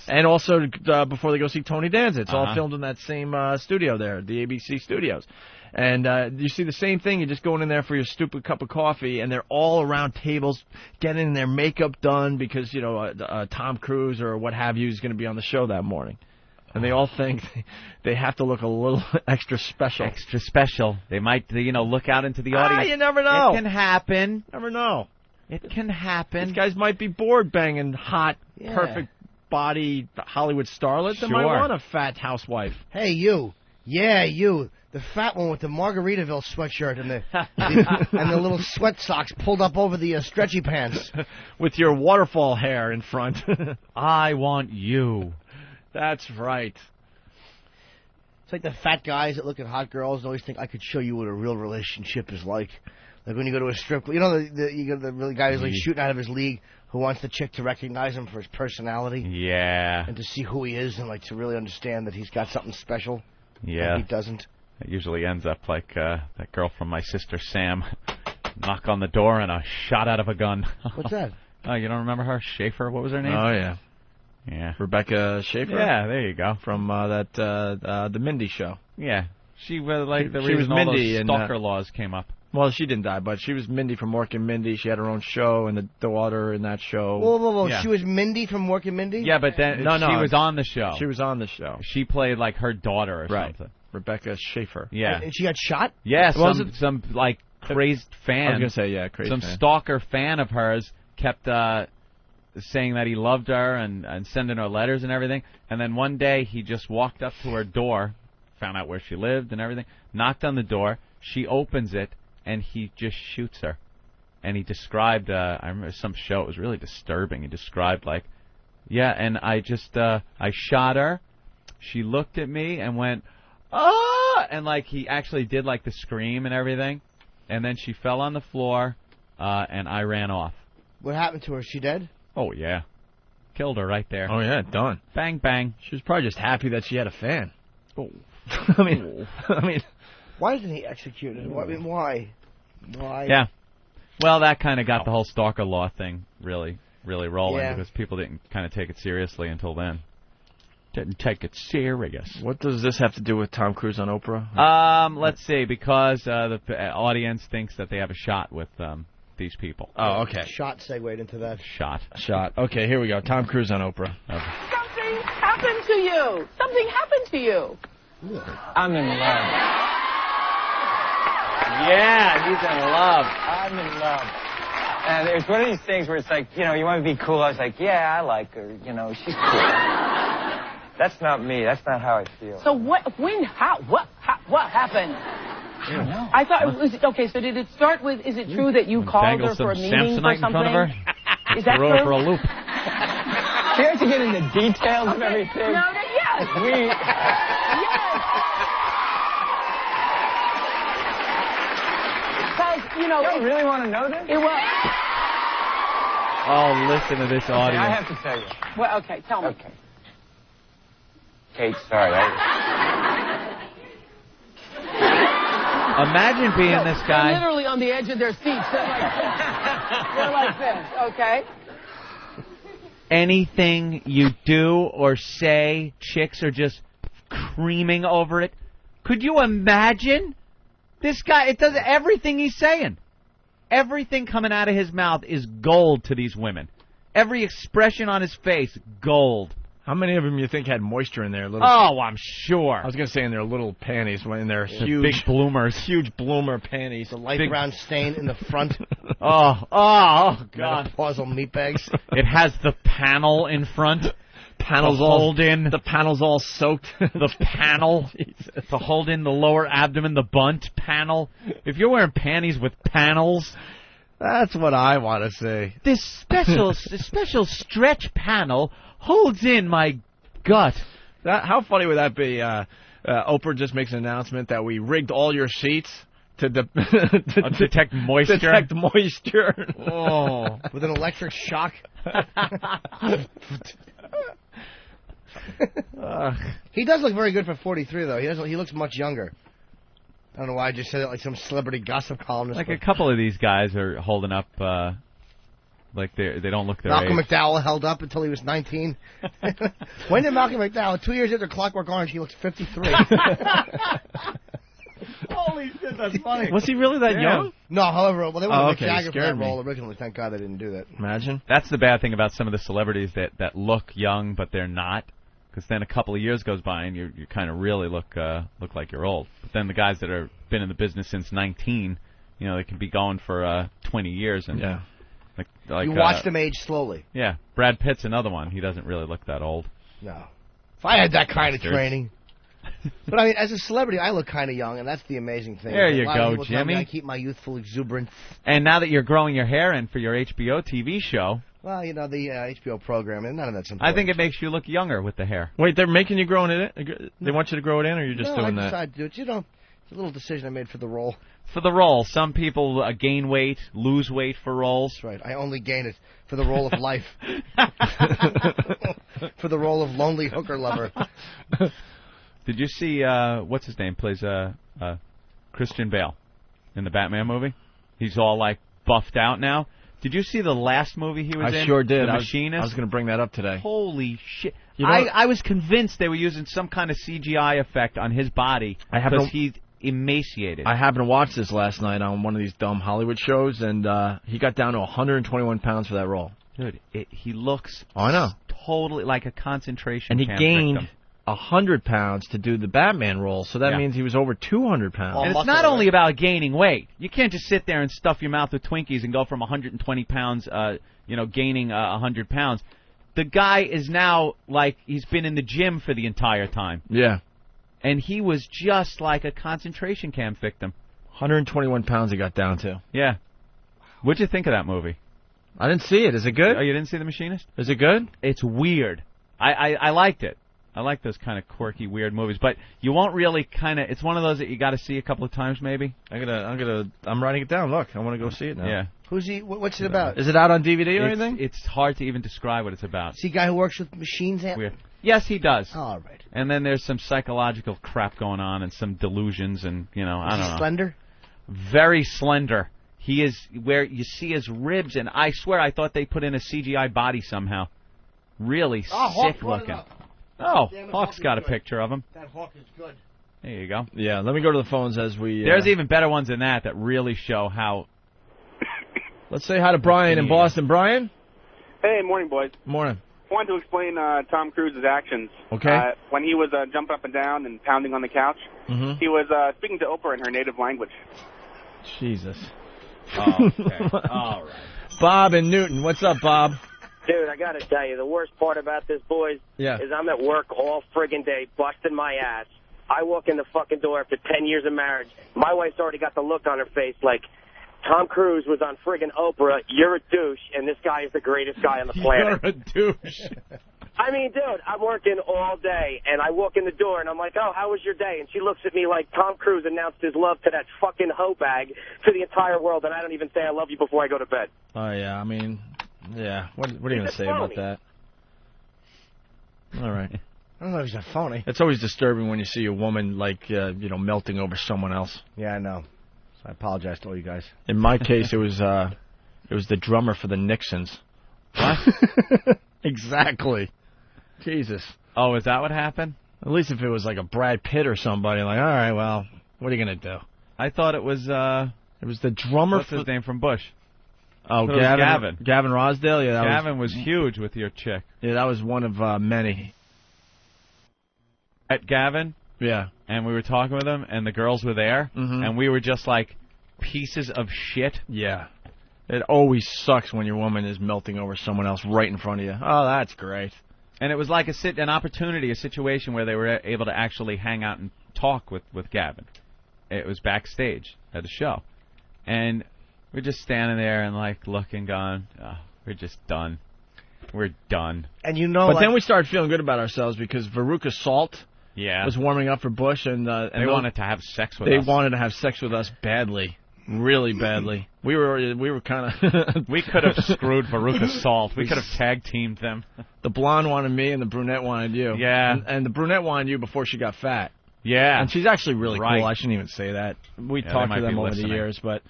And also before they go see Tony Danza. It's all filmed in that same studio there, the ABC studios. And you see the same thing. You're just going in there for your stupid cup of coffee, and they're all around tables getting their makeup done because, Tom Cruise or what have you is going to be on the show that morning. And they all think they have to look a little extra special. Extra special. They might, look out into the audience. You never know. It can happen. Never know. It can happen. These guys might be bored banging hot, perfect body Hollywood starlets. They might want a fat housewife. Hey, you. Yeah, you. The fat one with the Margaritaville sweatshirt and the little sweat socks pulled up over the stretchy pants. With your waterfall hair in front. I want you. That's right. It's like the fat guys that look at hot girls and always think, I could show you what a real relationship is like. Like when you go to a strip club. You know you got the really guy who's like shooting out of his league who wants the chick to recognize him for his personality. Yeah. And to see who he is and like to really understand that he's got something special. Yeah. And he doesn't. It usually ends up like that girl from My Sister Sam. Knock on the door and a shot out of a gun. What's that? Oh, you don't remember her? Schaefer? What was her name? Oh, yeah. Yeah. Rebecca Schaefer? Yeah, there you go. From the Mindy show. Yeah. She was like the she reason was all Mindy those stalker laws came up. Well, she didn't die, but she was Mindy from Mork and Mindy. She had her own show and the daughter in that show. Whoa. Yeah. She was Mindy from Mork and Mindy? Yeah, but then No, she was on the show. She was on the show. She played like her daughter or something. Rebecca Schaefer. Yeah. And she got shot? Yeah, some like crazed fan. I was going to say, yeah, crazed Some fan. stalker fan of hers kept saying that he loved her and sending her letters and everything. And then one day he just walked up to her door, found out where she lived and everything, knocked on the door. She opens it, and he just shoots her. And he described, I remember some show, it was really disturbing. He described, like, Yeah, and I just I shot her. She looked at me and went, "Ah!" And like he actually did like the scream and everything, and then she fell on the floor, and I ran off. What happened to her? Is she dead? Oh yeah, killed her right there. Oh yeah, done. Bang bang. She was probably just happy that she had a fan. Oh. I mean, why isn't he executed? I mean, why? Why? Yeah. Well, that kind of got the whole stalker law thing really rolling Yeah. because people didn't kind of take it seriously until then. Didn't take it serious. What does this have to do with Tom Cruise on Oprah? Let's see, because the audience thinks that they have a shot with these people. Oh, okay. Shot segued into that. Shot. Okay, here we go. Tom Cruise on Oprah. Something happened to you. Something happened to you. I'm in love. Yeah, he's in love. I'm in love. And it's one of these things where it's like, you know, you want to be cool. I was like, yeah, I like her. You know, she's cool. That's not me. That's not how I feel. So what happened? I don't know. I thought it was okay. So did it start with? Is it true that you called her for a meeting or Samsonite something? in front of her. Is that Throw true? her for a loop. Do you have to get into details of everything? No, yes. Because, you know... You really want to know this? It was... Oh, listen to this Okay, audience. I have to tell you. Well, okay, tell me. Okay. Kate, sorry. Imagine being this They're guy. literally on the edge of their seats. They're like this, okay? Anything you do or say, chicks are just creaming over it. Could you imagine? This guy, it does everything he's saying. Everything coming out of his mouth is gold to these women. Every expression on his face, gold. How many of them you think had moisture in their little... Oh, I'm sure. I was going to say in their little panties, in their The huge... big bloomers. Huge bloomer panties. The light brown stain in the front. Oh, God. Menopausal meat bags. It has the panel in front. Panels to all hold in. The panel's all soaked. The panel to hold in the lower abdomen, the bunt panel. If you're wearing panties with panels... That's what I want to say. This special stretch panel holds in my gut. How funny would that be? Oprah just makes an announcement that we rigged all your sheets to detect moisture. Detect moisture. Oh, with an electric shock. He does look very good for 43, though. He looks much younger. I don't know why I just said it like some celebrity gossip columnist. Like a couple of these guys are holding up, like they don't look their Malcolm age. McDowell held up until he was 19. When did Malcolm McDowell? 2 years after Clockwork Orange, he looks 53. Holy shit, that's funny. Was he really that young? No, however, well, they went with okay, Mick Jagger for scared that me. role originally. Thank God they didn't do that. Imagine. That's the bad thing about some of the celebrities that look young, but they're not. Because then a couple of years goes by and you kind of really look like you're old. But then the guys that have been in the business since 19, you know, they can be going for 20 years. And yeah. Like You watch them age slowly. Yeah, Brad Pitt's another one. He doesn't really look that old. No. If I had that kind of Bastards. training. But I mean, as a celebrity, I look kind of young, and that's the amazing thing. There A you lot of go, people tell me Jimmy. I keep my youthful exuberance. And now that you're growing your hair in for your HBO TV show, Well, you know, the HBO program, and none of that's I important. think it makes you look younger with the hair. Wait, they're making you grow it in? They want you to grow it in, or you're just no, doing I that? decided to do it. You know, it's a little decision I made for the role. For the role, some people gain weight, lose weight for roles. That's right. I only gain it for the role of life. For the role of lonely hooker lover. Did you see, what's his name, plays Christian Bale in the Batman movie? He's all, like, buffed out now. Did you see the last movie he was in? I sure did. The I Machinist? was going to bring that up today. Holy shit. You know, I was convinced they were using some kind of CGI effect on his body because he's emaciated. I happened to watch this last night on one of these dumb Hollywood shows, and he got down to 121 pounds for that role. Dude, he looks I know. totally like a concentration And he camp gained victim. 100 pounds to do the Batman role, so that Yeah. means he was over 200 pounds. And it's not only about gaining weight. You can't just sit there and stuff your mouth with Twinkies and go from 120 pounds, gaining 100 pounds. The guy is now like he's been in the gym for the entire time. Yeah. And he was just like a concentration camp victim. 121 pounds he got down to. Yeah. What'd you think of that movie? I didn't see it. Is it good? Oh, you didn't see The Machinist? Is it good? It's weird. I liked it. I like those kind of quirky, weird movies, but you won't really kind of. It's one of those that you got to see a couple of times, maybe. I'm writing it down. Look, I want to go see it now. Yeah. Who's he? What's it about? Is it out on DVD or anything? It's hard to even describe what it's about. Is he a guy who works with machines? Weird. Yes, he does. All right. And then there's some psychological crap going on and some delusions and, I don't know. Slender? Very slender. He is where you see his ribs, and I swear I thought they put in a CGI body somehow. Really sick looking. Oh, Hawk's got a picture of him. That Hawk is good. There you go. Yeah, let me go to the phones as we... There's even better ones than that really show how... Let's say hi to Brian in Boston. Brian? Hey, morning, boys. Morning. I wanted to explain Tom Cruise's actions. Okay. When he was jumping up and down and pounding on the couch, he was speaking to Oprah in her native language. Jesus. Okay. All right. Bob in Newton. What's up, Bob? Dude, I got to tell you, the worst part about this, boys, is I'm at work all friggin' day busting my ass. I walk in the fucking door after 10 years of marriage. My wife's already got the look on her face like, Tom Cruise was on friggin' Oprah, you're a douche, and this guy is the greatest guy on the planet. You're a douche. I mean, dude, I'm working all day, and I walk in the door, and I'm like, oh, how was your day? And she looks at me like Tom Cruise announced his love to that fucking hoe bag to the entire world, and I don't even say I love you before I go to bed. Oh, yeah, I mean, yeah. What are you going to say about that? All right. I don't know if he's a phony. It's always disturbing when you see a woman, like, melting over someone else. Yeah, I know. So I apologize to all you guys. In my case, it was the drummer for the Nixons. What? Exactly. Jesus. Oh, is that what happened? At least if it was like a Brad Pitt or somebody, like, all right, well, what are you going to do? I thought it was the drummer. What's his name from Bush? Oh, Gavin. Gavin Rosdale? Yeah, Gavin was huge with your chick. Yeah, that was one of many. At Gavin? Yeah. And we were talking with him, and the girls were there, and we were just like pieces of shit. Yeah. It always sucks when your woman is melting over someone else right in front of you. Oh, that's great. And it was like an opportunity, a situation where they were able to actually hang out and talk with Gavin. It was backstage at a show. And we're just standing there and like looking, going, oh, we're just done. We're done. And you know, but then we started feeling good about ourselves because Veruca Salt was warming up for Bush, and they wanted to have sex with us. They wanted to have sex with us badly, really badly. We were kind of we could have screwed Veruca Salt. We could have tag teamed them. The blonde wanted me, and the brunette wanted you. Yeah, and the brunette wanted you before she got fat. Yeah, and she's actually really cool. I shouldn't even say that. We talked to them over the years, but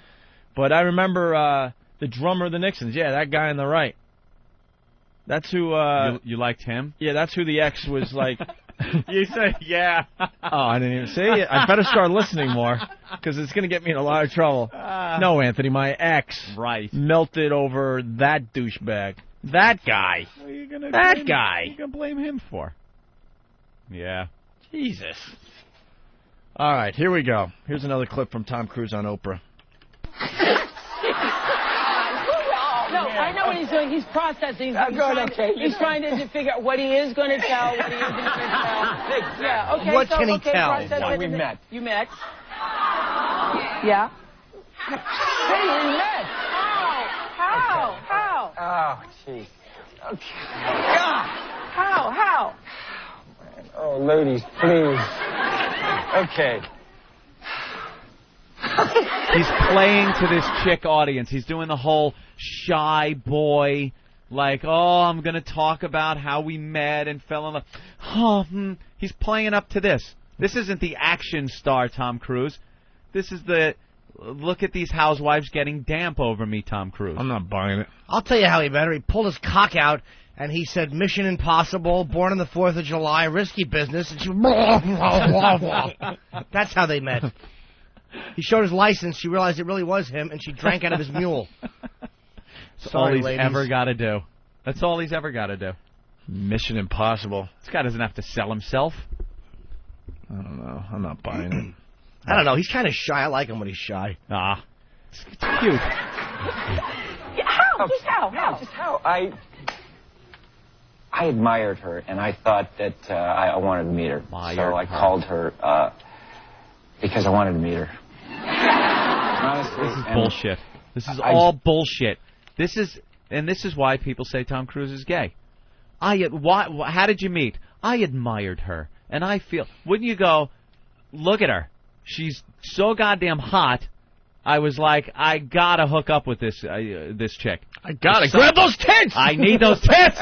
I remember the drummer of the Nixons. Yeah, that guy on the right. That's who. You liked him? Yeah, that's who the ex was like. You said, yeah. Oh, I didn't even say it. I better start listening more, because it's going to get me in a lot of trouble. No, Anthony, my ex melted over that douchebag. That guy. What are you gonna that blame, guy. What are you going to blame him for? Yeah. Jesus. All right, here we go. Here's another clip from Tom Cruise on Oprah. No, I know what he's doing. He's processing. He's trying to figure out what he is going to tell, what he isn't going to tell. Yeah, okay. What can he tell? When we met. You met. Yeah. Hey, we met. How? Oh, jeez. Okay. How? Oh, ladies, please. Okay. He's playing to this chick audience. He's doing the whole shy boy, like, oh, I'm going to talk about how we met and fell in love. He's playing up to this. This isn't the action star Tom Cruise. This is the, look at these housewives getting damp over me, Tom Cruise. I'm not buying it. I'll tell you how he met her. He pulled his cock out, and he said, Mission Impossible, Born on the 4th of July, Risky Business, and she... That's how they met. He showed his license. She realized it really was him, and she drank out of his mule. That's all he's ever got to do. That's all he's ever got to do. Mission Impossible. This guy doesn't have to sell himself. I don't know. I'm not buying it. I don't know. He's kind of shy. I like him when he's shy. It's cute. How? Just how? Just how? I admired her, and I thought that I wanted to meet her. So I called her because I wanted to meet her. Honestly, this is bullshit. This is all bullshit. This is and this is why people say Tom Cruise is gay. How did you meet? I admired her, and I feel. Wouldn't you go? Look at her. She's so goddamn hot. I was like, I gotta hook up with this chick. I gotta grab those tits. I need those tits.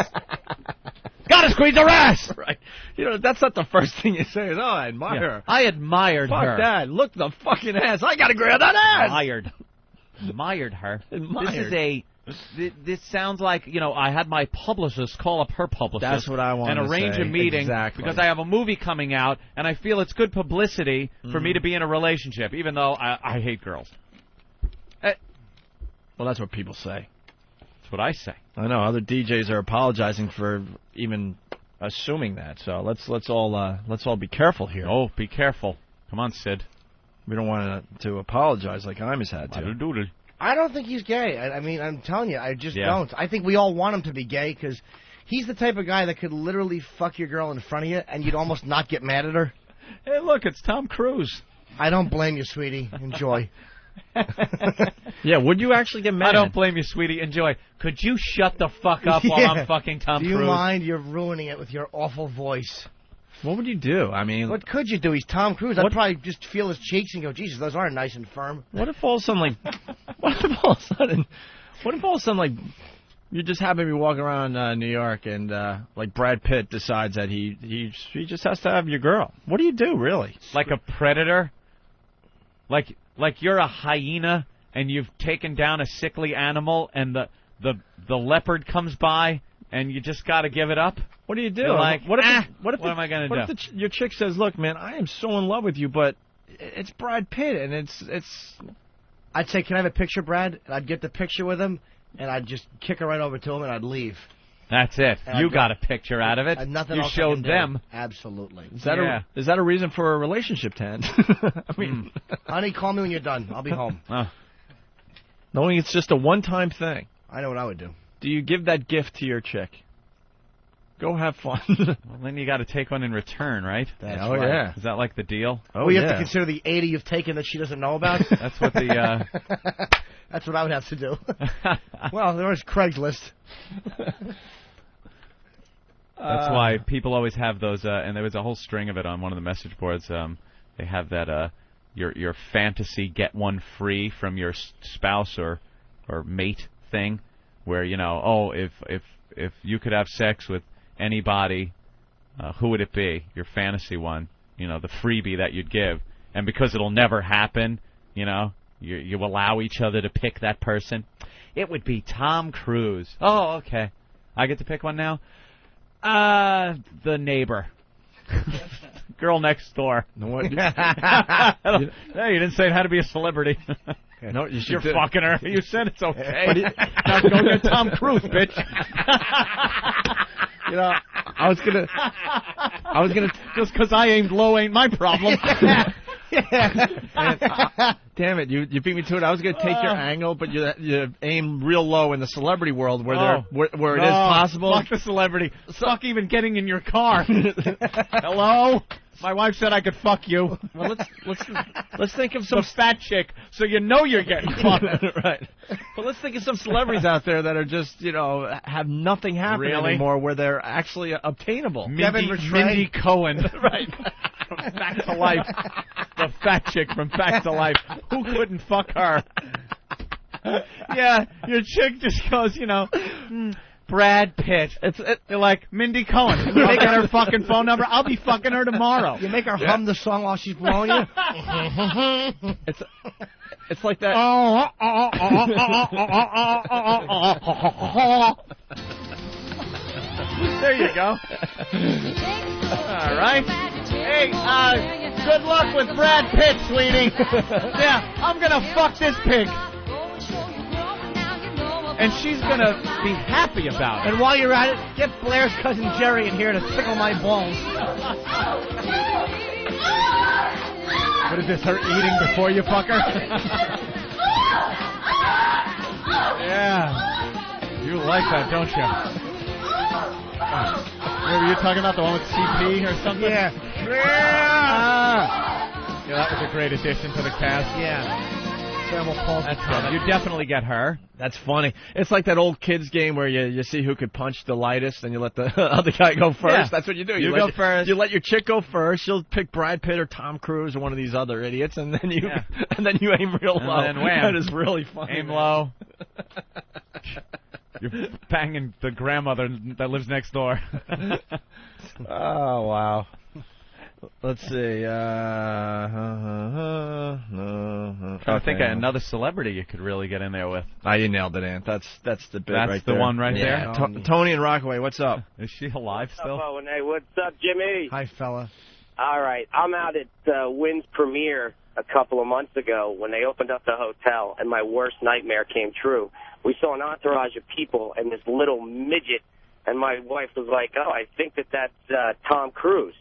Gotta squeeze her ass. Right. You know, that's not the first thing you say. Is, oh, I admire her. I admired her. Fuck that. Look the fucking ass. I gotta grab that ass. Admired her. Admired. This sounds like, you know, I had my publicist call up her publicist. That's what I want and to arrange say. a meeting Exactly. because I have a movie coming out, and I feel it's good publicity for me to be in a relationship, even though I hate girls. Well, that's what people say. That's what I say. I know other DJs are apologizing for even assuming that. So let's all be careful here. Oh, be careful. Come on, Sid. We don't want to apologize like Imus had to. I don't think he's gay. I mean, I'm telling you, I just Yeah. don't. I think we all want him to be gay because he's the type of guy that could literally fuck your girl in front of you and you'd almost not get mad at her. Hey, look, it's Tom Cruise. I don't blame you, sweetie. Enjoy. Yeah, would you actually get mad? I don't blame you, sweetie. Enjoy. Could you shut the fuck up while I'm fucking Tom Do Cruise? you mind? You're ruining it with your awful voice. What would you do? I mean, What could you do? He's Tom Cruise. I'd probably just feel his cheeks and go, Jesus, those aren't nice and firm. what if all of a sudden, like, you just happen to be walking around New York and like Brad Pitt decides that he just has to have your girl? What do you do, really? Like a predator? Like you're a hyena and you've taken down a sickly animal and the leopard comes by and you just got to give it up? What do you do? You're like, what am I What going to do? if your chick says, "Look, man, I am so in love with you, but it's Brad Pitt, and it's." I'd say, can I have a picture, Brad? And I'd get the picture with him, and I'd just kick her right over to him, and I'd leave. That's it. And You I'd got a picture out of it. Nothing You else I showed can do. them. Absolutely. Is that a reason for a relationship to end? I mean, Honey, call me when you're done. I'll be home. knowing it's just a one-time thing. I know what I would do. Do you give that gift to your chick? Go have fun. Well, then you got to take one in return, right? That's right. Yeah. Is that like the deal? Well, you have to consider the 80 you've taken that she doesn't know about. That's what the. That's what I would have to do. Well, there was Craigslist. That's why people always have those, and there was a whole string of it on one of the message boards. They have that your fantasy get one free from your spouse or mate thing, where if you could have sex with anybody, who would it be? Your fantasy one, the freebie that you'd give, and because it'll never happen, you allow each other to pick that person. It would be Tom Cruise. Oh, okay. I get to pick one now. The neighbor. Girl next door. No, what? Hey, you didn't say it had to be a celebrity. No, You're fucking her. You said it's okay. Now go get Tom Cruise, bitch. I was gonna. Just because I aimed low ain't my problem. Damn it, you beat me to it. I was gonna take your angle, but you aim real low in the celebrity world where it is possible. Fuck the celebrity. Fuck even getting in your car. Hello. My wife said I could fuck you. Well, let's think of some fat chick, so you know you're getting fucked. Right. But let's think of some celebrities out there that are just have nothing happen anymore, where they're actually obtainable. Mindy Cohen. Right. From Fact to Life. The fat chick from Fact to Life. Who couldn't fuck her? Yeah, your chick just goes, Brad Pitt. You're like, Mindy Cohen. You make her fucking phone number. I'll be fucking her tomorrow. You make her hum the song while she's blowing you. It's like that. There you go. All right. Hey, good luck with Brad Pitt, sweetie. Yeah, I'm gonna fuck this pig. And she's going to be happy about it. And while you're at it, get Blair's cousin Jerry in here to tickle my balls. What is this, her eating before you fuck her? Yeah. You like that, don't you? Were you talking about the one with CP or something? Yeah. Yeah, that was a great addition to the cast. Yeah. cerebral palsy. You definitely get her. That's funny. It's like that old kids game where you see who could punch the lightest, and you let the other guy go first. Yeah. That's what you do. You go first. You let your chick go first. She'll pick Brad Pitt or Tom Cruise or one of these other idiots, and then you aim real low. And then wham. That is really funny. Aim low. You're banging the grandmother that lives next door. Oh, wow. Let's see. I think another celebrity you could really get in there with. You nailed it, Ant. That's the bit That's right the there. one right there? Tony and Rockaway, what's up? Is she alive still? Owen? Hey, what's up, Jimmy? Hi, fella. All right, I'm out at Wynn's premiere a couple of months ago when they opened up the hotel, and my worst nightmare came true. We saw an entourage of people and this little midget, and my wife was like, oh, I think that's Tom Cruise.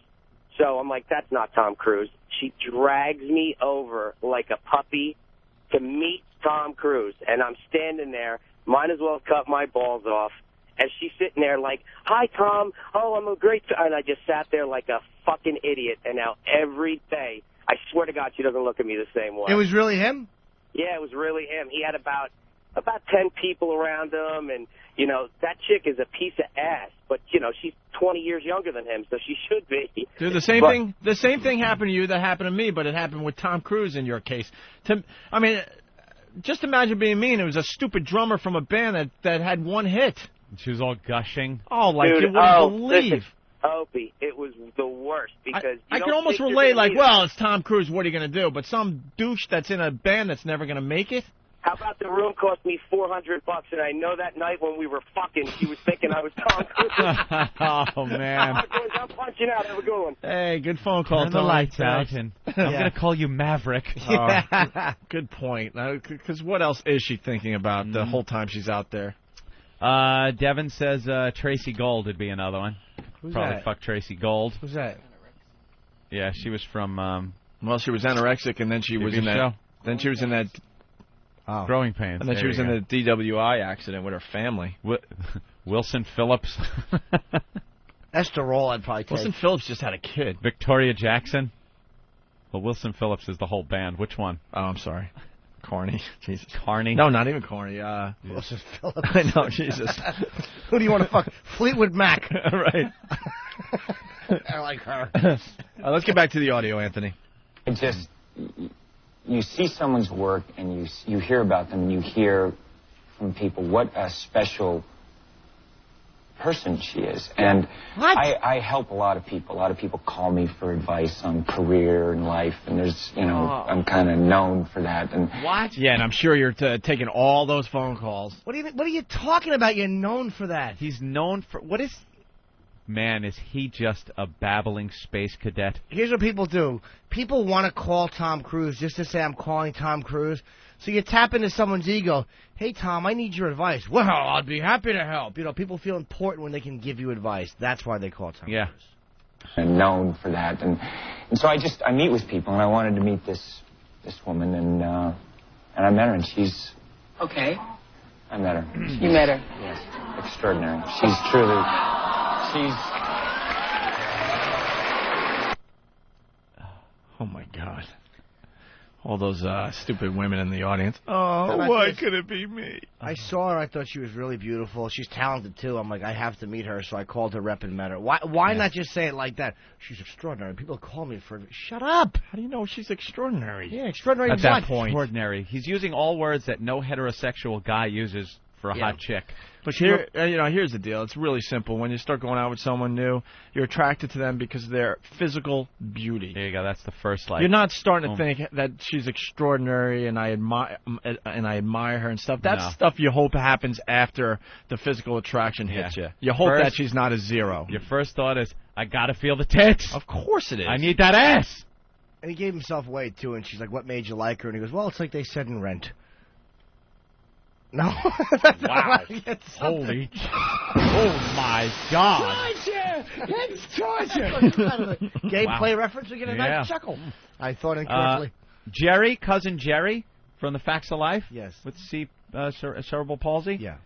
So I'm like, that's not Tom Cruise. She drags me over like a puppy to meet Tom Cruise, and I'm standing there, might as well cut my balls off, and she's sitting there like, hi, Tom. Oh, I'm a great... And I just sat there like a fucking idiot, and now every day, I swear to God, she doesn't look at me the same way. It was really him? Yeah, it was really him. He had about 10 people around him, and, you know, that chick is a piece of ass, but, you know, she's 20 years younger than him, so she should be. Dude, the same thing happened to you that happened to me, but it happened with Tom Cruise in your case. I mean, just imagine being me, and it was a stupid drummer from a band that had one hit. She was all gushing. Oh, like Dude, you wouldn't believe. Listen, Opie, it was the worst because I can almost relate, like, well, it's Tom Cruise, what are you going to do? But some douche that's in a band that's never going to make it? How about the room cost me $400, and I know that night when we were fucking, she was thinking I was Tom Cruise. Oh, man. I'm punching out. Have a good one. Hey, good phone call, Turn the Tony. lights out, and I'm going to call you Maverick. Good point. Because what else is she thinking about the whole time she's out there? Devin says Tracy Gold would be another one. Who's Probably that? fuck Tracy Gold. Who's that? Yeah, she was from... well, she was anorexic, and then she was in that... show. Then she was in that... Growing Pains. And then There she was you in go. the DWI accident with her family. Wilson Phillips. Esterol, I'd probably take. Wilson Phillips just had a kid. Victoria Jackson. Well, Wilson Phillips is the whole band. Which one? Oh, I'm sorry. Carney. Jesus. Carney? No, not even Carney. Wilson Phillips. I know, Jesus. Who do you want to fuck? Fleetwood Mac. Right. I like her. Let's get back to the audio, Anthony. It just, you see someone's work and you hear about them and you hear from people what a special person she is. And I help a lot of people. A lot of people call me for advice on career and life, and there's, I'm kind of known for that. And What? Yeah, and I'm sure you're taking all those phone calls. What are you talking about? You're known for that. He's known for... What is... Man, is he just a babbling space cadet? Here's what people do. People want to call Tom Cruise just to say, I'm calling Tom Cruise. So you tap into someone's ego. Hey, Tom, I need your advice. Well, I'd be happy to help. You know, people feel important when they can give you advice. That's why they call Tom Cruise. and known for that. And so I meet with people, and I wanted to meet this woman, and I met her, and she's... Okay. I met her. You met her? Yes. Extraordinary. She's truly... Oh, my God. All those stupid women in the audience. Oh, why could it be me? I saw her. I thought she was really beautiful. She's talented, too. I'm like, I have to meet her, so I called her rep and met her. Why not just say it like that? She's extraordinary. People call me for... Shut up! How do you know she's extraordinary? Yeah, extraordinary At what? that point. Extraordinary. He's using all words that no heterosexual guy uses for a hot chick. But here, here's the deal. It's really simple. When you start going out with someone new, you're attracted to them because of their physical beauty. There you go. That's the first You're not starting to think that she's extraordinary and I admire her and stuff. That's stuff you hope happens after the physical attraction hits you. You hope that she's not a zero. Your first thought is, I gotta feel the tits. Of course it is. I need that ass. And he gave himself away, too, and she's like, what made you like her? And he goes, well, it's like they said in Rent. No. Wow. Holy. Oh, my God. That's torture. Gay play reference, we get a nice chuckle. I thought incorrectly. Jerry, cousin Jerry, from the Facts of Life. Yes. With cerebral palsy. Yeah.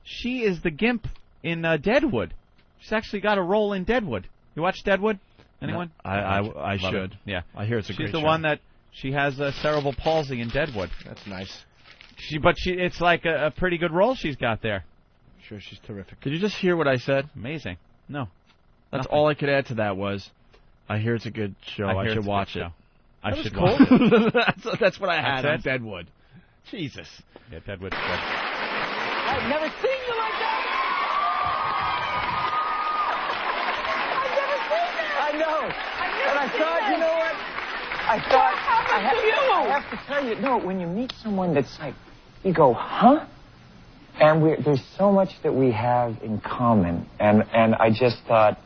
She is the gimp in Deadwood. She's actually got a role in Deadwood. You watch Deadwood? Anyone? I should. Yeah. I hear it's a great She's the show. one that She has cerebral palsy in Deadwood. That's nice. It's like a pretty good role she's got there. Sure, she's terrific. Could you just hear what I said? Amazing. No. That's all I could add to that was, I hear it's a good show. I should watch it. I That should was watch cool. it. That's what I had That's on it? Deadwood. Jesus. Yeah, Deadwood's good. I've never seen you like that. I've never seen that. I know. I've And I never thought, seen you know that. what? I thought, What happened to you? I have to tell you, no, when you meet someone that's like, you go, huh? And there's so much that we have in common. And I just thought,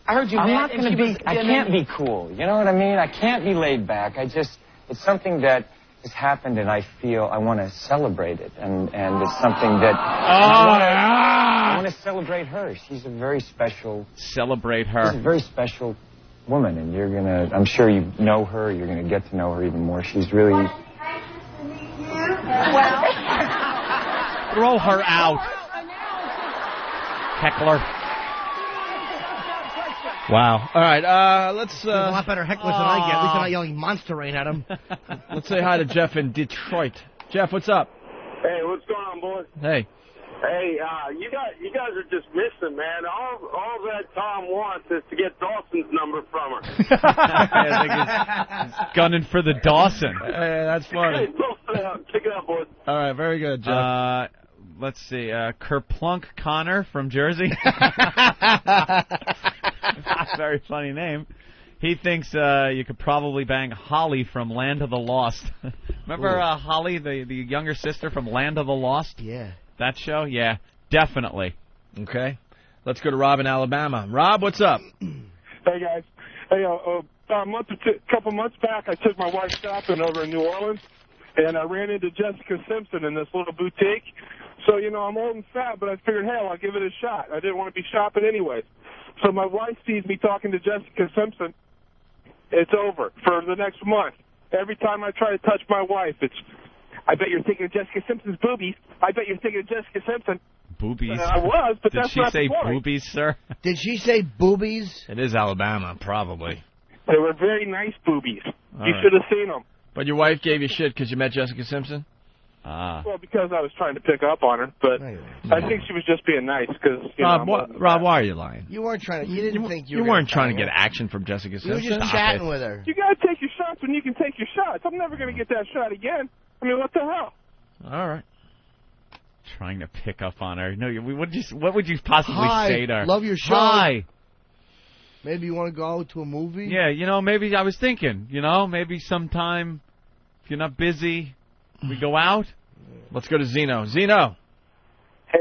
I heard you I'm met not and going she to be, was- I can't be cool. You know what I mean? I can't be laid back. It's something that has happened and I feel I want to celebrate it. And it's something that I want to celebrate her. She's a very special. Celebrate her. She's a very special woman, and you're going to, I'm sure you know her, you're going to get to know her even more. She's really... Throw her out. Heckler. Wow. All right, let's... He's a lot better hecklers than I get. At least I'm not yelling Monster Rain at him. Let's say hi to Jeff in Detroit. Jeff, what's up? Hey, what's going on, boys? Hey. Hey, you guys are just missing, man. All that Tom wants is to get Dawson's number from her. Gunning for the Dawson. Hey, that's funny. Hey, check it out, boys. All right, very good, Jeff. Let's see. Kerplunk Connor from Jersey. Very funny name. He thinks you could probably bang Holly from Land of the Lost. Remember Holly, the younger sister from Land of the Lost? Yeah. That show? Yeah, definitely. Okay. Let's go to Rob in Alabama. Rob, what's up? Hey, guys. Hey, a couple months back, I took my wife shopping over in New Orleans, and I ran into Jessica Simpson in this little boutique. So, you know, I'm old and fat, but I figured, hell, I'll give it a shot. I didn't want to be shopping anyways. So my wife sees me talking to Jessica Simpson. It's over for the next month. Every time I try to touch my wife, it's, I bet you're thinking of Jessica Simpson's boobies. I bet you're thinking of Jessica Simpson. Boobies. I was, but Did that's she not say the point. boobies, sir? Did she say boobies? It is Alabama, probably. They were very nice boobies. All You right. should have seen them. But your wife gave you shit because you met Jessica Simpson? Well, because I was trying to pick up on her, but I think she was just being nice because, you know, Rob, why are you lying? You weren't trying to. You didn't think you were. weren't trying to get action from Jessica You Simpson. were just Stop chatting it. with her. You got to take your shots when you can take your shots. I'm never going to get that shot again. I mean, what the hell? All right. Trying to pick up on her. No, what would you possibly Hi, say to her? love your show. Hi. Maybe you want to go to a movie? Yeah, you know, maybe I was thinking, you know, maybe sometime if you're not busy, we go out. Let's go to Zeno. Zeno. Hey,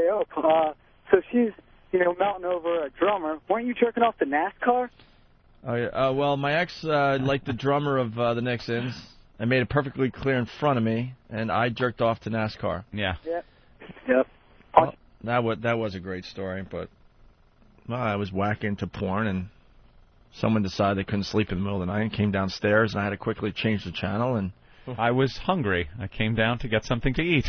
so she's, mounting over a drummer. Weren't you jerking off the NASCAR? Well, my ex liked the drummer of the Nixons and made it perfectly clear in front of me, and I jerked off to NASCAR. Yeah. Yep. Well, that was a great story, but I was whacking to porn, and someone decided they couldn't sleep in the middle of the night and came downstairs, and I had to quickly change the channel. And I was hungry. I came down to get something to eat.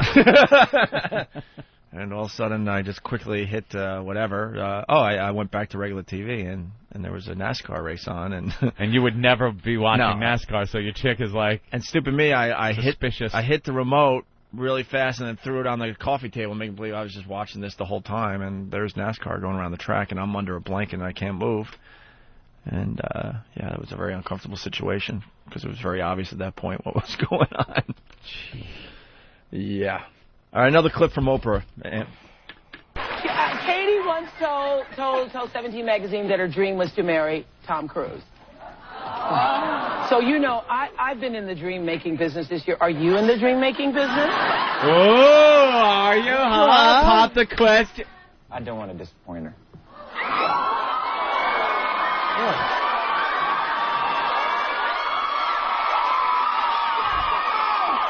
And all of a sudden, I just quickly hit whatever. I went back to regular TV, and there was a NASCAR race on. And you would never be watching No. NASCAR, so your chick is like... And stupid me, I hit the remote really fast and then threw it on the coffee table, making believe I was just watching this the whole time. And there's NASCAR going around the track, and I'm under a blanket and I can't move. And, it was a very uncomfortable situation because it was very obvious at that point what was going on. Yeah. All right, another clip from Oprah. Katie once told 17 Magazine that her dream was to marry Tom Cruise. So, I've been in the dream-making business this year. Are you in the dream-making business? Oh, are you? Huh? Pop the question. I don't want to disappoint her.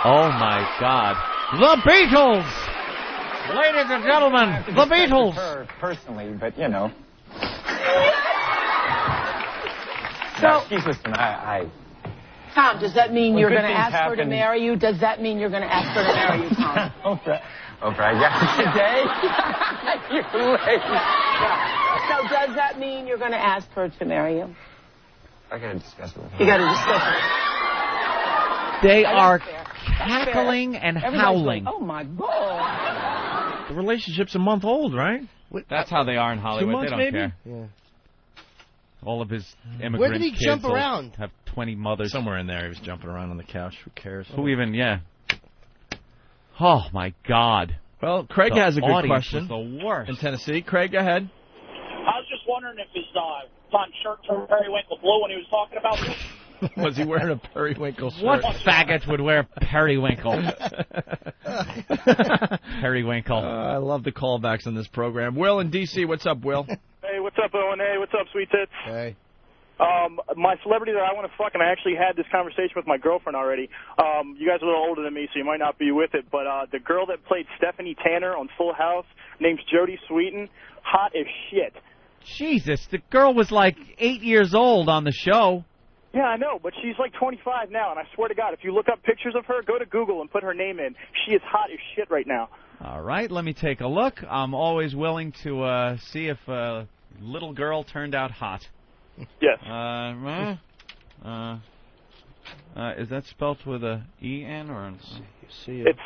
Oh, my God. The Beatles! Ladies and gentlemen, the Beatles! Her personally, but, So, So- excuse me, I Tom, does that mean Well, you're good going to things ask her to happen. marry you? Does that mean you're going to ask her to marry you, Tom? Oprah, I got it today. You're late. So does that mean you're going to ask her to marry you? I got to discuss it with her. You got to discuss it. They That's are fair. That's cackling fair. and Everybody's howling. Like, oh my God. The relationship's a month old, right? That's how they are in Hollywood. 2 months, they don't maybe? care. Yeah. All of his immigrant Where did he kids jump will around? Have 20 mothers. Somewhere in there, he was jumping around on the couch. Who cares? Who even? Yeah. Oh my God. Well, Craig The has a good audience question. was the worst. In Tennessee, Craig, go ahead. I was just wondering if his shirt turned periwinkle blue when he was talking about this. Was he wearing a periwinkle shirt? What faggot would wear periwinkle? Periwinkle. I love the callbacks on this program. Will in D.C., what's up, Will? Hey, what's up, Owen? Hey, what's up, Sweet Tits? Hey. My celebrity that I want to fuck, and I actually had this conversation with my girlfriend already. You guys are a little older than me, so you might not be with it, but the girl that played Stephanie Tanner on Full House, named Jodie Sweetin, hot as shit. Jesus, the girl was like 8 years old on the show. Yeah, I know, but she's like 25 now, and I swear to God, if you look up pictures of her, go to Google and put her name in. She is hot as shit right now. All right, let me take a look. I'm always willing to see if a little girl turned out hot. Yes. Is that spelled with a E-N or an It's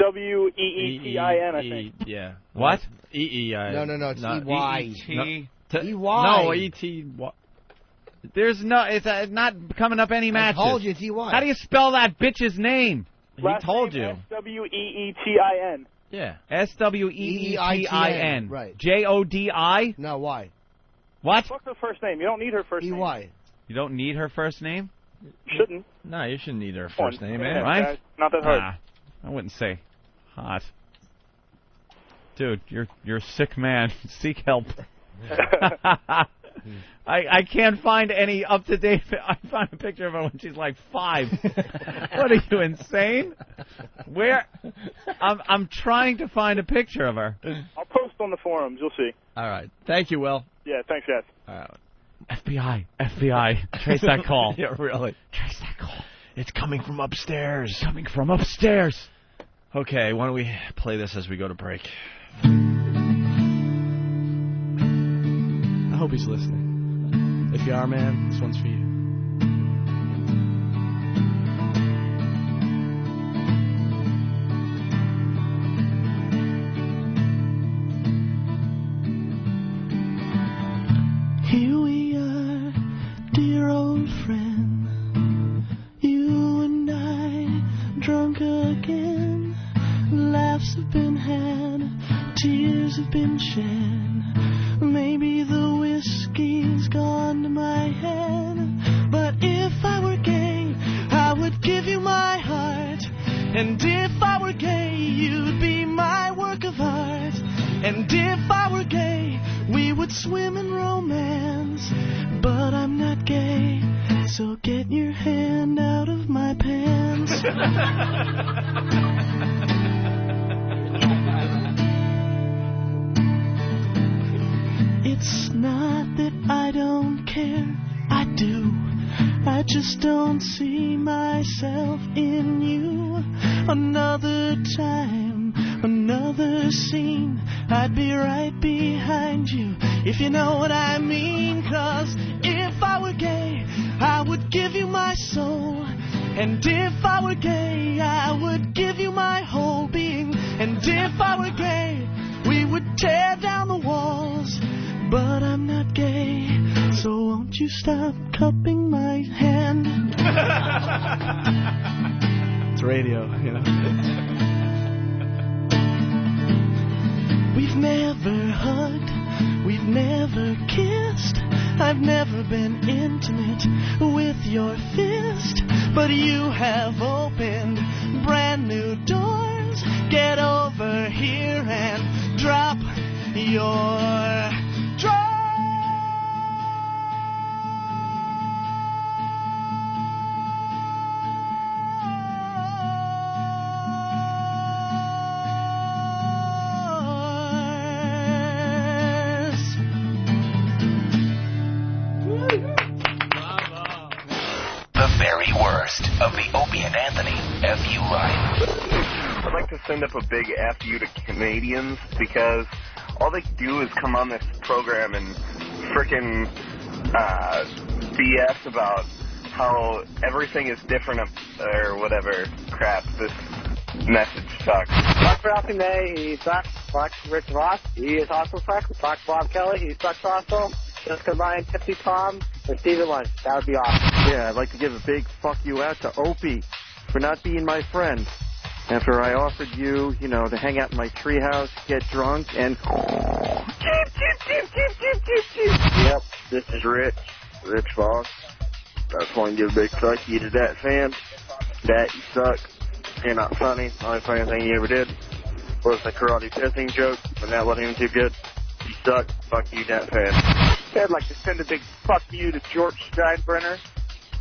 S-W-E-E-T-I-N, I think. Yeah. What? E-E-I. No, it's not E-Y. E-E-T. E-Y. No, E-T. There's no, it's not coming up any matches. I told you, it's E-Y. How do you spell that bitch's name? He told you. S-W-E-E-T-I-N. Yeah. S-W-E-E-T-I-N. Right. J-O-D-I? No, why? What? Fuck her first name. You don't need her first name. E-Y. You don't need her first name? Shouldn't. No, you shouldn't need her first name, Yeah, man. Right? guys. Not that hard. Nah, I wouldn't say hot. Dude, you're a sick man. Seek help. I can't find any up-to-date... I found a picture of her when she's like 5. What are you, insane? Where... I'm trying to find a picture of her. I'll post on the forums. You'll see. All right. Thank you, Will. Yeah, thanks, guys. All right. FBI, trace that call. Yeah, really. Trace that call. It's coming from upstairs. Coming from upstairs. Okay, why don't we play this as we go to break? I hope he's listening. If you are, man, this one's for you. Here we are, dear old friend. You and I, drunk again. Laughs have been had, tears have been shed. Maybe the whiskey's gone to my head. But if I were gay, I would give you my heart. And if I were gay, you'd be my work of art. And if I were gay, we would swim in romance. But I'm not gay, so get your hand out of my pants. It's not that I don't care, I do. I just don't see myself in you. Another time, another scene, I'd be right behind you, if you know what I mean. 'Cause if I were gay, I would give you my soul. And if I were gay, I would give you my whole being. And if I were gay, we would tear down the walls. But I'm not gay, so won't you stop cupping my hand? It's radio, you know. We've never hugged, we've never kissed. I've never been intimate with your fist. But you have opened brand new doors. Get over here and drop your The very worst of the Opie and Anthony FU line. I'd like to send up a big FU to Canadians because all they do is come on this program and frickin' BS about how everything is different or whatever crap. This message sucks. Fuck Ralphie May, he sucks. Fuck Rich Ross, he is also sucks. Fuck Bob Kelly, he sucks also. Jessica Ryan, Tipsy Tom, and Stephen Lunch. That would be awesome. Yeah, I'd like to give a big fuck you out to Opie for not being my friend. After I offered you, to hang out in my treehouse, get drunk, and... Yep, this is Rich Fox. I just want to give a big fuck you to that fan. That, you suck. You're not funny. The only funny thing you ever did was the karate pissing joke, but that wasn't even too good. You suck. Fuck you, that fan. I'd like to send a big fuck you to George Steinbrenner.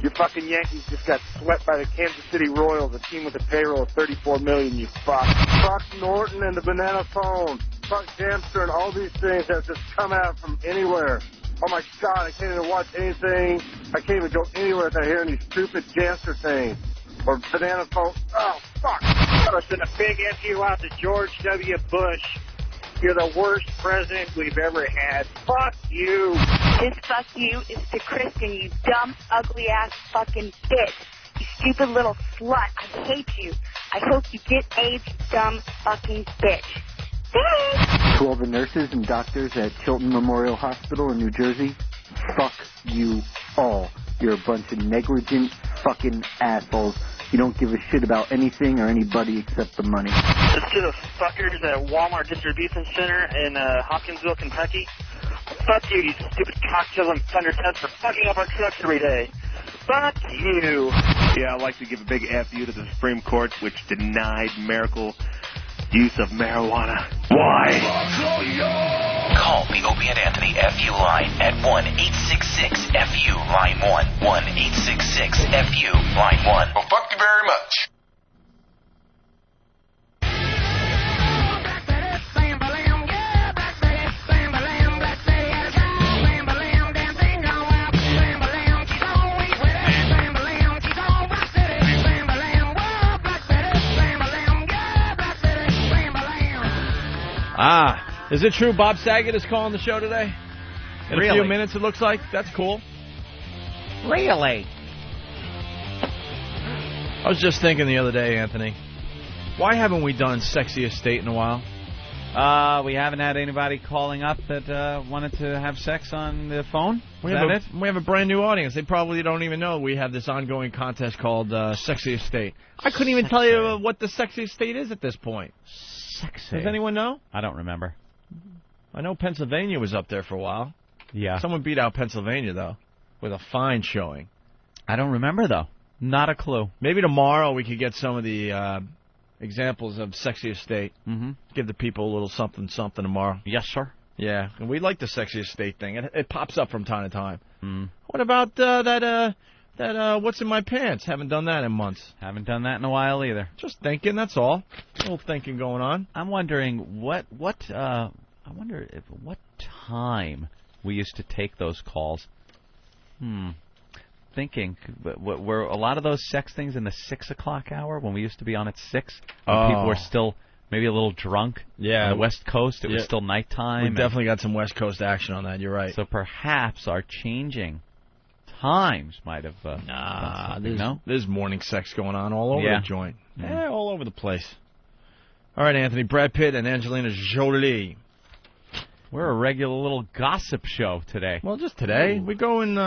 Your fucking Yankees just got swept by the Kansas City Royals, a team with a payroll of $34 million, you fuck. Fuck Norton and the banana phone. Fuck Jamster and all these things that just come out from anywhere. Oh my God, I can't even watch anything. I can't even go anywhere without hearing these stupid Jamster things. Or banana phone. Oh, fuck. I'm going to send a big FU out to George W. Bush. You're the worst president we've ever had. Fuck you. This fuck you is to Kristen, you dumb, ugly-ass fucking bitch. You stupid little slut. I hate you. I hope you get AIDS, you dumb fucking bitch. Thanks. To all the nurses and doctors at Chilton Memorial Hospital in New Jersey, fuck you all. You're a bunch of negligent fucking assholes. You don't give a shit about anything or anybody except the money. Let's to the fuckers at Walmart Distribution Center in Hopkinsville, Kentucky. Fuck you, you stupid cocktail and thunderheads for fucking up our trucks every day. Fuck you. Yeah, I'd like to give a big F you to the Supreme Court, which denied miracle use of marijuana. Why? Call the Opie and Anthony FU line at 1-866-FU line 1. 1-866-FU line 1. Well, fuck you very much. Is it true Bob Saget is calling the show today? In a few minutes, it looks like. That's cool. Really? I was just thinking the other day, Anthony, why haven't we done Sexy Estate in a while? We haven't had anybody calling up that wanted to have sex on the phone? We have a brand new audience. They probably don't even know we have this ongoing contest called Sexy Estate. I couldn't even tell you what the Sexy Estate is at this point. Sexy. Does anyone know? I don't remember. I know Pennsylvania was up there for a while. Yeah. Someone beat out Pennsylvania, though, with a fine showing. I don't remember, though. Not a clue. Maybe tomorrow we could get some of the examples of Sexy Estate. Mm-hmm. Give the people a little something tomorrow. Yes, sir. Yeah, and we like the Sexy Estate thing. It pops up from time to time. Mm. What about that What's in My Pants? Haven't done that in months. Haven't done that in a while either. Just thinking, that's all. A little thinking going on. I'm wondering what time we used to take those calls. Thinking, were a lot of those sex things in the 6 o'clock hour when we used to be on at 6? When people were still maybe a little drunk. Yeah, on the West Coast, it was still nighttime. We definitely got some West Coast action on that. You're right. So perhaps our changing times might have. There's morning sex going on all over the joint. Yeah, all over the place. All right, Anthony. Brad Pitt and Angelina Jolie. We're a regular little gossip show today. Well, just today. We go in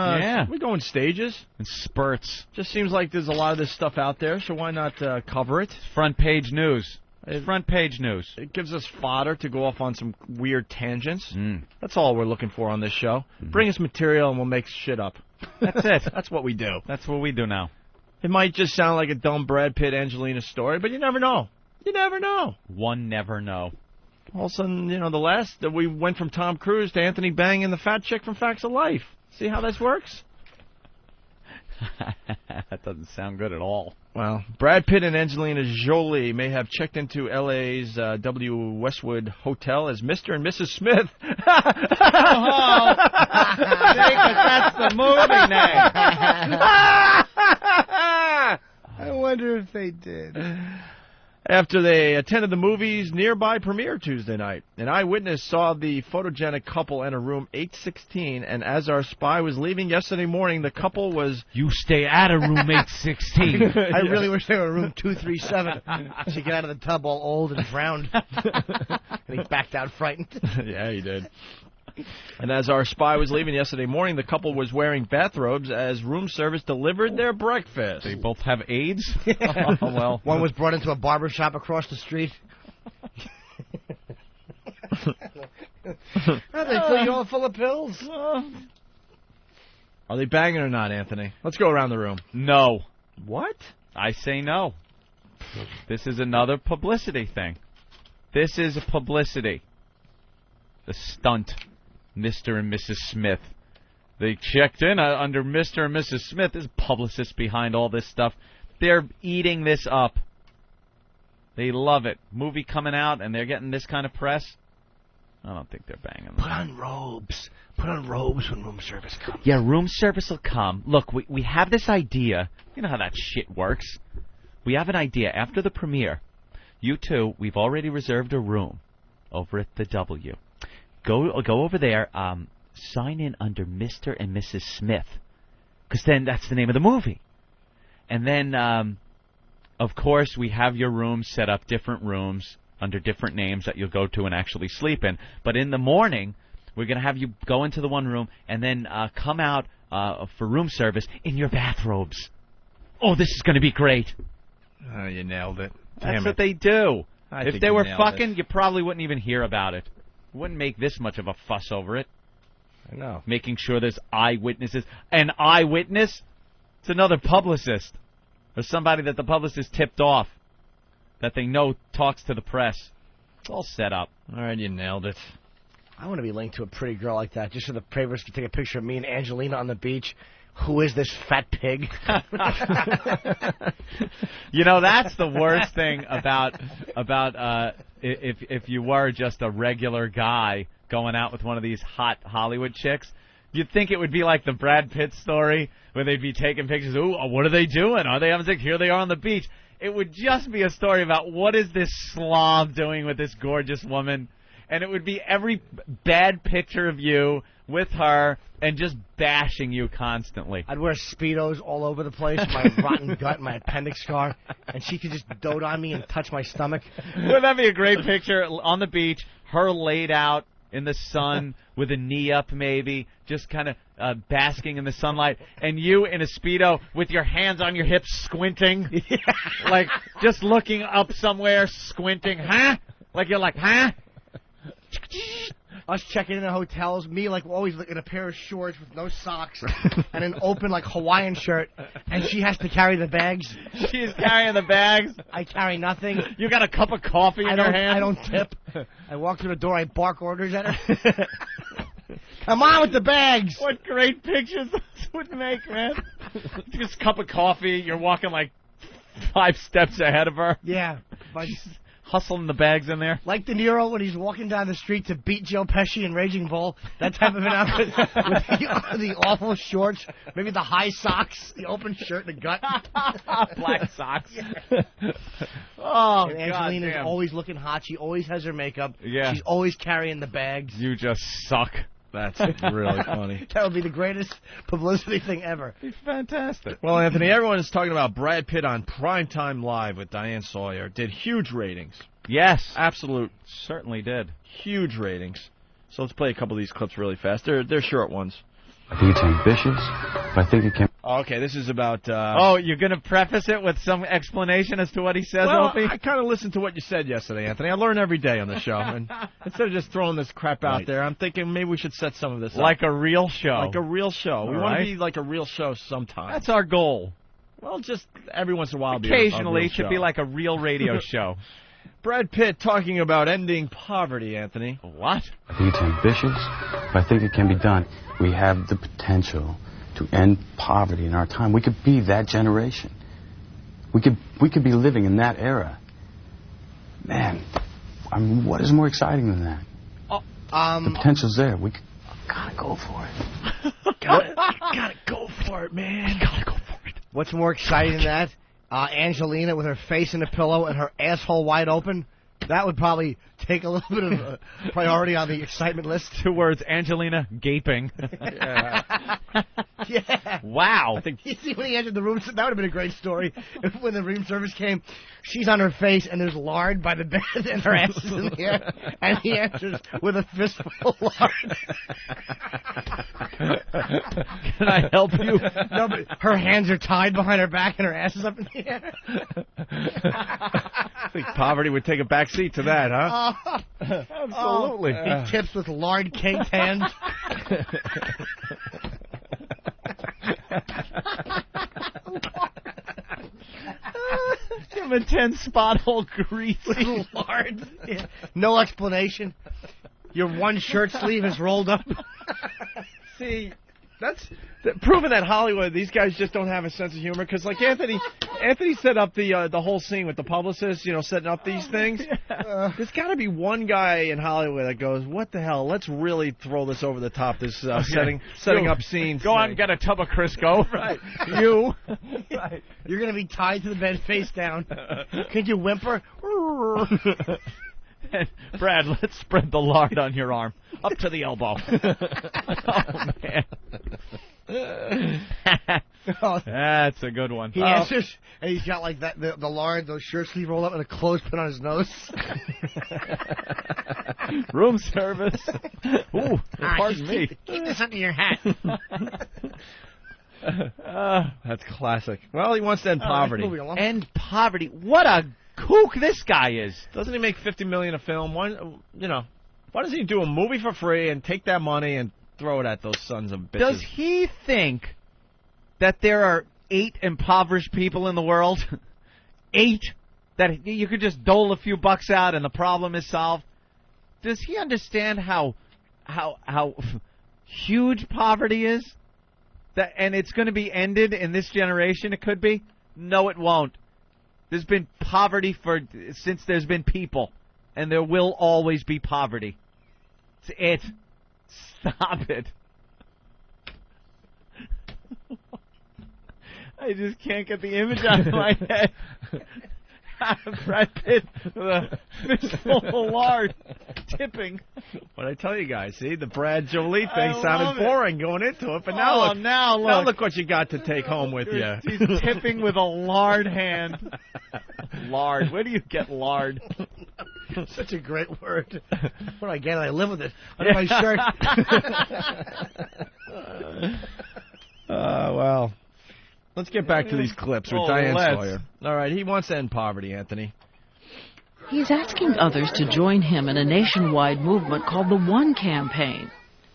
stages. In spurts. Just seems like there's a lot of this stuff out there, so why not cover it? Front page news. Front page news. It gives us fodder to go off on some weird tangents. That's all we're looking for on this show. Bring us material and we'll make shit up. That's it. That's what we do. That's what we do now. It might just sound like a dumb Brad Pitt Angelina story, but you never know. You never know. One never know. All of a sudden, we went from Tom Cruise to Anthony banging the fat chick from Facts of Life. See how this works? That doesn't sound good at all. Well, Brad Pitt and Angelina Jolie may have checked into L.A.'s W. Westwood Hotel as Mr. and Mrs. Smith. That's the movie name. I wonder if they did. After they attended the movie's nearby premiere Tuesday night, an eyewitness saw the photogenic couple enter room 816, and as our spy was leaving yesterday morning, the couple was... You stay out of room 816. I really wish they were room 237. She got out of the tub all old and drowned. And he backed out frightened. Yeah, he did. And as our spy was leaving yesterday morning, the couple was wearing bathrobes as room service delivered their breakfast. They both have AIDS? Oh, well. One was brought into a barber shop across the street. They fill you all full of pills. Are they banging or not, Anthony? Let's go around the room. No. What? I say no. This is another publicity thing. This is publicity. The stunt. Mr. and Mrs. Smith. They checked in under Mr. and Mrs. Smith. There's publicists behind all this stuff. They're eating this up. They love it. Movie coming out and they're getting this kind of press. I don't think they're banging them. Put on robes. Put on robes when room service comes. Yeah, room service will come. Look, we have this idea. You know how that shit works. We have an idea. After the premiere, you two, we've already reserved a room over at the W. Go over there, sign in under Mr. and Mrs. Smith, because then that's the name of the movie. And then, of course, we have your rooms set up, different rooms, under different names that you'll go to and actually sleep in. But in the morning, we're going to have you go into the one room and then come out for room service in your bathrobes. Oh, this is going to be great. Oh, you nailed it. That's what they do. If they were fucking, it. you probably wouldn't even hear about it. Wouldn't make this much of a fuss over it. I know. Making sure there's eyewitnesses. An eyewitness? It's another publicist. Or somebody that the publicist tipped off. That they know talks to the press. It's all set up. All right, you nailed it. I want to be linked to a pretty girl like that, just so the papers can take a picture of me and Angelina on the beach. Who is this fat pig? You know, that's the worst thing about if you were just a regular guy going out with one of these hot Hollywood chicks. You'd think it would be like the Brad Pitt story where they'd be taking pictures. Ooh, what are they doing? Are they having sex? Here they are on the beach. It would just be a story about what is this slob doing with this gorgeous woman. And it would be every bad picture of you with her and just bashing you constantly. I'd wear Speedos all over the place, my rotten gut, my appendix scar, and she could just dote on me and touch my stomach. Wouldn't that be a great picture on the beach, her laid out in the sun with a knee up maybe, just kind of basking in the sunlight, and you in a Speedo with your hands on your hips squinting, like just looking up somewhere, squinting, huh? Like you're like, huh? Us checking in at hotels, me like always in a pair of shorts with no socks and an open like Hawaiian shirt, and she has to carry the bags. She's carrying the bags. I carry nothing. You got a cup of coffee in your hand. I don't tip. I walk through the door, I bark orders at her. Come on with the bags. What great pictures this would make, man. Just a cup of coffee, you're walking like 5 steps ahead of her. Yeah. But hustling the bags in there. Like De Niro when he's walking down the street to beat Joe Pesci in Raging Bull. That type of an outfit with the awful shorts, maybe the high socks, the open shirt, and the gut. Black socks. Yeah. Oh, and Angelina's always looking hot. She always has her makeup. Yeah. She's always carrying the bags. You just suck. That's really funny. That would be the greatest publicity thing ever. It's fantastic. Well, Anthony, everyone is talking about Brad Pitt on Primetime Live with Diane Sawyer. Did huge ratings. Yes. Absolute. Certainly did. Huge ratings. So let's play a couple of these clips really fast. They're short ones. I think it's ambitious, but I think it can... Okay, this is about... oh, you're going to preface it with some explanation as to what he says, well, Opie? I kind of listened to what you said yesterday, Anthony. I learn every day on the show. And instead of just throwing this crap out there, I'm thinking maybe we should set some of this up. Like a real show. Like a real show. We All want right. to be like a real show sometime. That's our goal. Well, just every once in a while Occasionally, be it should be like a real radio show. Brad Pitt talking about ending poverty, Anthony. What? I think it's ambitious, but I think it can be done. We have the potential to end poverty in our time. We could be that generation. We could be living in that era. Man, I mean, what is more exciting than that? The potential's there. We gotta go for it. Gotta go for it, man. Gotta go for it. What's more exciting than that Angelina with her face in a pillow and her asshole wide open, that would probably take a little bit of priority on the excitement list. 2 words, Angelina gaping. Yeah. Wow. You see when he entered the room, that would have been a great story. When the room service came, she's on her face and there's lard by the bed and her ass is in the air. And he enters with a fistful of lard. Can I help you? No, but her hands are tied behind her back and her ass is up in the air. I think poverty would take a back seat to that, huh? Absolutely. He tips with lard caked hands. Give him a 10-spot hole grease. With lard. Yeah. No explanation. Your one shirt sleeve is rolled up. See, that's proving that Hollywood, these guys just don't have a sense of humor. Because like Anthony set up the whole scene with the publicist, setting up these things. There's got to be one guy in Hollywood that goes, "What the hell? Let's really throw this over the top. This setting up scenes. Go on, get a tub of Crisco." Right. You. Right. You're gonna be tied to the bed face down. Could you whimper? And Brad, let's spread the lard on your arm up to the elbow. Oh, man. That's a good one. He answers, and he's got like that the lard, those shirt sleeve rolled up, and a clothespin on his nose. Room service. Ooh, pardon me. Keep this under your hat. That's classic. Well, he wants to end poverty. End poverty. What a kook this guy is. Doesn't he make $50 million a film? Why doesn't he do a movie for free and take that money and throw it at those sons of bitches? Does he think that there are 8 impoverished people in the world? 8? That you could just dole a few bucks out and the problem is solved? Does he understand how huge poverty is? And it's going to be ended in this generation, it could be? No, it won't. There's been poverty since there's been people, and there will always be poverty. It's it. Stop it. I just can't get the image out of my head. Brad Pitt with a fistful of lard tipping. What I tell you guys, see, the Brad Jolie thing sounded boring going into it, but now look what you got to take home with you. He's tipping with a lard hand. Lard. Where do you get lard? Such a great word. What I get, I live with it under my shirt. Well. Let's get back to these clips with Diane Sawyer. All right, he wants to end poverty, Anthony. He's asking others to join him in a nationwide movement called the One Campaign.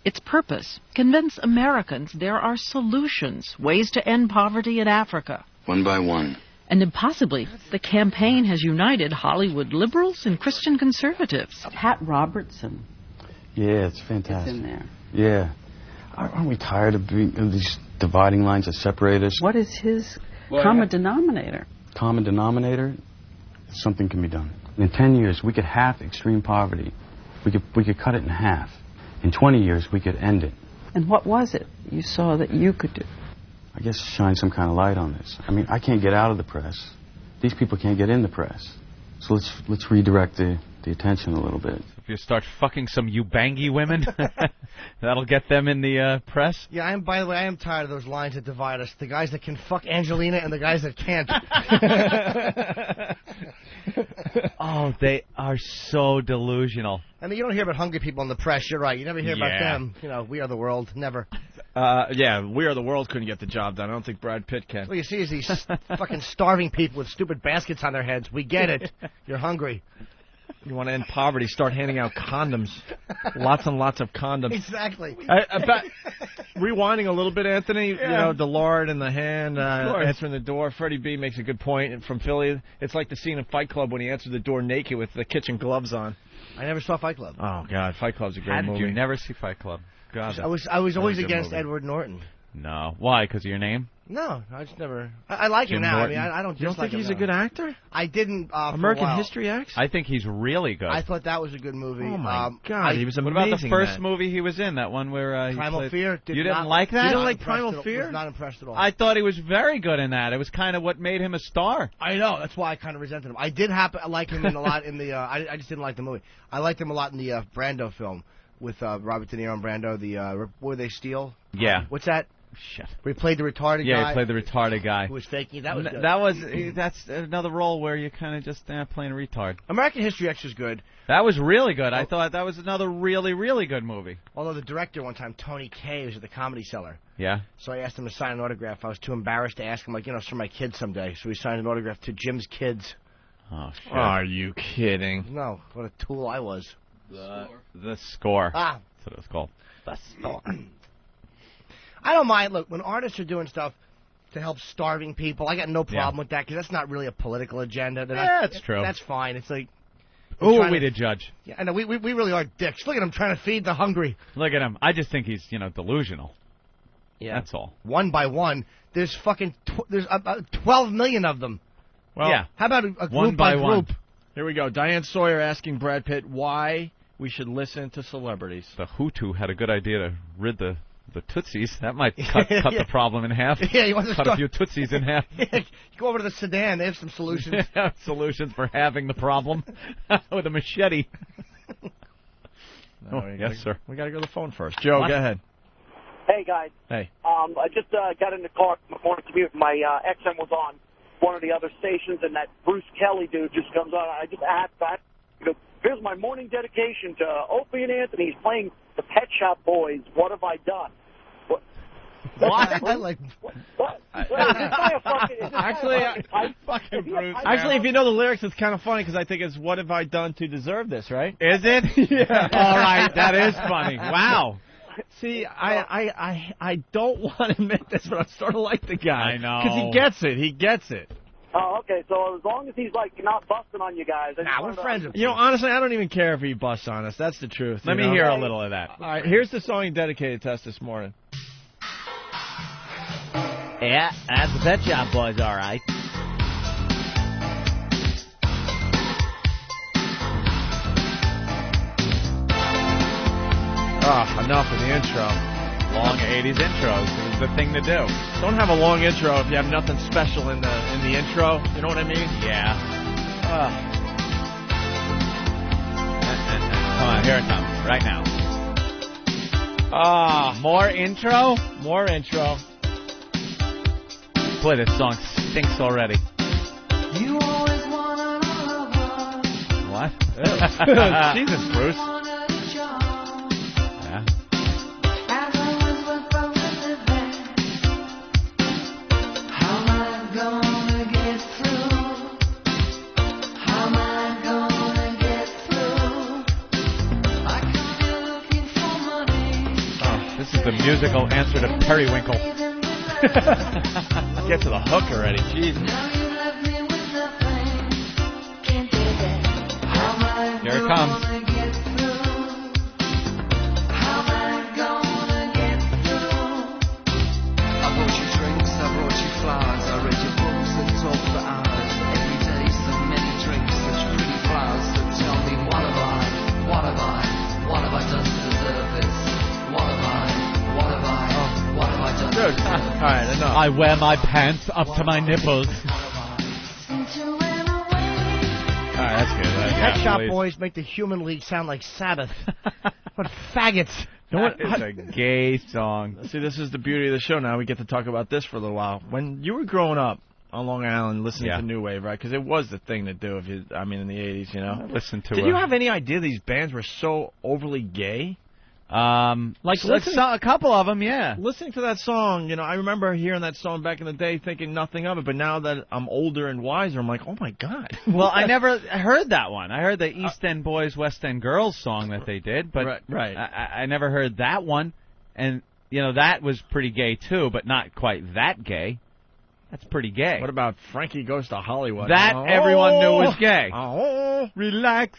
Its purpose, convince Americans there are solutions, ways to end poverty in Africa. One by one. And impossibly, the campaign has united Hollywood liberals and Christian conservatives. Pat Robertson. Yeah, it's fantastic. It's in there. Yeah. Aren't we tired of these dividing lines that separate us? What is his common denominator? Common denominator? Something can be done. In 10 years, we could halve extreme poverty. We could cut it in half. In 20 years, we could end it. And what was it you saw that you could do? I guess shine some kind of light on this. I mean, I can't get out of the press. These people can't get in the press. So let's redirect the attention a little bit. If you start fucking some Ubangi women, that'll get them in the press. Yeah, by the way, I am tired of those lines that divide us. The guys that can fuck Angelina and the guys that can't. Oh, they are so delusional. I mean, you don't hear about hungry people in the press. You're right. You never hear about them. We are the world. Never. Yeah, We Are the World couldn't get the job done. I don't think Brad Pitt can. What you see is these fucking starving people with stupid baskets on their heads. We get it. You're hungry. You want to end poverty, start handing out condoms. Lots and lots of condoms. Exactly. Rewinding a little bit, Anthony, the lard in the hand, answering the door. Freddie B makes a good point from Philly. It's like the scene in Fight Club when he answered the door naked with the kitchen gloves on. I never saw Fight Club. Oh, God, Fight Club's a great movie. How did you never see Fight Club? God, I was always against Edward Norton. No. Why? Because of your name? No, I just never. I like him Jim now. Norton. I mean, I don't. You don't dislike think he's him a good now. actor? I didn't. For a American while. History X? I think he's really good. I thought that was a good movie. Oh my God, he was amazing. What about the first in that. movie he was in? That one where he Primal played... Fear. You didn't like that? You didn't like Primal Fear? Was not impressed at all. I thought he was very good in that. It was kind of what made him a star. I know. That's why I kind of resented him. I did like him in a lot in the. I just didn't like the movie. I liked him a lot in the Brando film with Robert De Niro and Brando. The Where They Steal. Yeah. What's that? Shit. Where he played the retarded guy. Yeah, he played the retarded guy. Who was faking it. That was good. That's another role where you kind of just playing a retard. American History X is good. That was really good. I thought that was another really, really good movie. Although the director one time, Tony Kaye, was at the Comedy Cellar. Yeah. So I asked him to sign an autograph. I was too embarrassed to ask him, it's for my kids someday. So he signed an autograph to Jim's kids. Oh, shit. Are you kidding? No, what a tool I was. The Score. Ah. That's what it was called. The Score. I don't mind. Look, when artists are doing stuff to help starving people, I got no problem with that because that's not really a political agenda. That's true. That's fine. It's like... Who are we to judge? Yeah, I know. We really are dicks. Look at him trying to feed the hungry. Look at him. I just think he's, delusional. Yeah. That's all. One by one. There's there's about 12 million of them. Well, yeah. How about a group one by one. group? Here we go. Diane Sawyer asking Brad Pitt why we should listen to celebrities. The Hutu had a good idea to rid the Tootsies. That might cut the problem in half. Yeah, you want to cut a few Tootsies in half. You go over to the Sudan. They have some solutions. Solutions for halving the problem with a machete. Yes, sir. We got to go to the phone first. Joe, go ahead. Hey, guys. Hey. I just got in the car my morning commute. My XM was on one of the other stations, and that Bruce Kelly dude just comes on. I just asked back, here's my morning dedication to Opie and Anthony. He's playing the Pet Shop Boys. What have I done? What? Actually, if you know the lyrics, it's kind of funny because I think it's "What have I done to deserve this?" Right? Is it? Yeah. All right, that is funny. Wow. See, I don't want to admit this, but I'm starting to like the guy. I know. Because he gets it. He gets it. Oh, okay. So as long as he's not busting on you guys, we're friends. You know, honestly, I don't even care if he busts on us. That's the truth. Let me hear a little of that. All right, here's the song he dedicated to us this morning. Yeah, that's the Pet Shop Boys, all right. Enough of the intro. Long 80s intros. It was the thing to do. Don't have a long intro if you have nothing special in the intro. You know what I mean? Yeah. Come on, here it comes. Right now. More intro? More intro. Boy, this song stinks already. You always wanted a lover. What? Jesus, Bruce. Yeah. This is the musical answer to Periwinkle. Get to the hook already. Jesus. Here it comes. I brought you drinks, I brought you flowers, I read your books and talked for hours. Every day so many drinks, such pretty flowers. So tell me, what have I done to deserve this? What have I done to deserve this? All right, enough. I wear my pants up to my nipples. All right, that's good. Pet Shop Boys make the Human League sound like Sabbath. What faggots. You know what? It's a gay song. See, this is the beauty of the show now. We get to talk about this for a little while. When you were growing up on Long Island listening to New Wave, right? Because it was the thing to do, in the 80s, you know? Listen to Did you have any idea these bands were so overly gay? A couple of them, yeah. Listening to that song, you know, I remember hearing that song back in the day thinking nothing of it, but now that I'm older and wiser, I'm like, oh my God. Well, I never heard that one. I heard the East End Boys, West End Girls song that they did, but right. I never heard that one. And, you know, that was pretty gay too, but not quite that gay. That's pretty gay. What about Frankie Goes to Hollywood? That everyone knew was gay. Oh, relax.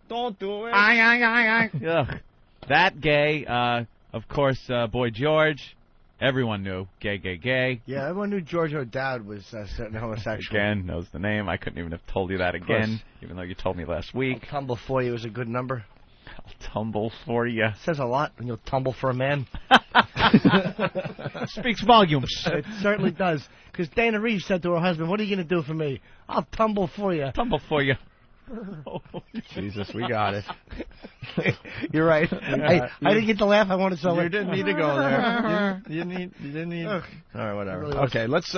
Don't do it. Ugh. That gay, of course, Boy George, Everyone knew. Gay, gay, gay. Yeah, everyone knew George O'Dowd was certain homosexual. Again, knows the name. I couldn't even have told you that again, even though you told me last week. I'll tumble for you is a good number. I'll tumble for you. Says a lot when you'll tumble for a man. Speaks volumes. It certainly does. Because Dana Reeves said to her husband, "What are you going to do for me? I'll tumble for you." Tumble for you. Jesus, we got it. You're right. I didn't get the laugh I wanted, so You didn't need to go there. You didn't need. All right, whatever. Really was. Okay, let's.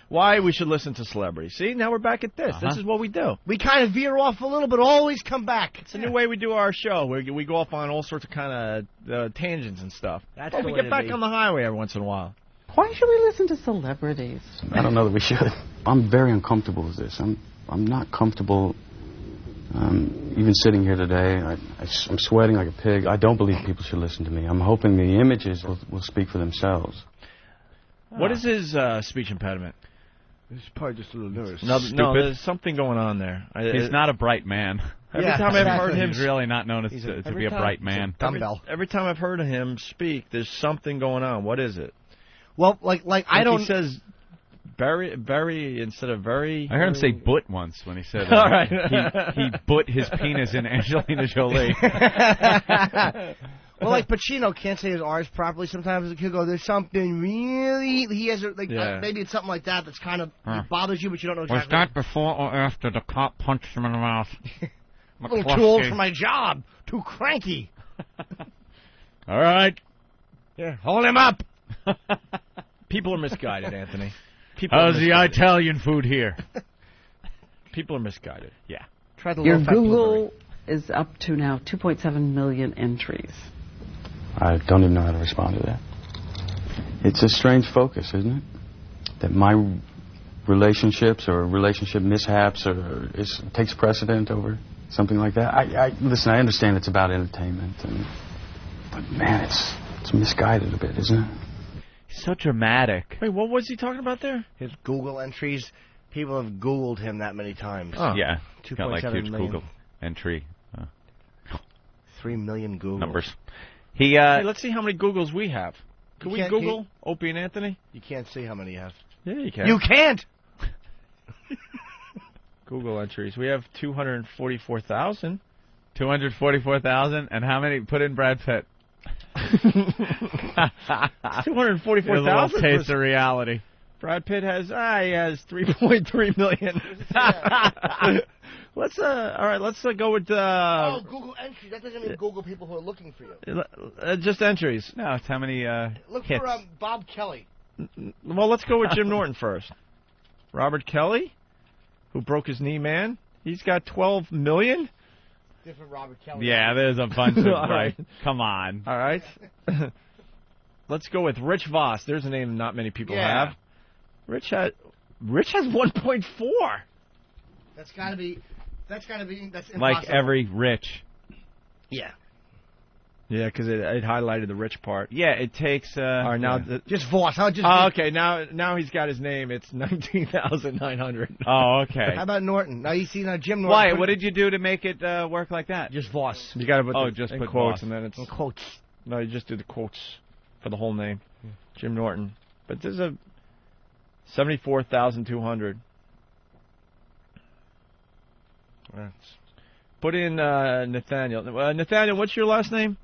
Why we should listen to celebrities? See, now we're back at this. This is what we do. We kind of veer off a little, but always come back. It's a new way we do our show. We go off on all sorts of kind of tangents and stuff. That's but the we way get to back be. on the highway every once in a while. Why should we listen to celebrities? I don't know that we should. I'm very uncomfortable with this. I'm not comfortable. Even sitting here today, I'm sweating like a pig. I don't believe people should listen to me. I'm hoping the images will speak for themselves. What is his speech impediment? He's probably just a little nervous. No, there's something going on there. He's not a bright man. Every time I've heard him, he's really not known to be a bright man. Every time I've heard him speak, there's something going on. What is it? Well, like I don't. He says very instead of very. I heard him say "but" once when he said All right. he put his penis in Angelina Jolie. Well, like Pacino can't say his R's properly. Sometimes the kid go, "There's something really." He has maybe it's something like that that's kind of it bothers you, but you don't know exactly. Was that before or after the cop punched him in the mouth? A little too old for my job. Too cranky. All right. Yeah, hold him up. People are misguided, Anthony. How's the Italian food here? People are misguided. Yeah. Try the Your low-fat blueberry. Google is up to now 2.7 million entries. I don't even know how to respond to that. It's a strange focus, isn't it? That my relationships or relationship mishaps takes precedent over something like that. Listen, I understand it's about entertainment, but man, it's misguided a bit, isn't it? So dramatic. Wait, what was he talking about there? His Google entries. People have Googled him that many times. Oh. Yeah. 2.7 got like huge million. Google entry 3 million Googles. numbers. Hey, let's see how many Googles we have. Can we can't- Google Opie and Anthony? You can't see how many you have. Yeah, you can. You can't. Google entries. We have 244,000. 244,000, and how many? Put in Brad Pitt. 244,000. Taste of reality. Brad Pitt has 3.3 million. Let's all right. Let's go with Google entries. That doesn't mean Google people who are looking for you. Just entries. No, it's how many Look hits. for Bob Kelly. Well, let's go with Jim Norton first. Robert Kelly, who broke his knee, man. He's got 12 million. Different Robert Kelly. Yeah, there's a bunch of All right. Come on. All right. Let's go with Rich Voss. There's a name not many people have. Rich has 1.4. That's gotta be. That's impossible. Like every rich. Yeah. Yeah, because it highlighted the rich part. Yeah, it takes. All right, now just Voss. Okay, now he's got his name. It's 19,900. Oh, okay. How about Norton? Now you see Jim Norton. Why? What did you do to make it work like that? Just Voss. You got to put just in put quotes Voss. and then it's In quotes. No, you just do the quotes for the whole name. Jim Norton. But there's a 74,200. Put in Nathaniel. Nathaniel, what's your last name?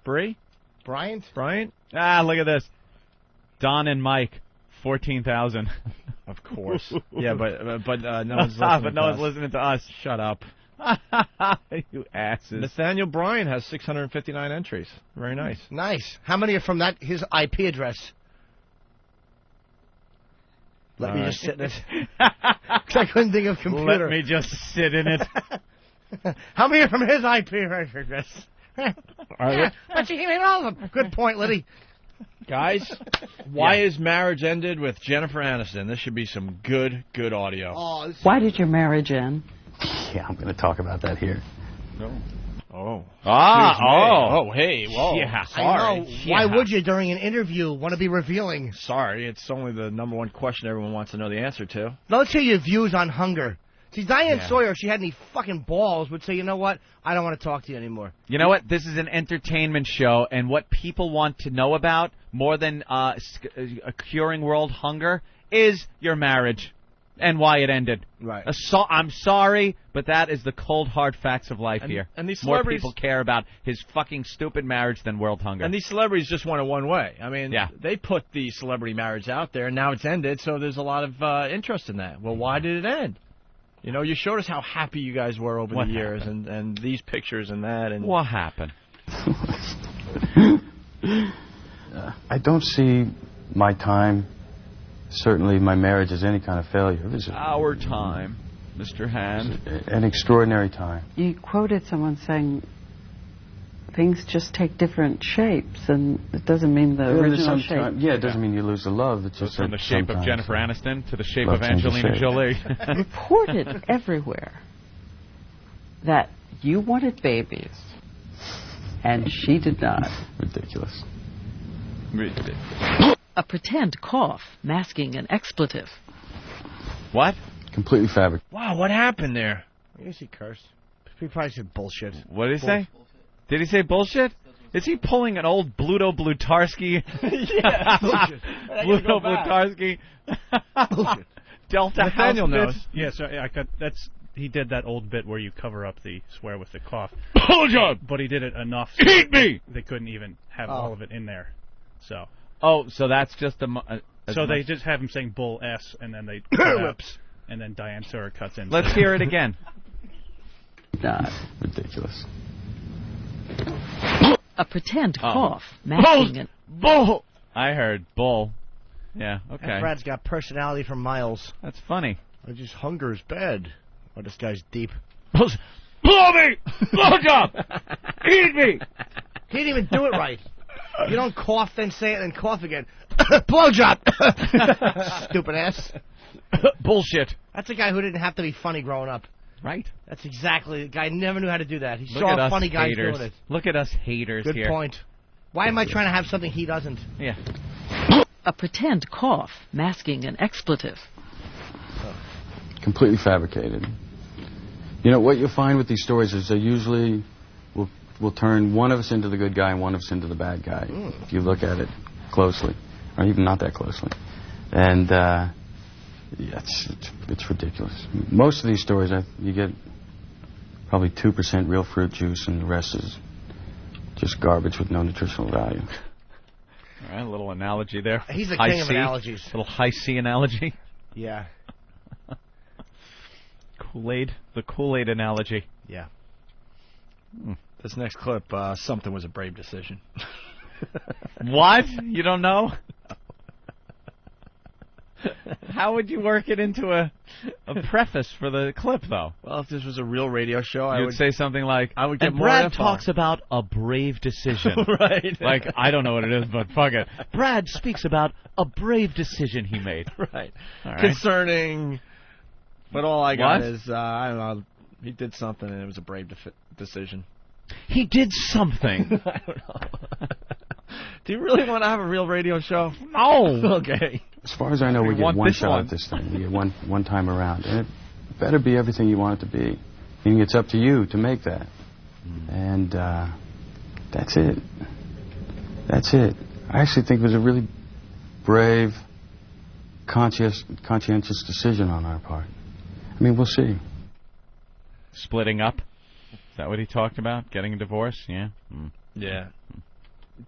Bryant? Bryant? Ah, look at this. Don and Mike, 14,000. Of course. Yeah, but no one's listening. But no one's listening to us. Shut up. You asses. Nathaniel Bryan has 659 entries. Very nice. Nice. How many are from his IP address? Let me just sit in it. 'Cause I couldn't think of computer. Let me just sit in it. How many are from his IP address? But you can all of them. Good point, Liddy. Guys, why is marriage ended with Jennifer Aniston? This should be some good audio. Why did your marriage end? Yeah, I'm going to talk about that here. No. Oh. Oh, hey, whoa. Yeah, I know. Why would you, during an interview, want to be revealing? Sorry, it's only the number one question everyone wants to know the answer to. Now, let's hear your views on hunger. See, Diane Yeah. Sawyer, if she had any fucking balls, would say, you know what? I don't want to talk to you anymore. You know what? This is an entertainment show, and what people want to know about more than curing world hunger is your marriage and why it ended. Right. I'm sorry, but that is the cold, hard facts of life here. And these more celebrities- people care about his fucking stupid marriage than world hunger. And these celebrities just want it one way. I mean, they put the celebrity marriage out there, and now it's ended, so there's a lot of interest in that. Well, why did it end? You know, you showed us how happy you guys were over the years, and these pictures and that. And what happened? I don't see my time, certainly my marriage, as any kind of failure. It was our time, Mr. Hand. An extraordinary time. You quoted someone saying things just take different shapes, and it doesn't mean the original shape. Yeah, it doesn't mean you lose the love. It's just From the shape of sometimes Jennifer Aniston to the shape love of changes Angelina shape. Jolie. Reported everywhere that you wanted babies, and she did not. Ridiculous. A pretend cough masking an expletive. What? Completely fabricated. Wow, what happened there? I guess he cursed. He probably said bullshit. What did he say? Did he say bullshit? Is he pulling an old Bluto Blutarsky? Yeah, bullshit. Bluto Blutarsky. Bullshit. Delta Nathaniel House knows. Yeah, so I got he did that old bit where you cover up the swear with the cough. Hold on. But he did it enough. Eat me! They couldn't even have all of it in there. So. Oh, so that's just So they just have him saying bull S, and then they cut out, and then Diane Sawyer cuts in. Let's hear it again. Ridiculous. A pretend cough masking an... Bull! I heard bull. Yeah, okay. That Brad's got personality for miles. That's funny. Just hunger is bad. Oh, this guy's deep. Blow me! Blow job! Eat me! He didn't even do it right. You don't cough, then say it, then cough again. Blowjob! Stupid ass. Bullshit. That's a guy who didn't have to be funny growing up. Right. That's exactly. The guy never knew how to do that. He Look saw at a us funny guy haters. doing it. Look at us haters Good here. point. Why am I trying to have something he doesn't? Yeah. A pretend cough masking an expletive. Completely fabricated. You know, what you'll find with these stories is they usually will turn one of us into the good guy and one of us into the bad guy, if you look at it closely, or even not that closely. And it's ridiculous. Most of these stories, you get probably 2% real fruit juice, and the rest is just garbage with no nutritional value. All right, a little analogy there. He's the High king of C. analogies. Little high C analogy. Yeah. Kool-Aid. The Kool-Aid analogy. Yeah. This next clip, something was a brave decision. What? You don't know? How would you work it into a preface for the clip, though? Well, if this was a real radio show, I You'd would say something like, I would get and more Brad info. talks about a brave decision. Right. Like, I don't know what it is, but fuck it. Brad speaks about a brave decision he made. Right. All right. Concerning, but all I got What? is, I don't know, he did something and it was a brave decision. He did something. I don't know. Do you really want to have a real radio show? No. Okay. As far as I know, we get one shot at this thing. We get one time around. And it better be everything you want it to be. Meaning it's up to you to make that. And that's it. That's it. I actually think it was a really brave, conscientious decision on our part. I mean, we'll see. Splitting up? Is that what he talked about? Getting a divorce? Yeah. Yeah.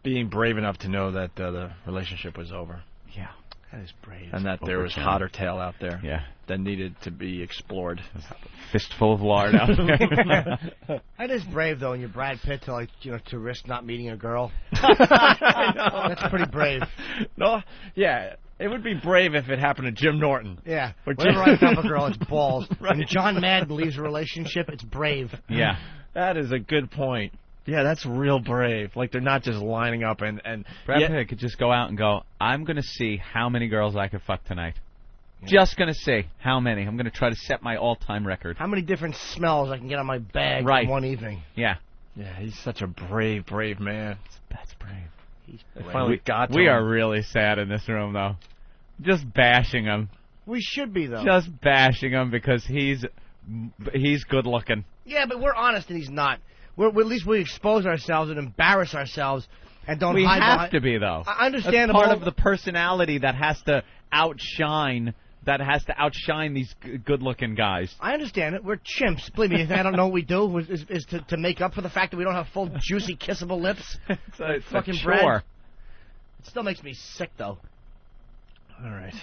Being brave enough to know that the relationship was over. Yeah. That is brave. And that there was Overcome. hotter tail out there. Yeah. That needed to be explored. Fistful of lard out there. That is brave, though, when you're Brad Pitt to risk not meeting a girl. I know. That's pretty brave. No, yeah. It would be brave if it happened to Jim Norton. Yeah. Or Whenever I tell a girl, it's balls. Right. When John Madden leaves a relationship, it's brave. Yeah. That is a good point. Yeah, that's real brave. Like, they're not just lining up and Brad yeah, Pitt could just go out and go, I'm going to see how many girls I could fuck tonight. Just going to see how many. I'm going to try to set my all-time record. How many different smells I can get on my bag Right. in one evening? Yeah. Yeah, he's such a brave man. That's brave. He's They brave. finally got to We him. are really sad in this room, though. Just bashing him. We should be, though. Just bashing him because he's He's good looking. Yeah, but we're honest and he's not. At least we expose ourselves and embarrass ourselves and don't We hide have behind. to be, though. Understandable. That's part of the personality that has to outshine these good-looking guys. I understand it. We're chimps. Believe me, I don't know what we do is to make up for the fact that we don't have full, juicy, kissable lips. It's fucking a bread. chore. It still makes me sick, though. All right.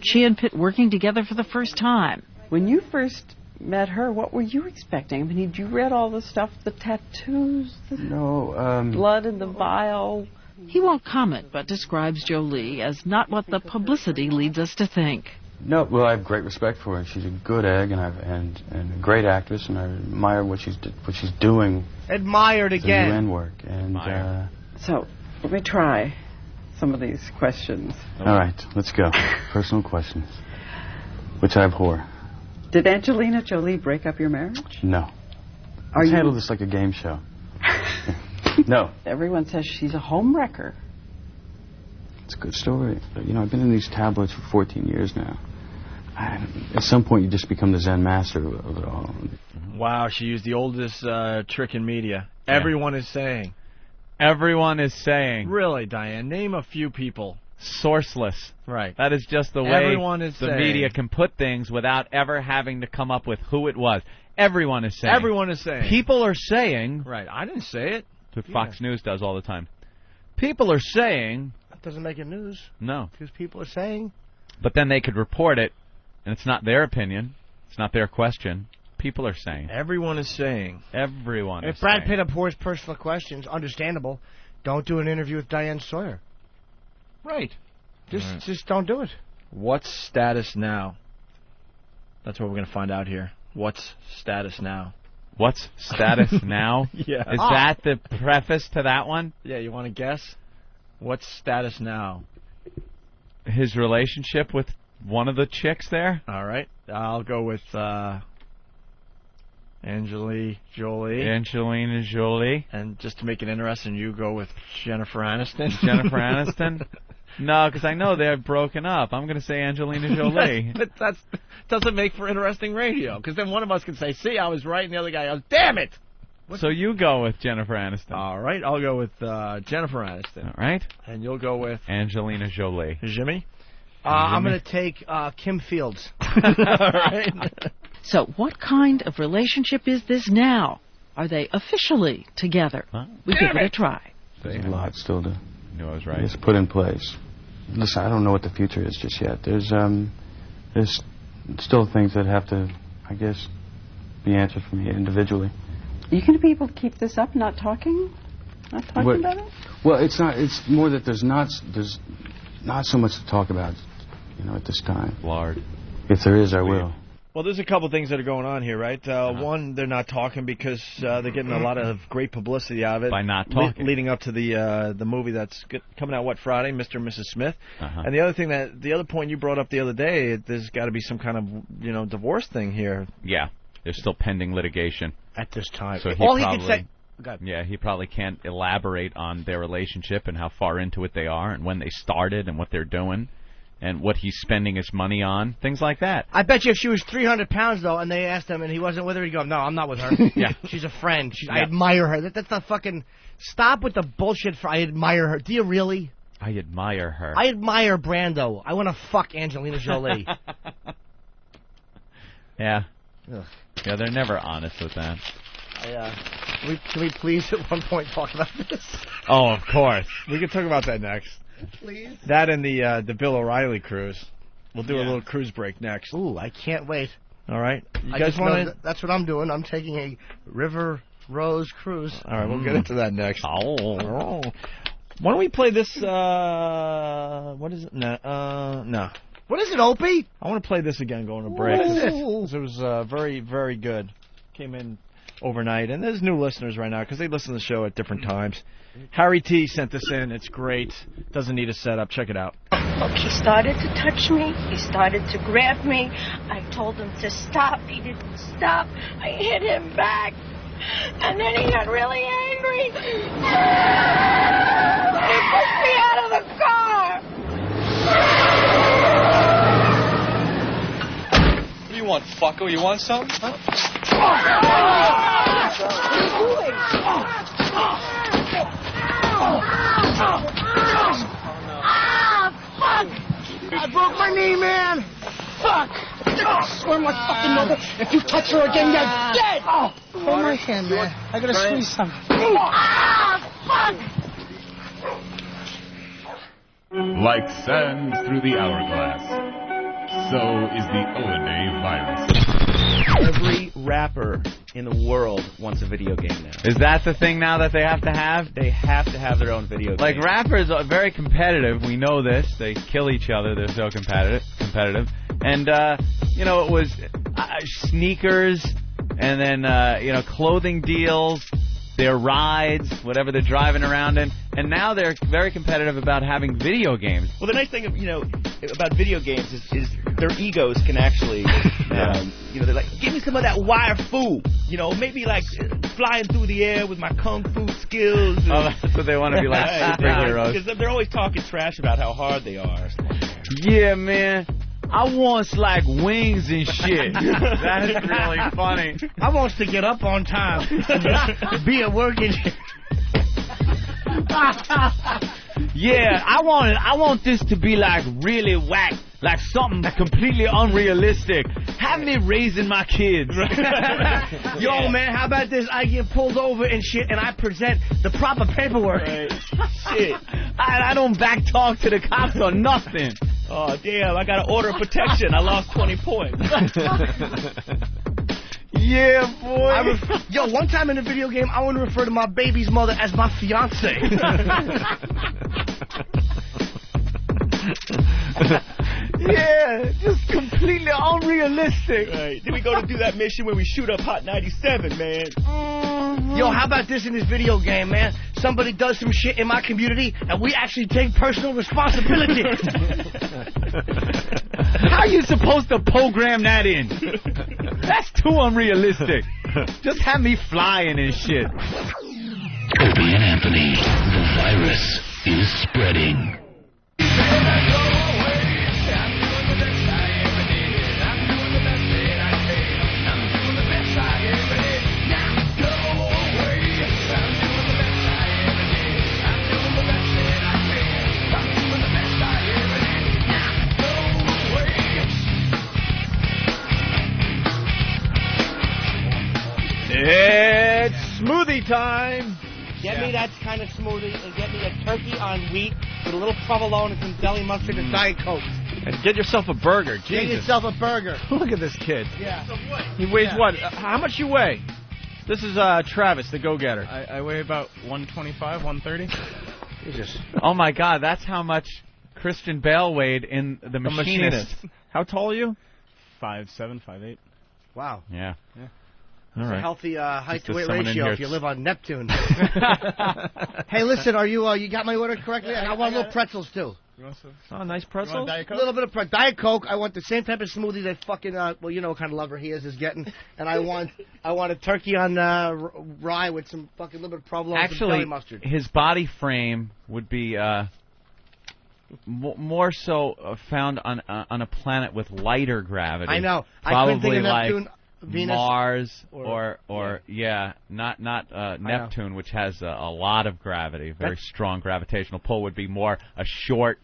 She and Pitt working together for the first time. When you first met her, what were you expecting? I mean, had you read all the stuff, the tattoos, the blood in the vial? He won't comment, but describes Jolie as not what the publicity leads us to think. No, well, I have great respect for her. She's a good egg and a great actress, and I admire what she's doing. Admired The again. UN work. And So, let me try some of these questions. all right, let's go. Personal questions, which I abhor. Did Angelina Jolie break up your marriage? No. Are Let's you- handle this like a game show. No. Everyone says she's a homewrecker. It's a good story. But, I've been in these tabloids for 14 years now. At some point, you just become the Zen master of it all. Wow, she used the oldest trick in media. Yeah. Everyone is saying. Everyone is saying. Really, Diane? Name a few people. Sourceless. Right. That is just the way Everyone is the saying. media can put things without ever having to come up with who it was. Everyone is saying. Everyone is saying. People are saying. Right. I didn't say it. Fox News does all the time. People are saying. That doesn't make it news. No. Because people are saying. But then they could report it, and it's not their opinion. It's not their question. People are saying. Everyone is saying. Everyone If is Brad saying. Pitt abhors personal questions, understandable. Don't do an interview with Diane Sawyer. Right. Just don't do it. What's status now? That's what we're going to find out here. What's status now? What's status now? Yeah. Is that the preface to that one? Yeah, you want to guess? What's status now? His relationship with one of the chicks there? All right. I'll go with Angelina Jolie. Angelina Jolie. And just to make it interesting, you go with Jennifer Aniston. Jennifer Aniston? No, because I know they're broken up. I'm going to say Angelina Jolie. But that doesn't make for interesting radio, because then one of us can say, see, I was right, and the other guy goes, damn it! So you go with Jennifer Aniston. All right, I'll go with Jennifer Aniston. All right. And you'll go with? Angelina Jolie. Jimmy? I'm going to take Kim Fields. All right. So what kind of relationship is this now? Are they officially together? We give it a try. There's a lot still to knew I was right. just put in place. Listen, I don't know what the future is just yet. There's still things that have to, I guess, be answered for me individually. Are you going to be able to keep this up, not talking? Not talking about it? Well, it's not. It's more that there's not so much to talk about, at this time. Lard. If there is, I will. Well, there's a couple things that are going on here, right? One, they're not talking because they're getting a lot of great publicity out of it. By not talking. Leading up to the movie that's coming out, Friday, Mr. and Mrs. Smith. And the other point you brought up the other day, there's got to be some kind of, divorce thing here. Yeah. There's still pending litigation. At this time. So All he could say... Yeah, he probably can't elaborate on their relationship and how far into it they are and when they started and what they're doing and what he's spending his money on, things like that. I bet you if she was 300 pounds, though, and they asked him and he wasn't with her, he'd go, no, I'm not with her. Yeah. She's a friend. I admire her. That's not fucking... Stop with the bullshit for I admire her. Do you really? I admire her. I admire Brando. I want to fuck Angelina Jolie. Yeah. Ugh. Yeah, they're never honest with that. Can we please at one point talk about this? Oh, of course. We can talk about that next. Please. That and the Bill O'Reilly cruise. We'll do a little cruise break next. Ooh, I can't wait. All right. You I guys just know want to? that's what I'm doing. I'm taking a River Rose cruise. All right, we'll get into that next. Oh. Why don't we play this? What is it? No. What is it, Opie? I want to play this again going to break. What is it? It was very, very good. Came in overnight, and there's new listeners right now because they listen to the show at different times. Harry T sent this in. It's great. Doesn't need a setup. Check it out. Look, he started to touch me. He started to grab me. I told him to stop. He didn't stop. I hit him back. And then he got really angry. He pushed me out of the car. What do you want, fuck? Rocco, you want some? Huh? Fuck! I broke my knee, man! Fuck! I swear my fucking mother, if you touch her again, you're dead! Oh, hold my hand, man. I gotta squeeze some. Fuck! Like sand through the hourglass, so is the Owenay virus. Every rapper in the world wants a video game now. Is that the thing now that they have to have? They have to have their own video game. Like, rappers are very competitive. We know this. They kill each other. They're so competitive. And, you know, it was sneakers and then, you know, clothing deals, their rides, whatever they're driving around in. And now they're very competitive about having video games. Well, the nice thing, about video games is their egos can actually, they're like, give me some of that wire fu. Maybe like flying through the air with my kung fu skills. Oh, that's what they want to be like, superheroes. Because they're always talking trash about how hard they are. Yeah, man. I wants like wings and shit. That is really funny. I wants to get up on time, be at work and shit. Yeah, I want this to be like really whack, like something completely unrealistic. Have me raising my kids. Yo, man, how about this? I get pulled over and shit, and I present the proper paperwork. Right. Shit, I don't back talk to the cops or nothing. Oh, damn, I got an order of protection. I lost 20 points. Yeah, boy. One time in a video game, I want to refer to my baby's mother as my fiance. Yeah, just completely unrealistic. Right. Then we go to do that mission where we shoot up Hot 97, man. Yo, how about this in this video game, man? Somebody does some shit in my community, and we actually take personal responsibility. How are you supposed to program that in? That's too unrealistic. Just have me flying and shit. Opie and Anthony, the virus is spreading. It's smoothie time. Get me that kind of smoothie and get me a turkey on wheat with a little provolone and some deli mustard and Diet Coke. And get yourself a burger. Jesus. Get yourself a burger. Look at this kid. Yeah. He weighs what? How much you weigh? This is Travis, the go-getter. I weigh about 125, 130. Jesus. Oh, my God. That's how much Christian Bale weighed in The Machinist. How tall are you? 5'7", 5'8". Wow. Yeah. It's a healthy height-to-weight someone in ratio here if you live on Neptune. Hey, listen, are you got my order correctly? I want little pretzels, too. You want some? Oh, nice pretzel. Diet Coke? A little bit of Diet Coke. I want the same type of smoothie that fucking, you know what kind of lover he is getting. And I want a turkey on rye with some fucking little bit of provolone and some deli mustard. Actually, his body frame would be more so found on a planet with lighter gravity. I know. Probably I couldn't think of like Neptune, Venus, Mars or not Neptune, which has a lot of gravity, very strong gravitational pull. Would be more a short,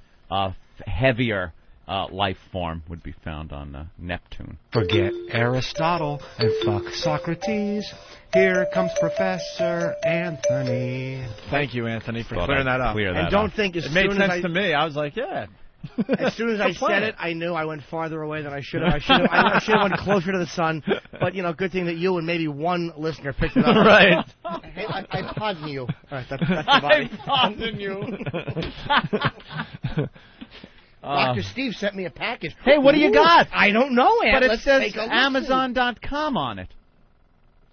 heavier life form would be found on Neptune. Forget Aristotle and fuck Socrates. Here comes Professor Anthony. Thank you, Anthony, for Thought clearing I'd that up. clear that And don't up. think as It made soon as sense to me. I was like, yeah. As soon as I said it, I knew I went farther away than I should have. I should have went closer to the sun. But, good thing that you and maybe one listener picked it up. Right. Hey, I pardon you. All right, that's the body. I pardon you. Dr. Steve sent me a package. Hey, what do you got? I don't know, Ant. But it Let's says take a look. Amazon.com on it.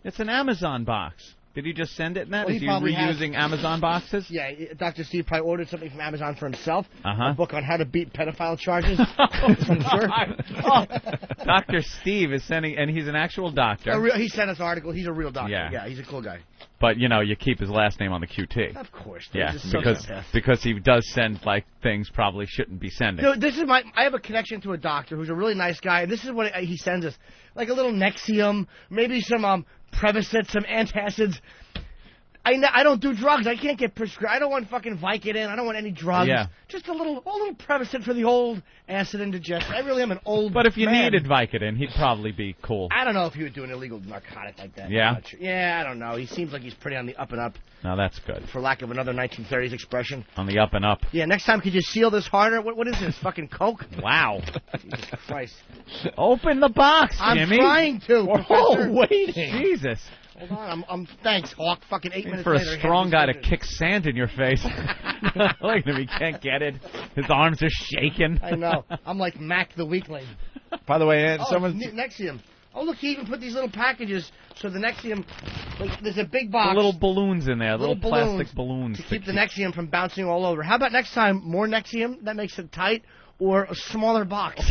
It's an Amazon box. Did he just send it in that? Well, Is he he probably has. reusing Amazon boxes? Yeah, Dr. Steve probably ordered something from Amazon for himself. Uh-huh. A book on how to beat pedophile charges. I'm sure. Dr. Steve is sending, and he's an actual doctor. He sent us an article. He's a real doctor. Yeah. Yeah, he's a cool guy. But, you know, you keep his last name on the QT. Of course. Yeah, This is because he does send, like, things probably shouldn't be sending. No, this is I have a connection to a doctor who's a really nice guy, and this is what he sends us. Like a little Nexium, maybe some Prevacid, some antacids. I don't do drugs. I can't get prescribed. I don't want fucking Vicodin. I don't want any drugs. Yeah. Just a little Prevacid for the old acid indigestion. I really am an old But if you man. needed Vicodin, he'd probably be cool. I don't know if he would do an illegal narcotic like that. Yeah? I'm not sure. Yeah, I don't know. He seems like he's pretty on the up and up, Now that's good. for lack of another 1930s expression. On the up and up. Yeah, next time could you seal this harder? What is this, fucking Coke? Wow. Jesus Christ. Open the box, I'm Jimmy. trying to, Professor. waiting. Jesus. Hold on, I'm thanks, Hawk. Fucking 8 minutes For a later. strong guy to kick sand in your face. Look at him, he can't get it. His arms are shaking. I know. I'm like Mac the Weakling. By the way, Oh, someone's... Nexium. Oh, look, he even put these little packages so the Nexium, like, there's a big The box. little balloons in there, little plastic balloons. to keep the Nexium from bouncing all over. How about next time, more Nexium? That makes it tight. Or a smaller box.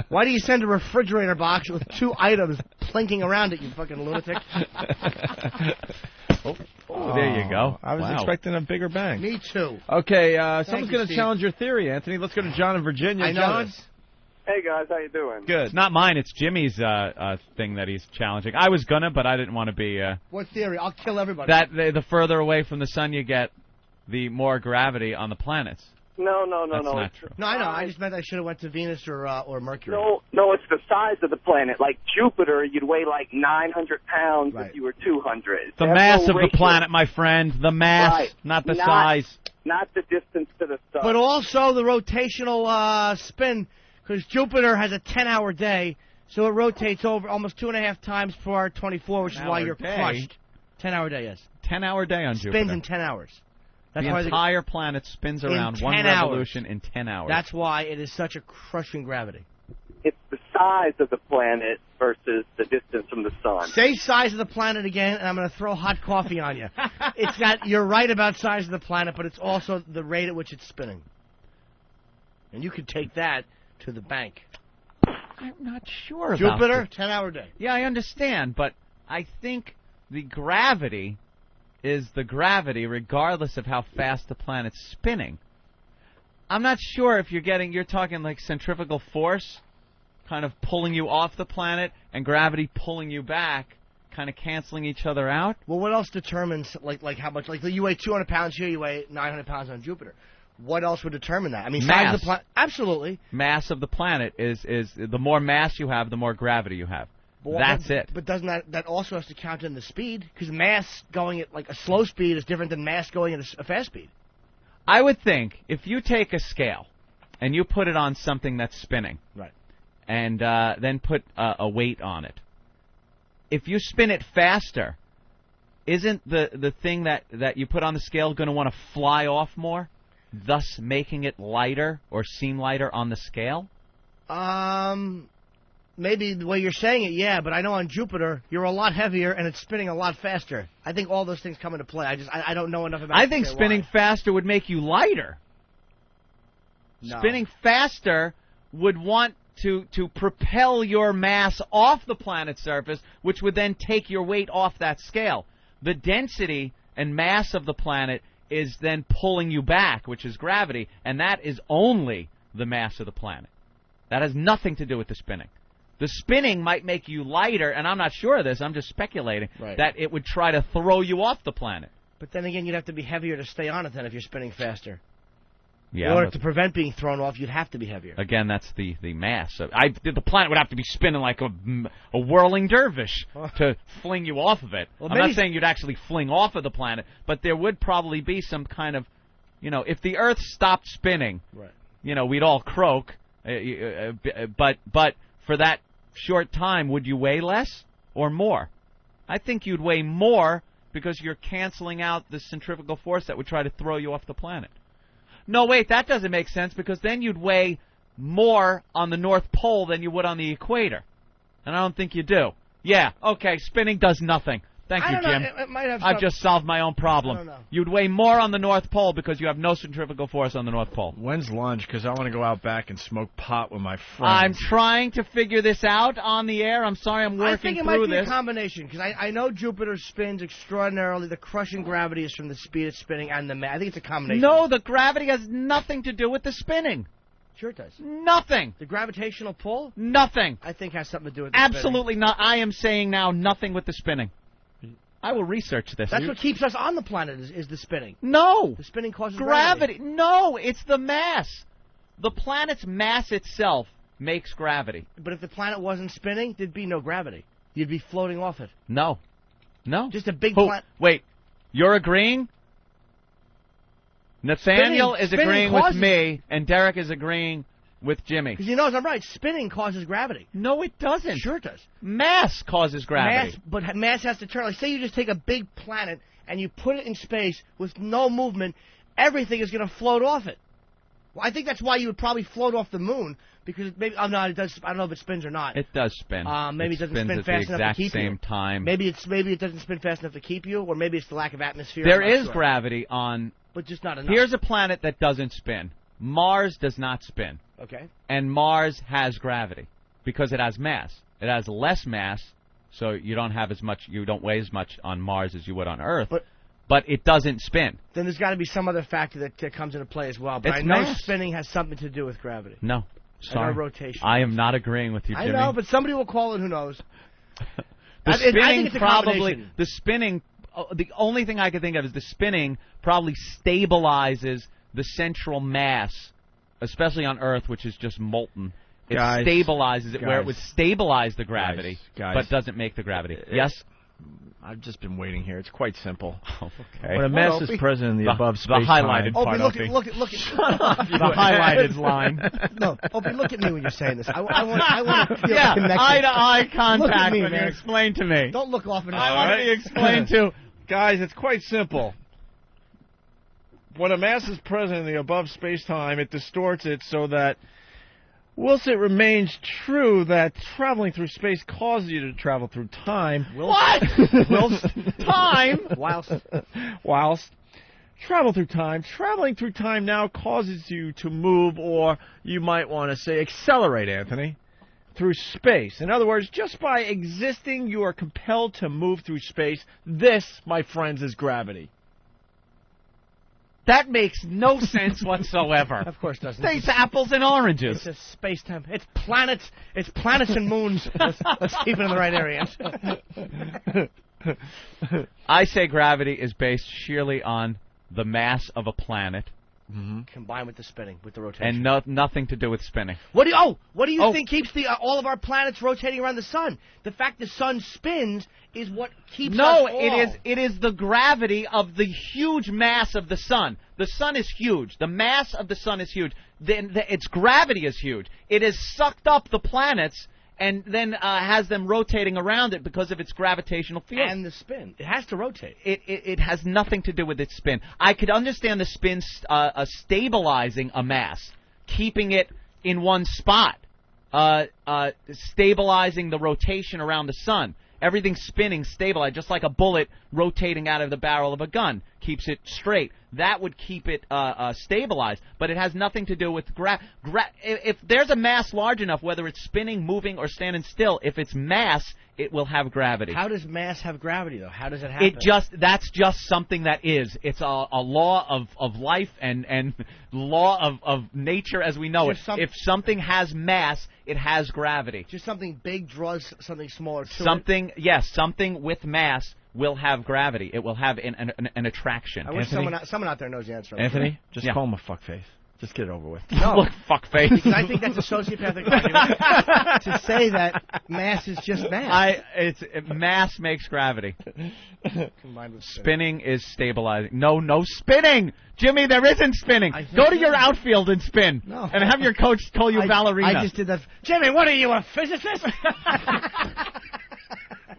Why do you send a refrigerator box with 2 items plinking around it, you fucking lunatic? Oh, there you go. I was Wow. expecting a bigger bang. Me too. Okay, someone's you, going to Steve. challenge your theory, Anthony. Let's go to John in Virginia. I know John? this. Hey guys, how you doing? Good. It's not mine, it's Jimmy's thing that he's challenging. I was gonna, but I didn't want to be... What theory? I'll kill everybody. that the further away from the sun you get, the more gravity on the planets. No. That's not true. No, I know. I just meant I should have went to Venus or Mercury. No, it's the size of the planet. Like Jupiter, you'd weigh like 900 pounds if you were 200. The There's mass no of the ratio. planet, my friend. The mass, Right. not the Not- size. Not the distance to the sun. But also the rotational spin, because Jupiter has a 10-hour day, so it rotates over almost 2.5 times per hour 24, which is why 10-hour you're day? crushed. 10-hour day, yes. 10-hour day on Jupiter. Spins in 10 hours. That's the why entire planet spins in around 10 one hours. revolution in 10 hours. That's why it is such a crushing gravity. It's the size of the planet versus the distance from the sun. Say size of the planet again, and I'm going to throw hot coffee on you. You're right about size of the planet, but it's also the rate at which it's spinning. And you could take that to the bank. I'm not sure about Jupiter, it. 10-hour day. Yeah, I understand, but I think the gravity is the gravity regardless of how fast the planet's spinning. I'm not sure if you're talking like centrifugal force kind of pulling you off the planet and gravity pulling you back, kind of canceling each other out. Well, what else determines like how much? Like you weigh 200 pounds here, you weigh 900 pounds on Jupiter. What else would determine that? I mean, size Mass. of the planet. Absolutely. Mass of the planet is the more mass you have, the more gravity you have. That's it. But doesn't that also has to count in the speed? Because mass going at like a slow speed is different than mass going at a fast speed. I would think if you take a scale and you put it on something that's spinning, right, and then put a weight on it, if you spin it faster, isn't the thing that you put on the scale going to want to fly off more, thus making it lighter or seem lighter on the scale? Maybe the way you're saying it, yeah, but I know on Jupiter you're a lot heavier and it's spinning a lot faster. I think all those things come into play. I don't know enough about it. I think to say spinning why. faster would make you lighter. No. Spinning faster would want to propel your mass off the planet's surface, which would then take your weight off that scale. The density and mass of the planet is then pulling you back, which is gravity, and that is only the mass of the planet. That has nothing to do with the spinning. The spinning might make you lighter, and I'm not sure of this, I'm just speculating, that it would try to throw you off the planet. But then again, you'd have to be heavier to stay on it then if you're spinning faster. Yeah, In order but- to prevent being thrown off, you'd have to be heavier. Again, that's the mass. The planet would have to be spinning like a whirling dervish to fling you off of it. Well, I'm maybe- not saying you'd actually fling off of the planet, but there would probably be some kind of, if the Earth stopped spinning, Right. We'd all croak. But for that short time, would you weigh less or more? I think you'd weigh more because you're canceling out the centrifugal force that would try to throw you off the planet. No, wait, that doesn't make sense because then you'd weigh more on the North Pole than you would on the equator. And I don't think you do. Yeah, okay, spinning does nothing. Thank I you, don't know. Jim. It might have I've some- just solved my own problem. I don't know. You'd weigh more on the North Pole because you have no centrifugal force on the North Pole. When's lunch? Because I want to go out back and smoke pot with my friends. I'm trying to figure this out on the air. I'm sorry I'm working I think it through might be this. a combination, because I know Jupiter spins extraordinarily. The crushing gravity is from the speed it's spinning and the mass. I think it's a combination. No, the gravity has nothing to do with the spinning. Sure it does. Nothing. The gravitational pull? Nothing. I think has something to do with the Absolutely not. I am saying now nothing with the spinning. I will research this. That's what keeps us on the planet is the spinning. No. The spinning causes Gravity. No, it's the mass. The planet's mass itself makes gravity. But if the planet wasn't spinning, there'd be no gravity. You'd be floating off it. No. No. Just a big Who- planet. Wait, you're agreeing? Nathaniel is spinning agreeing causes- with me, and Derek is agreeing with Jimmy. Because you know, I'm right. Spinning causes gravity. No, it doesn't. Sure it does. Mass causes gravity. Mass, but mass has to turn. Like, say you just take a big planet and you put it in space with no movement, everything is going to float off it. Well, I think that's why you would probably float off the moon, because maybe it does. I don't know if it spins or not. It does spin. Maybe it doesn't spins spin at fast the enough exact to keep same you. time. Maybe it doesn't spin fast enough to keep you, or maybe it's the lack of atmosphere. There I'm not is sure. gravity on. But just not enough. Here's a planet that doesn't spin. Mars does not spin. Okay. And Mars has gravity because it has mass. It has less mass, so you don't have as much. You don't weigh as much on Mars as you would on Earth. But it doesn't spin. Then there's got to be some other factor that comes into play as well. But It's I know mass. spinning has something to do with gravity. No, sorry. And our rotation. I am not agreeing with you, I Jimmy. know, but somebody will call it. Who knows? The I think spinning it's a probably. combination. The spinning. The only thing I can think of is the spinning probably stabilizes the central mass, especially on Earth, which is just molten. It Guys, stabilizes it where it guys, would stabilize the gravity, guys. but doesn't make the gravity. Yes? I've just been waiting here. It's quite simple. Okay. When a mass is present in the above space highlighted time, part. Look at Shut up, you The highlighted line. No, Opie, look at me when you're saying this. I want to feel Yeah, connected. eye-to-eye contact Look at me, when you man. explain to me. Don't look off. I want to be explained to. Guys, it's quite simple. When a mass is present in the above space-time, it distorts it so that whilst it remains true that traveling through space causes you to travel through time. What? Whilst time? Whilst traveling through time now causes you to move, or you might want to say accelerate, Anthony, through space. In other words, just by existing, you are compelled to move through space. This, my friends, is gravity. That makes no sense whatsoever. Of course it doesn't. It's apples and oranges. It's a space-time. It's planets. It's planets and moons. Let's keep it in the right area. I say gravity is based sheerly on the mass of a planet. Combined with the spinning, with the rotation. And nothing to do with spinning. What do you think keeps all of our planets rotating around the sun? The fact the sun spins is what keeps us all. It is the gravity of the huge mass of the sun. The sun is huge. The mass of the sun is huge. Its gravity is huge. It has sucked up the planets and then has them rotating around it because of its gravitational field. And the spin. It has to rotate. It has nothing to do with its spin. I could understand the spin stabilizing a mass, keeping it in one spot, stabilizing the rotation around the sun. Everything's spinning, stabilized, just like a bullet rotating out of the barrel of a gun. Keeps it straight. That would keep it stabilized, but it has nothing to do with if there's a mass large enough, whether it's spinning, moving, or standing still, if it's mass, it will have gravity. How does mass have gravity, though? How does it happen? That's just something that is. It's a law of life and law of nature as we know it. If something has mass, it has gravity. Just something big draws something smaller to something, it? Yes, something with mass will have gravity. It will have an attraction. I wish someone out there knows the answer. Anthony, just call him a fuckface. Just get it over with. No. Look, fuckface. Because I think that's a sociopathic argument to say that mass is just mass. Mass makes gravity. Combined with spinning is stabilizing. No spinning! Jimmy, there isn't spinning. Go to your outfield and spin. No. And have your coach call you ballerina. I just did that. Jimmy, what are you, a physicist?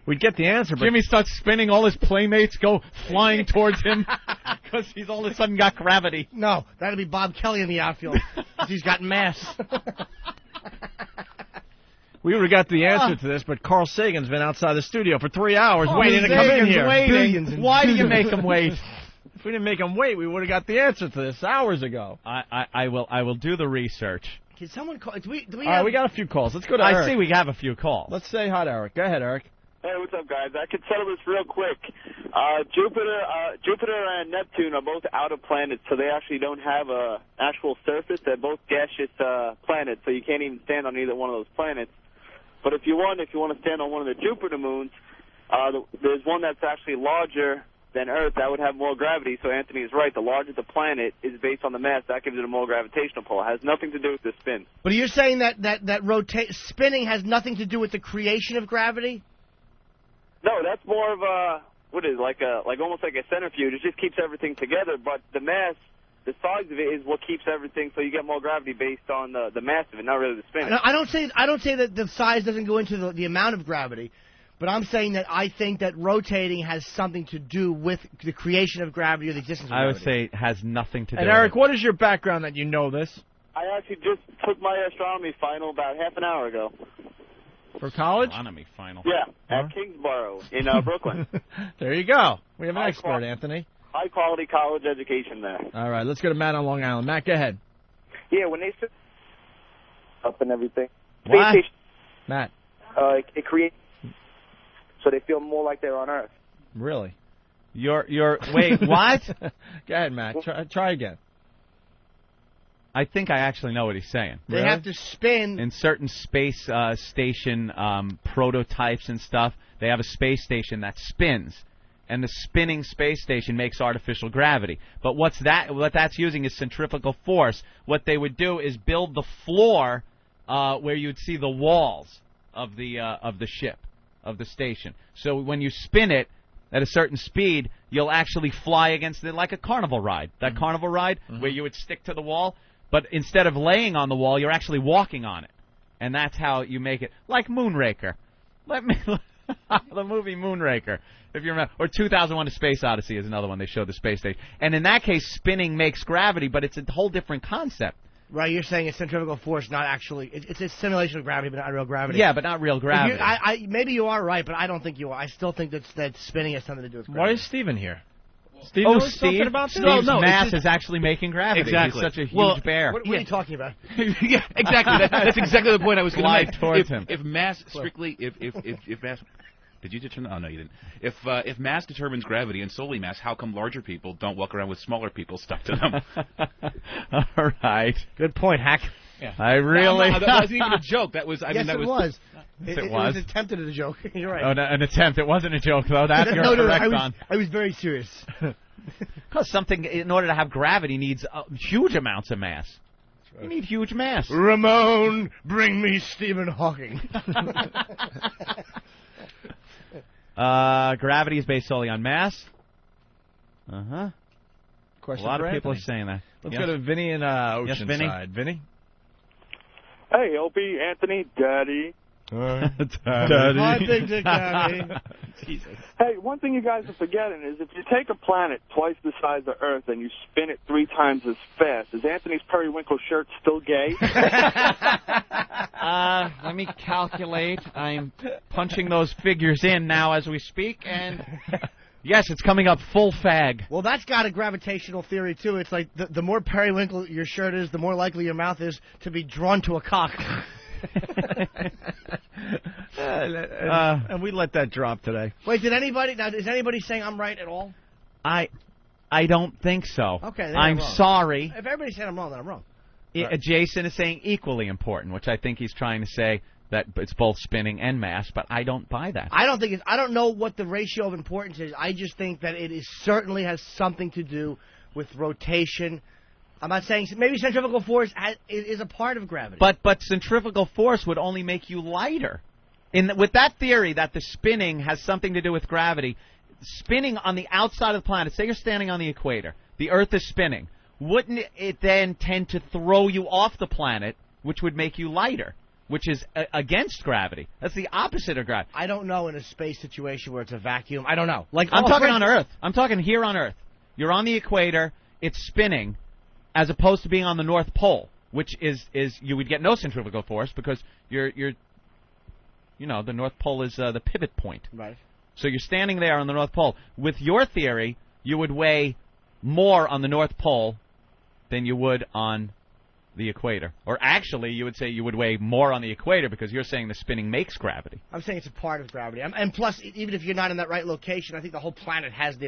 We'd get the answer, but Jimmy starts spinning. All his playmates go flying towards him because he's all of a sudden got gravity. No, that'd be Bob Kelly in the outfield. 'Cause he's got mass. We would have got the answer to this, but Carl Sagan's been outside the studio for 3 hours waiting to come in Sagan's here. waiting. Why do you make him wait? If we didn't make him wait, we would have got the answer to this hours ago. I will do the research. Can someone call? Do we We got a few calls. Let's go to I Eric. see we have a few calls. Let's say hi to Eric. Go ahead, Eric. Hey, what's up, guys? I could settle this real quick. Jupiter and Neptune are both outer planets, so they actually don't have a actual surface. They're both gaseous planets, so you can't even stand on either one of those planets. But if you want to stand on one of the Jupiter moons, there's one that's actually larger than Earth that would have more gravity. So Anthony is right. The larger the planet is based on the mass, that gives it a more gravitational pull. It has nothing to do with the spin. But you're saying that spinning has nothing to do with the creation of gravity? No, that's more of a almost like a centrifuge. It just keeps everything together. But the mass, the size of it, is what keeps everything. So you get more gravity based on the mass of it, not really the spin. I don't say that the size doesn't go into the amount of gravity, but I'm saying that I think that rotating has something to do with the creation of gravity or the existence of I gravity. would say it has nothing to do And with Eric, it. what is your background that you know this? I actually just took my astronomy final about half an hour ago. For college? Astronomy final. Yeah, at Kingsborough in Brooklyn. There you go. We have an expert, Anthony. High-quality college education there. All right, let's go to Matt on Long Island. Matt, go ahead. Yeah, when they sit up and everything. What? Space Matt. station, it creates so they feel more like they're on Earth. Really? Wait, what? Go ahead, Matt. Try again. I think I actually know what he's saying. They have to spin. In certain space station prototypes and stuff, they have a space station that spins. And the spinning space station makes artificial gravity. But what that's using is centrifugal force. What they would do is build the floor where you'd see the walls of the ship, of the station. So when you spin it at a certain speed, you'll actually fly against it like a carnival ride. That carnival ride where you would stick to the wall. But instead of laying on the wall, you're actually walking on it. And that's how you make it. Like Moonraker. The movie Moonraker, if you remember. Or 2001 A Space Odyssey is another one. They showed the space station. And in that case, spinning makes gravity, but it's a whole different concept. Right, you're saying it's centrifugal force, not actually. It's a simulation of gravity, but not real gravity. Yeah, but not real gravity. Maybe you are right, but I don't think you are. I still think that spinning has something to do with gravity. Why is Steven here? Steve knows something about this? Steve's mass is actually making gravity. Exactly. He's such a huge bear. What are you talking about? Yeah, exactly. That's exactly the point I was going to Slide make. towards him. If mass strictly, if mass, did you determine? Oh no, you didn't. If mass determines gravity and solely mass, how come larger people don't walk around with smaller people stuck to them? All right. Good point, Hack. Yeah. I really. No, that wasn't even a joke. That was. Yes, it was. It was attempted as a joke. You're right. Oh, no, an attempt. It wasn't a joke, though. That you're correct on. I was very serious. Because something, in order to have gravity, needs huge amounts of mass. Right. You need huge mass. Ramon, bring me Stephen Hawking. Gravity is based solely on mass. Uh-huh. Question a lot for of people Anthony. are saying that. Let's yes. go to Vinny in Oceanside. Yes, Vinny? Vinny? Hey, Opie, Anthony, Daddy. Daddy. My big dick, Daddy. Jesus. Hey, one thing you guys are forgetting is if you take a planet twice the size of Earth and you spin it 3 times as fast, is Anthony's periwinkle shirt still gay? Let me calculate. I'm punching those figures in now as we speak, and yes, it's coming up full fag. Well, that's got a gravitational theory, too. It's like the more periwinkle your shirt is, the more likely your mouth is to be drawn to a cock. And we let that drop today. Wait, is anybody saying I'm right at all? I don't think so. Okay, then I'm wrong. sorry. If everybody's saying I'm wrong, then I'm wrong. Right. Jason is saying equally important, which I think he's trying to say that it's both spinning and mass, but I don't buy that. I don't know what the ratio of importance is. I just think that it certainly has something to do with rotation. I'm not saying maybe centrifugal force is a part of gravity. But centrifugal force would only make you lighter. With that theory that the spinning has something to do with gravity, spinning on the outside of the planet, say you're standing on the equator, the Earth is spinning, wouldn't it then tend to throw you off the planet, which would make you lighter, which is against gravity? That's the opposite of gravity. I don't know in a space situation where it's a vacuum. I don't know. Like I'm talking on Earth. I'm talking here on Earth. You're on the equator, it's spinning, as opposed to being on the North Pole, which is you would get no centrifugal force because you're the North Pole is the pivot point. Right. So you're standing there on the North Pole. With your theory, you would weigh more on the North Pole than you would on the equator. Or actually, you would say you would weigh more on the equator because you're saying the spinning makes gravity. I'm saying it's a part of gravity. And plus, even if you're not in that right location, I think the whole planet has the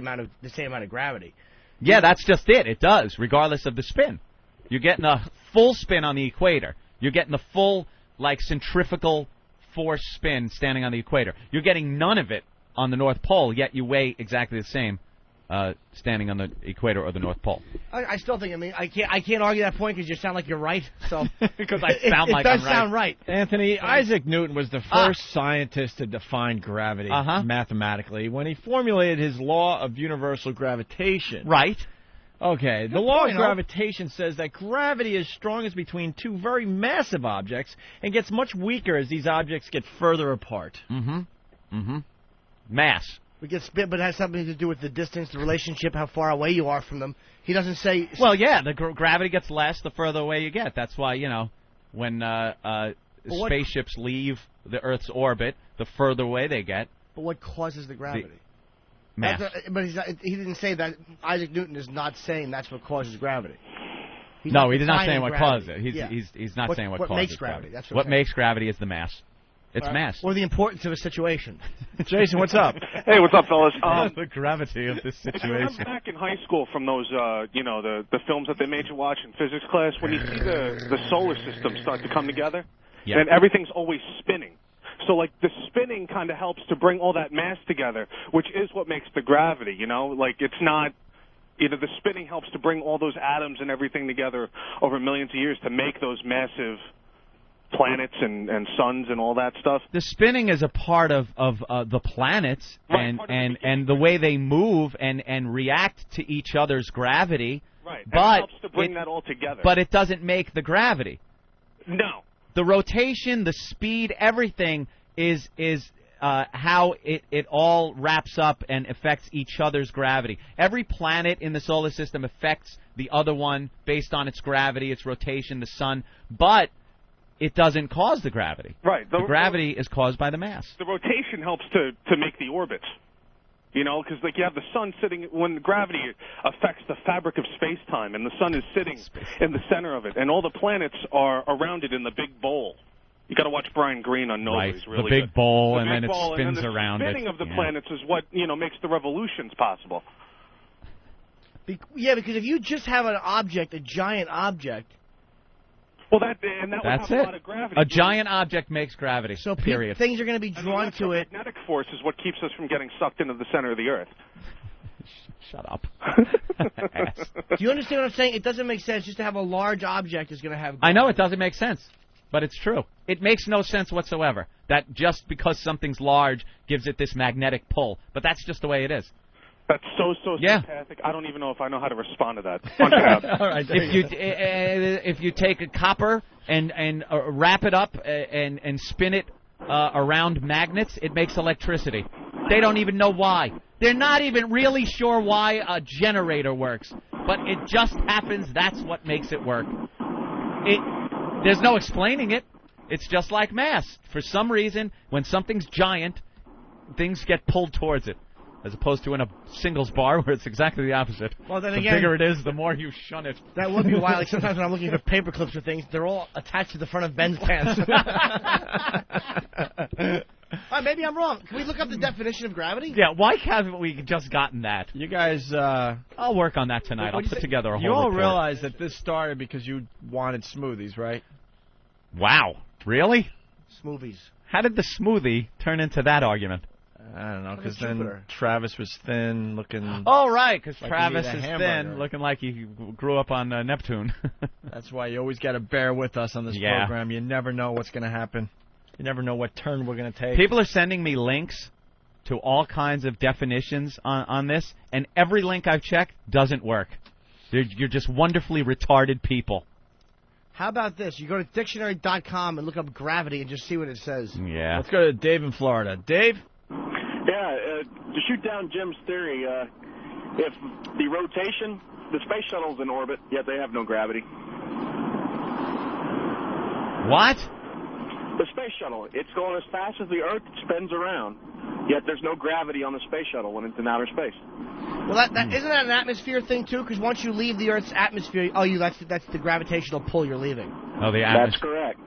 same amount of gravity. Yeah, that's just it. It does, regardless of the spin. You're getting a full spin on the equator. You're getting the full, centrifugal force spin standing on the equator. You're getting none of it on the North Pole, yet you weigh exactly the same standing on the equator or the North Pole. I still think, I can't argue that point because you sound like you're right. So because I sound like it I'm does sound right. Anthony, Isaac Newton was the first scientist to define gravity mathematically when he formulated his law of universal gravitation. Right. Okay, the law of gravitation says that gravity is strongest between two very massive objects and gets much weaker as these objects get further apart. Mass. We get spit, but it has something to do with the distance, the relationship, how far away you are from them. He doesn't say... Well, yeah, the gravity gets less the further away you get. That's why, when spaceships leave the Earth's orbit, the further away they get. But what causes the gravity? Mass. But he didn't say that. Isaac Newton is not saying that's what causes gravity. He's not saying what causes it. He's not saying what causes makes gravity. That's what makes gravity is the mass. It's mass. Or the importance of a situation. Jason, what's up? Hey, what's up, fellas? The gravity of this situation. I'm back in high school from those, the films that they made you watch in physics class. When you see the solar system start to come together, and everything's always spinning. So, the spinning kind of helps to bring all that mass together, which is what makes the gravity, it's not... the spinning helps to bring all those atoms and everything together over millions of years to make those massive planets and suns and all that stuff. The spinning is a part of the planets and the way they move and react to each other's gravity. Right. But it helps to bring that all together. But it doesn't make the gravity. No. The rotation, the speed, everything is how it all wraps up and affects each other's gravity. Every planet in the solar system affects the other one based on its gravity, its rotation, the sun, but it doesn't cause the gravity. Right. The gravity is caused by the mass. The rotation helps to make the orbits. Because you have the sun sitting, when gravity affects the fabric of space-time, and the sun is sitting in the center of it, and all the planets are around it in the big bowl. You got to watch Brian Greene on Nova. Right. He's really the big bowl, good. and then it spins around it. The spinning of the planets is what makes the revolutions possible. Yeah, because if you just have an object, a giant object. Well, that that's would have it. a lot of gravity. A giant object makes gravity. So period. Things are going to be drawn to it. Magnetic force is what keeps us from getting sucked into the center of the Earth. Shut up. Do you understand what I'm saying? It doesn't make sense just to have a large object is going to have gravity. I know it doesn't make sense, but it's true. It makes no sense whatsoever that just because something's large gives it this magnetic pull. But that's just the way it is. That's so sarcastic. I don't even know if I know how to respond to that. Punch it out. All right, if you take a copper and wrap it up and spin it around magnets, it makes electricity. They don't even know why. They're not even really sure why a generator works, but it just happens. That's what makes it work. There's no explaining it. It's just like mass. For some reason, when something's giant, things get pulled towards it. As opposed to in a singles bar where it's exactly the opposite. Well, then the again, bigger it is, the more you shun it. That would be why, sometimes when I'm looking for paper clips or things, they're all attached to the front of Ben's pants. Maybe I'm wrong. Can we look up the definition of gravity? Yeah, why haven't we just gotten that? You guys... I'll work on that tonight. I'll put together a whole You all report. realize that this started because you wanted smoothies, right? Wow. Really? Smoothies. How did the smoothie turn into that argument? I don't know, because then Travis was thin, looking... Oh, right, because like Travis is thin, looking like he grew up on Neptune. That's why you always got to bear with us on this program. You never know what's going to happen. You never know what turn we're going to take. People are sending me links to all kinds of definitions on this, and every link I've checked doesn't work. You're just wonderfully retarded people. How about this? You go to dictionary.com and look up gravity and just see what it says. Yeah. Let's go to Dave in Florida. Dave? Yeah, to shoot down Jim's theory, if the rotation, the space shuttle's in orbit, yet they have no gravity. What? The space shuttle. It's going as fast as the Earth spins around. Yet there's no gravity on the space shuttle when it's in outer space. Well, isn't that an atmosphere thing too? Because once you leave the Earth's atmosphere, that's the gravitational pull you're leaving. Oh, the That's correct.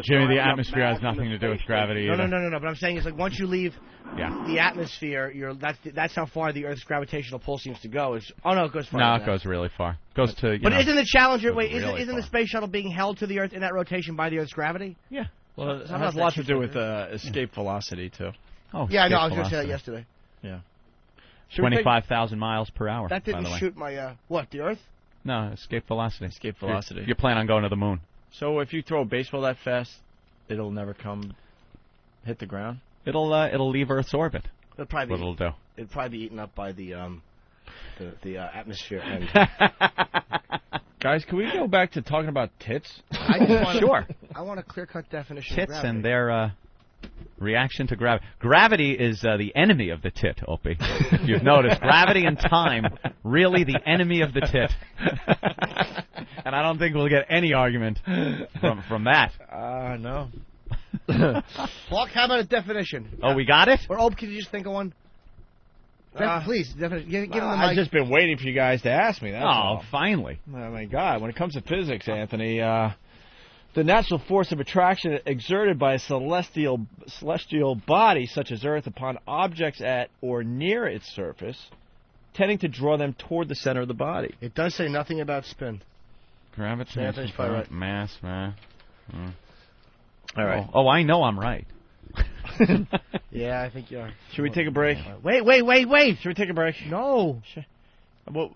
Jimmy, the atmosphere has nothing to do with gravity either. No. But I'm saying it's like once you leave the atmosphere, that's how far the Earth's gravitational pull seems to go. It goes far. No, it goes really far. Goes to. But isn't the Challenger? Really isn't the space shuttle being held to the Earth in that rotation by the Earth's gravity? Yeah. Well, it has a lot to do with escape velocity too. Oh, yeah, I know. I was going to say that yesterday. Yeah. 25,000 miles per hour. That didn't by the way. shoot my the Earth? No, escape velocity. Escape velocity. You plan on going to the moon. So if you throw a baseball that fast, it'll never hit the ground. It'll leave Earth's orbit. It'll probably it'll do. It'll probably be eaten up by the atmosphere. And Guys, can we go back to talking about tits? Sure. I want a clear-cut definition Tits of gravity. and their reaction to gravity. Gravity is the enemy of the tit, Opie. If you've noticed, gravity and time, really the enemy of the tit. And I don't think we'll get any argument from that. No. Hawk, how about a definition? Oh, we got it? Or, can you just think of one? Please, give him the mic. I've just been waiting for you guys to ask me. That's all. Finally. Oh, my God. When it comes to physics, Anthony, the natural force of attraction exerted by a celestial body such as Earth upon objects at or near its surface, tending to draw them toward the center of the body. It does say nothing about spin. Gravitation, right. mass. All right. Oh, I know I'm right. Yeah, I think you are. Should we take a break? Wait. Should we take a break? No. Well,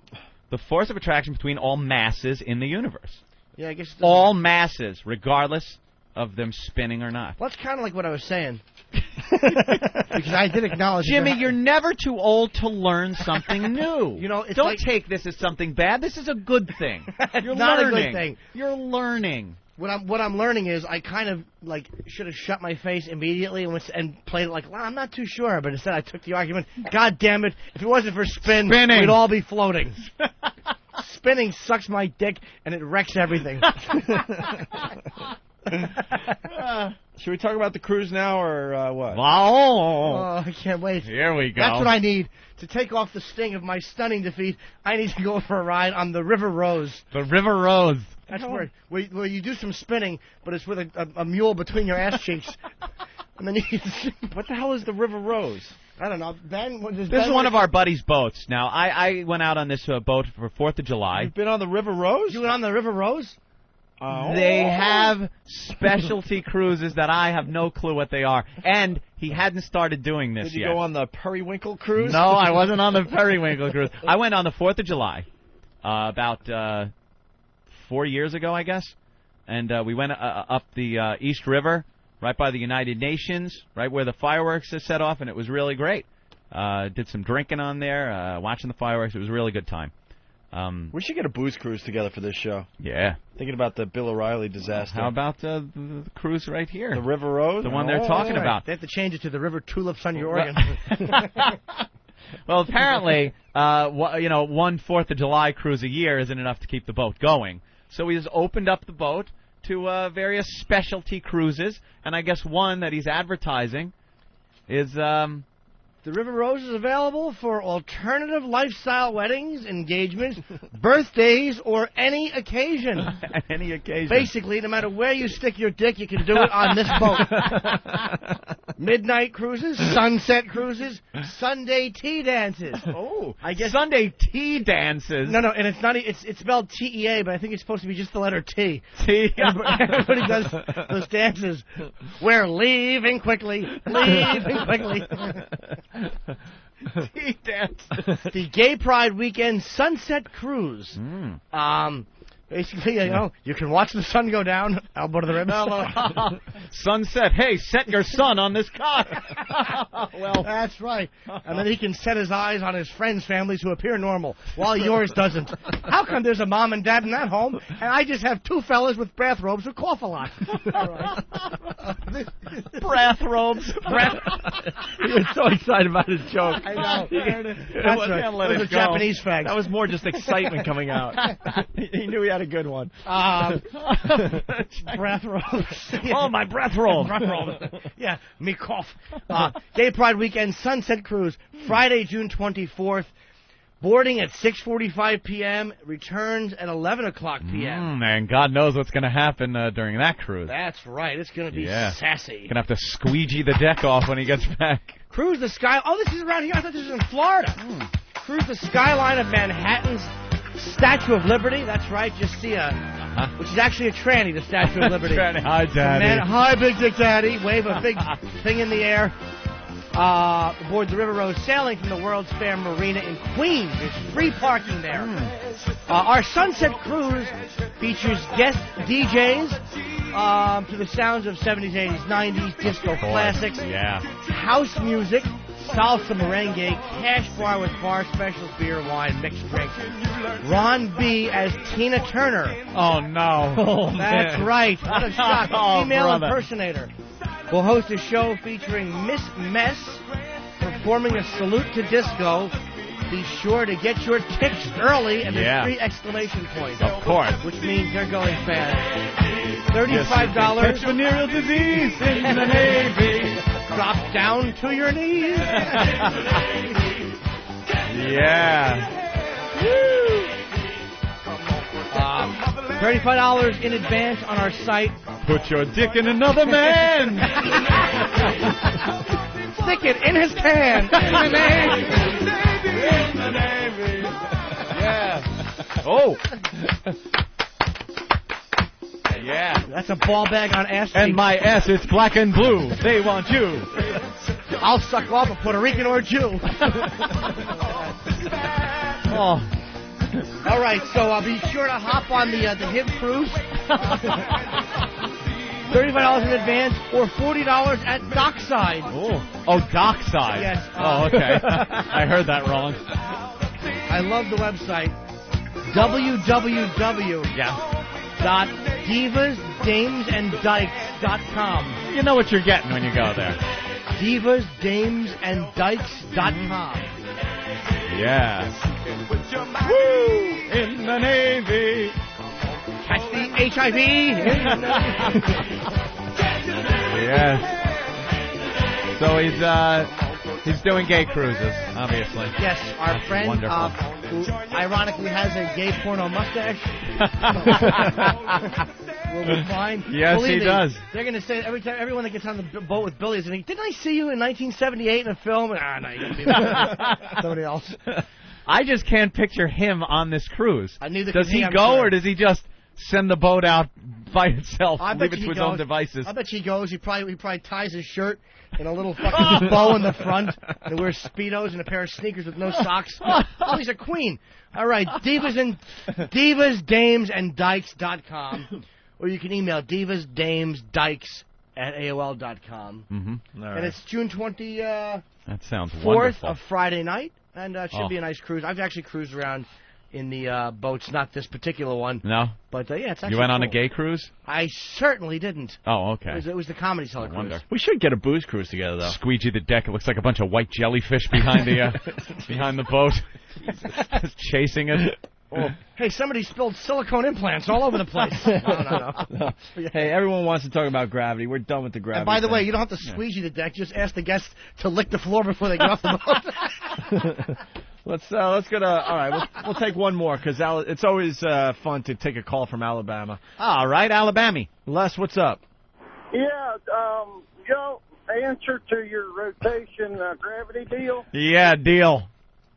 the force of attraction between all masses in the universe. Yeah, I guess all masses, regardless of them spinning or not. Well, that's kind of like what I was saying. Because I did acknowledge Jimmy, you're never too old to learn something new. Don't take this as something bad. This is a good thing. You're not learning. a good thing. You're learning. What I'm learning is I kind of should have shut my face immediately and played it like, well, I'm not too sure, but instead I took the argument. God damn it! If it wasn't for spinning, we'd all be floating. Spinning sucks my dick and it wrecks everything. Should we talk about the cruise now or what? Oh, I can't wait. Here we go. That's what I need. To take off the sting of my stunning defeat, I need to go for a ride on the River Rose. The River Rose. That's where you do some spinning, but it's with a mule between your ass cheeks. And then what the hell is the River Rose? I don't know. This is one of our buddies' boats. Now, I went out on this boat for 4th of July. You've been on the River Rose? You went on the River Rose? Oh. They have specialty cruises that I have no clue what they are. And he hadn't started doing this yet. Did you go on the Periwinkle cruise? No, I wasn't on the Periwinkle cruise. I went on the 4th of July about 4 years ago, I guess. And we went up the East River, right by the United Nations, right where the fireworks are set off, and it was really great. Did some drinking on there, watching the fireworks. It was a really good time. We should get a booze cruise together for this show. Yeah. Thinking about the Bill O'Reilly disaster. How about the cruise right here? The River Rose? The one they're talking about. They have to change it to the River Tulips on your organ. Well, apparently, 1 4th of July cruise a year isn't enough to keep the boat going. So we just opened up the boat to various specialty cruises, and I guess one that he's advertising is... The River Rose is available for alternative lifestyle weddings, engagements, birthdays, or any occasion. Any occasion. Basically, no matter where you stick your dick, you can do it on this boat. Midnight cruises, sunset cruises, Sunday tea dances. Oh, I guess Sunday tea dances. No, and it's not. It's spelled T-E-A, but I think it's supposed to be just the letter T. T. Everybody does those dances. We're leaving quickly. Leaving quickly. Tea dance. The Gay Pride Weekend Sunset Cruise. Basically, you can watch the sun go down. Elbow to the ribs. Sunset. Hey, set your sun on this car. Well, that's right. And then he can set his eyes on his friends' families who appear normal, while yours doesn't. How come there's a mom and dad in that home, and I just have two fellas with bathrobes who cough a lot? Bathrobes. He was so excited about his joke. I know. That's right. Those are Japanese fags. That was more just excitement coming out. He knew he had got a good one. Breath rolls. Oh, my breath rolled. Breath rolled. Yeah, me cough. Gay Pride Weekend Sunset Cruise, Friday, June 24th. Boarding at 6:45 p.m., returns at 11 o'clock p.m. And God knows what's going to happen during that cruise. That's right. It's going to be sassy. Going to have to squeegee the deck off when he gets back. Cruise the sky. Oh, this is around here. I thought this was in Florida. Cruise the skyline of Manhattan's Statue of Liberty. That's right. Just see which is actually a tranny, the Statue of Liberty. Tranny. Hi, Daddy. Hi, Big Dick Daddy. Wave a big thing in the air. Aboard the River Rose, sailing from the World's Fair Marina in Queens. There's free parking there. Our Sunset Cruise features guest DJs to the sounds of 70s, 80s, 90s, disco classics, house music, salsa, merengue, cash bar with bar specials, beer, wine, mixed drinks. Ron B. as Tina Turner. Oh, no. That's right. What a shock. Female impersonator. Will host a show featuring Miss Mess performing a salute to disco. Be sure to get your tickets early and there's 3 exclamation points. Of course. Which means they're going fast. $35. Catch venereal disease in the Navy. Drop down to your knees. $35 in advance on our site. Put your dick in another man. Stick it in his can. In the Navy. In the Navy. Yeah. Oh. Yeah. That's a ball bag on ass. And my ass, it's black and blue. They want you. I'll suck off a Puerto Rican or a Jew. Oh. All right, so be sure to hop on the HIB cruise. $35 in advance or $40 at Dockside. Oh, Dockside. Yes. Oh, okay. I heard that wrong. I love the website. www.divasdamesanddykes.com. You know what you're getting when you go there. divasdamesanddykes.com. Yeah. Woo! In the Navy. Catch the HIV. Yes. So he's doing gay cruises, obviously. Yes, our That's friend wonderful. who ironically has a gay porno mustache. Will be fine. Yes, Believe he me, does. They're going to say everyone that gets on the boat with Billy is going to didn't I see you in 1978 in a film? No, you're going to be somebody else. I just can't picture him on this cruise. Neither does can he I'm go, sure. or does he just send the boat out by itself, I leave bet it he to his goes. own devices? I bet he goes. He probably ties his shirt in a little fucking bow in the front and wears Speedos and a pair of sneakers with no socks. Oh, he's a queen. All right, divasdamesandDykes.com, or you can email divasdamesdykes@aol.com. Mm-hmm. And it's June 24th, that sounds wonderful. a Friday night, and it should Oh. be a nice cruise. I've actually cruised around in the boats, not this particular one. No? But, yeah, it's actually You went on a cool. gay cruise? I certainly didn't. Oh, okay. It was the Comedy Cellar I cruise. wonder. We should get a booze cruise together, though. Squeegee the deck. It looks like a bunch of white jellyfish behind the behind the boat. Just chasing it. Oh. Hey, somebody spilled silicone implants all over the place. No. Hey, everyone wants to talk about gravity. We're done with the gravity. And by the thing. way, you don't have to squeegee the deck. Just ask the guests to lick the floor before they get off the boat. Let's go to. All right, we'll take one more because it's always fun to take a call from Alabama. All right, Alabama. Les, what's up? Yeah, Joe, answer to your rotation gravity deal. Yeah, deal.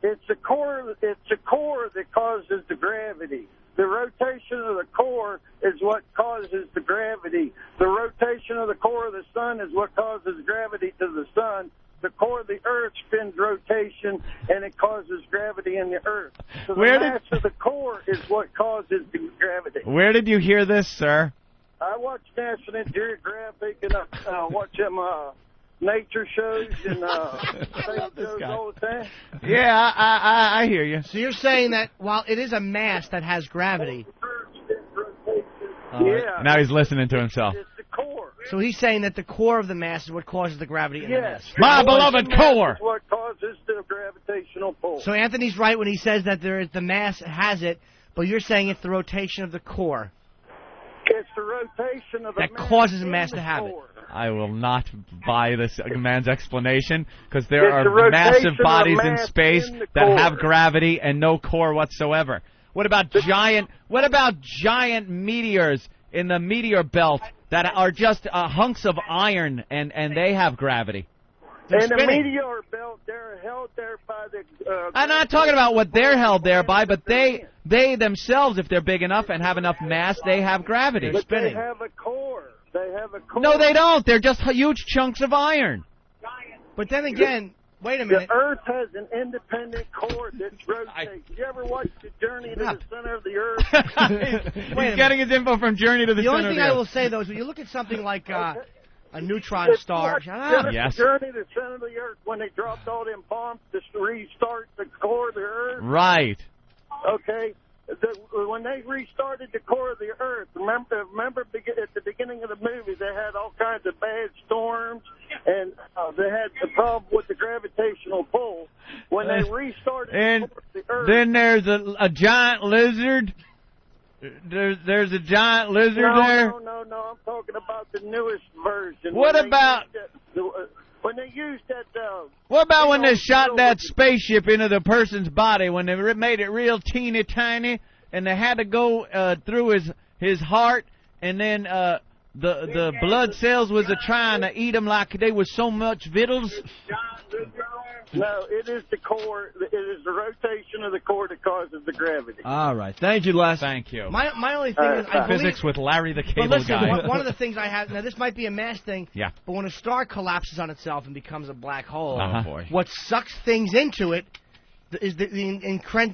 It's the core. It's the core that causes the gravity. The rotation of the core is what causes the gravity. The rotation of the core of the sun is what causes gravity to the sun. The core of the earth spins rotation, and it causes gravity in the earth. So the mass of the core is what causes the gravity. Where did you hear this, sir? I watch National Geographic, and I watch them nature shows and shows all the time. Yeah, I hear you. So you're saying that while it is a mass that has gravity. Yeah. Now he's listening to himself. It's the core. So he's saying that the core of the mass is what causes the gravity in the mass. My beloved core. Is what causes the gravitational pull. So Anthony's right when he says that the mass has it, But you're saying it's the rotation of the core It's the rotation of the that mass causes a in mass the to have it. core. I will not buy this man's explanation because there It's the are rotation massive of the bodies in mass space in the that core. have gravity and no core whatsoever. What about giant meteors in the meteor belt that are just hunks of iron and they have gravity? And the meteor belt, they're held there by the... I'm not talking about what they're held there by, but they themselves, if they're big enough and have enough mass, they have gravity. But they have a core. They have a core. No, they don't. They're just huge chunks of iron. But then again, wait a minute. The Earth has an independent core that rotates. You ever watch the Journey to the Center of the Earth? He's getting his info from Journey to the Center only of thing the I Earth. will say, though, is when you look at something like a neutron star. Shut up. Yes. Journey to the Center of the Earth, when they dropped all them bombs to restart the core of the Earth. Right. Okay. When they restarted the core of the Earth, remember at the beginning of the movie, they had all kinds of bad storms, and they had the problem with the gravitational pull. When they restarted And the core of the Earth... then there's a giant lizard. There's a giant lizard there. No, I'm talking about the newest version. What about... When they used that... What about when they shot that spaceship into the person's body, when they made it real teeny tiny, and they had to go through his heart, and then the blood cells was trying to eat him like they was so much vittles? No, it is the core. It is the rotation of the core that causes the gravity. All right. Thank you, Les. Thank you. My only thing is... I Physics with Larry the Cable But listen, Guy. one of the things I have... Now, this might be a mass thing. Yeah. But when a star collapses on itself and becomes a black hole, Oh, boy. what sucks things into it is the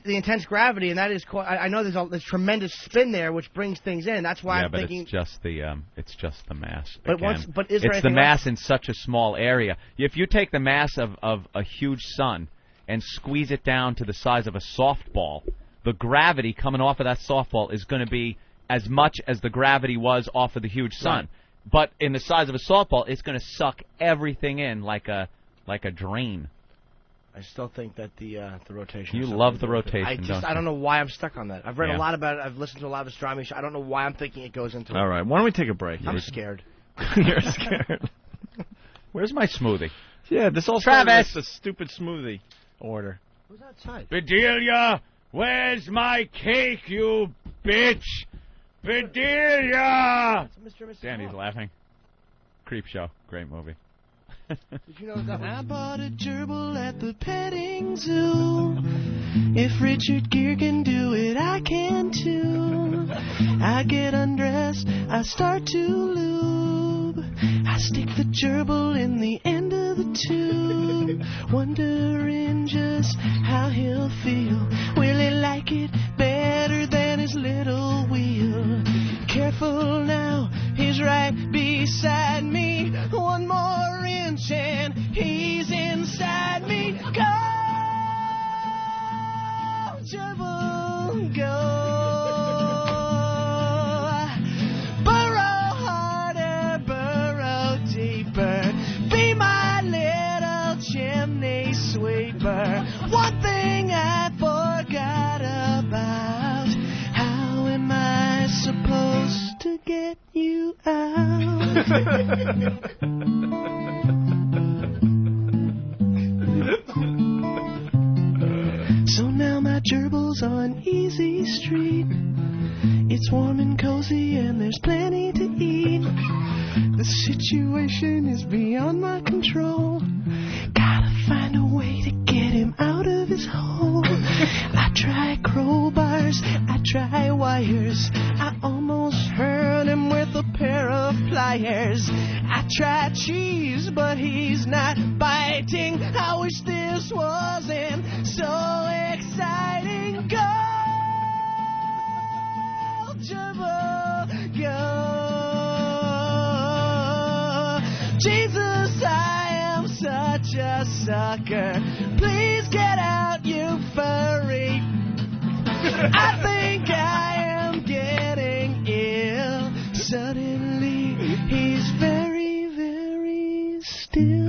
intense gravity, and that is... I know there's tremendous spin there, which brings things in. That's why I'm thinking... it's just the mass. But again. but is there it's the anything mass else? in such a small area. If you take the mass of a huge sun and squeeze it down to the size of a softball, the gravity coming off of that softball is going to be as much as the gravity was off of the huge sun. Right. But in the size of a softball, it's going to suck everything in like a drain. I still think that the rotation... You is love the something to do with it. rotation, I don't know why I'm stuck on that. I've read Yeah. a lot about it. I've listened to a lot of astronomy. I don't know why I'm thinking it goes into it. All right. Why don't we take a break? I'm scared. You're scared. Where's my smoothie? Yeah, this all started Travis! with the stupid smoothie order. Who's outside? Bedelia, where's my cake, you bitch? Bedelia! Mr. and Mrs. Danny's Hall. laughing. Creep Show. Great movie. Did you know that I bought a gerbil at the petting zoo. If Richard Gere can do it, I can too. I get undressed, I start to lube. I stick the gerbil in the end of the tube, wondering just how he'll feel. Will he like it better than his little wheel? Careful now, he's right beside me. One more inch and he's inside me. Go, gerbil, go. Burrow harder, burrow deeper. Be my little chimney sweeper. One thing I forgot about. How am I supposed to get you out? So now my gerbil's on Easy Street. It's warm and cozy and there's plenty to eat. The situation is beyond my control. Gotta find a way to get him out of his hole. I try crowbars, I try wires. I almost hurt him with a pair of pliers. I try cheese, but he's not biting. I wish this wasn't so exciting. Go, gerbil, go. Jesus, I am such a sucker. Please get out, you furry. I think I am getting ill. Suddenly, he's very, very still.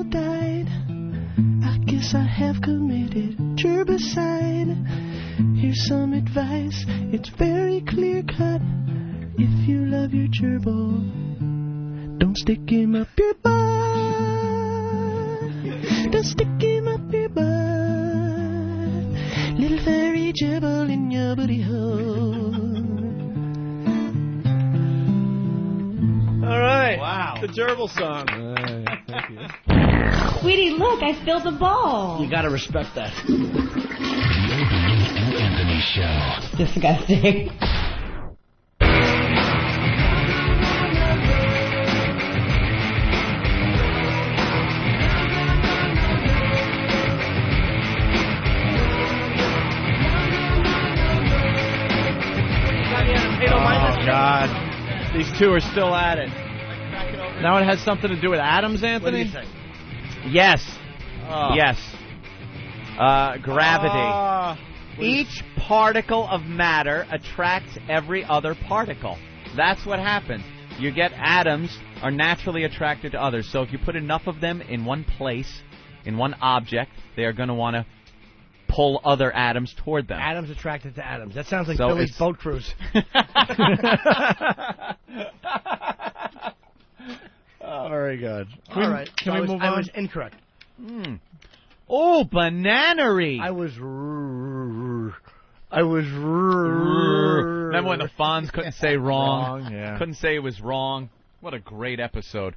died. I guess I have committed gerbicide. Here's some advice, it's very clear cut. If you love your gerbil, don't stick him up your butt. Don't stick him up your butt. Little fairy gerbil in your booty hole. All right. Wow. The gerbil song. Thank you. Sweetie, look, I spilled the ball. You gotta respect that. The Opie and Anthony Show. Disgusting. Oh, God. These two are still at it. Now it has something to do with atoms, Anthony? What do you think? Yes. Oh. Yes. Gravity. Each particle of matter attracts every other particle. That's what happens. You get atoms are naturally attracted to others. So if you put enough of them in one place, in one object, they are going to want to pull other atoms toward them. Atoms attracted to atoms. That sounds like So Billy's it's- boat cruise. Very good. All right. Can we move I on? was incorrect. Oh, bananery. I was. Remember when the Fonz couldn't say wrong? Wrong, yeah. Couldn't say it was wrong. What a great episode.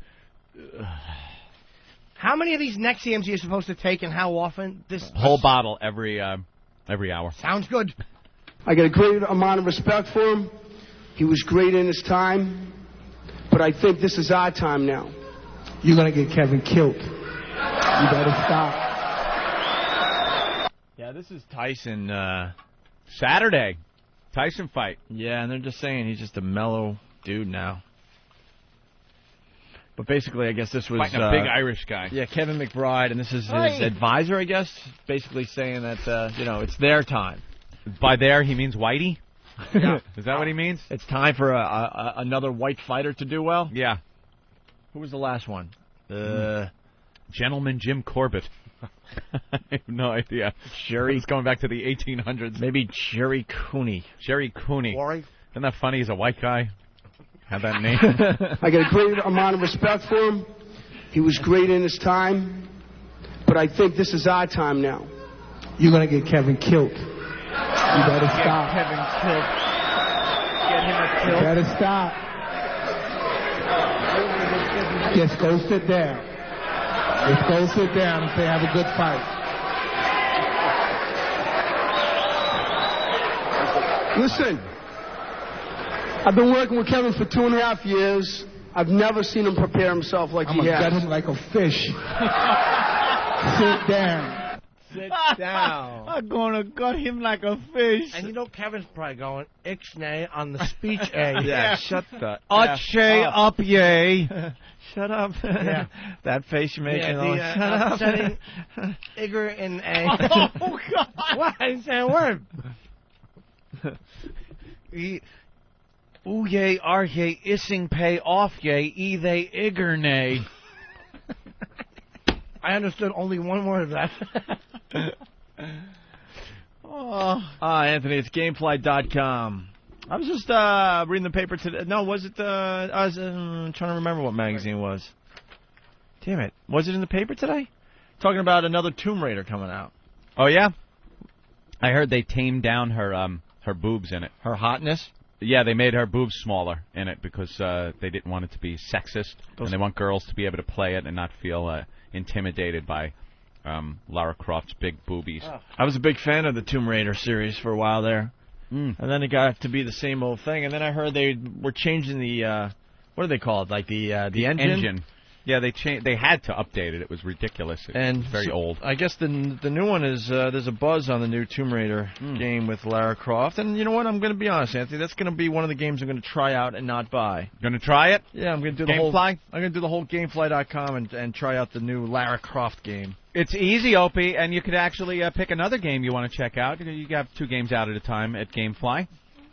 How many of these Nexiums are you supposed to take, and how often? This Whole bottle every hour. sounds good. I got a great amount of respect for him. He was great in his time, but I think this is our time now. You're gonna get Kevin killed. You better stop. Yeah, this is Tyson. Saturday. Tyson fight. Yeah, and they're just saying he's just a mellow dude now. But basically, I guess this was... Fighting a big Irish guy. Yeah, Kevin McBride, and this is his Hey. advisor, I guess, basically saying that, it's their time. By there, he means Whitey? Yeah. Is that what he means? It's time for another white fighter to do well? Yeah. Who was the last one? Gentleman Jim Corbett. I have no idea. Jerry. It's going back to the 1800s. Maybe Jerry Cooney. Jerry Cooney. Warren? Isn't that funny? He's a white guy. Have that name. I got a great amount of respect for him. He was great in his time, but I think this is our time now. You're gonna get Kevin killed. You better stop. Kevin killed. Get him a You kill. better stop. Just go sit down. Just go sit down and say have a good fight. Listen, I've been working with Kevin for 2.5 years. I've never seen him prepare himself like he has. I'm gonna gut him like a fish. Sit down. Sit down. I'm gonna gut him like a fish. And you know Kevin's probably going ixnay on the speech A. Yeah, shut the Utshay up, yay. Shut up. Yeah. That face you're making. Yeah, Shut up. upsetting Igor in A. Oh, God. What? I didn't say a word. Ooh yay, are yay, issing pay off yay, e they igernay. I understood only one word of that. Anthony, it's Gamefly.com. I was just reading the paper today. No, was it? I was trying to remember what magazine it was. Damn it. Was it in the paper today? Talking about another Tomb Raider coming out. Oh, yeah? I heard they tamed down her boobs in it. Her hotness? Yeah, they made her boobs smaller in it because they didn't want it to be sexist, and they want girls to be able to play it and not feel intimidated by Lara Croft's big boobies. I was a big fan of the Tomb Raider series for a while there. And then it got to be the same old thing. And then I heard they were changing the, what are they called? Like the engine? Yeah, they had to update it. It was ridiculous. It's very old. I guess the new one is there's a buzz on the new Tomb Raider game with Lara Croft. And you know what? I'm going to be honest, Anthony. That's going to be one of the games I'm going to try out and not buy. Going to try it? Yeah, I'm going to do I'm going to do the whole Gamefly.com and try out the new Lara Croft game. It's easy, Opie, and you could actually pick another game you want to check out. You have 2 games out at a time at Gamefly.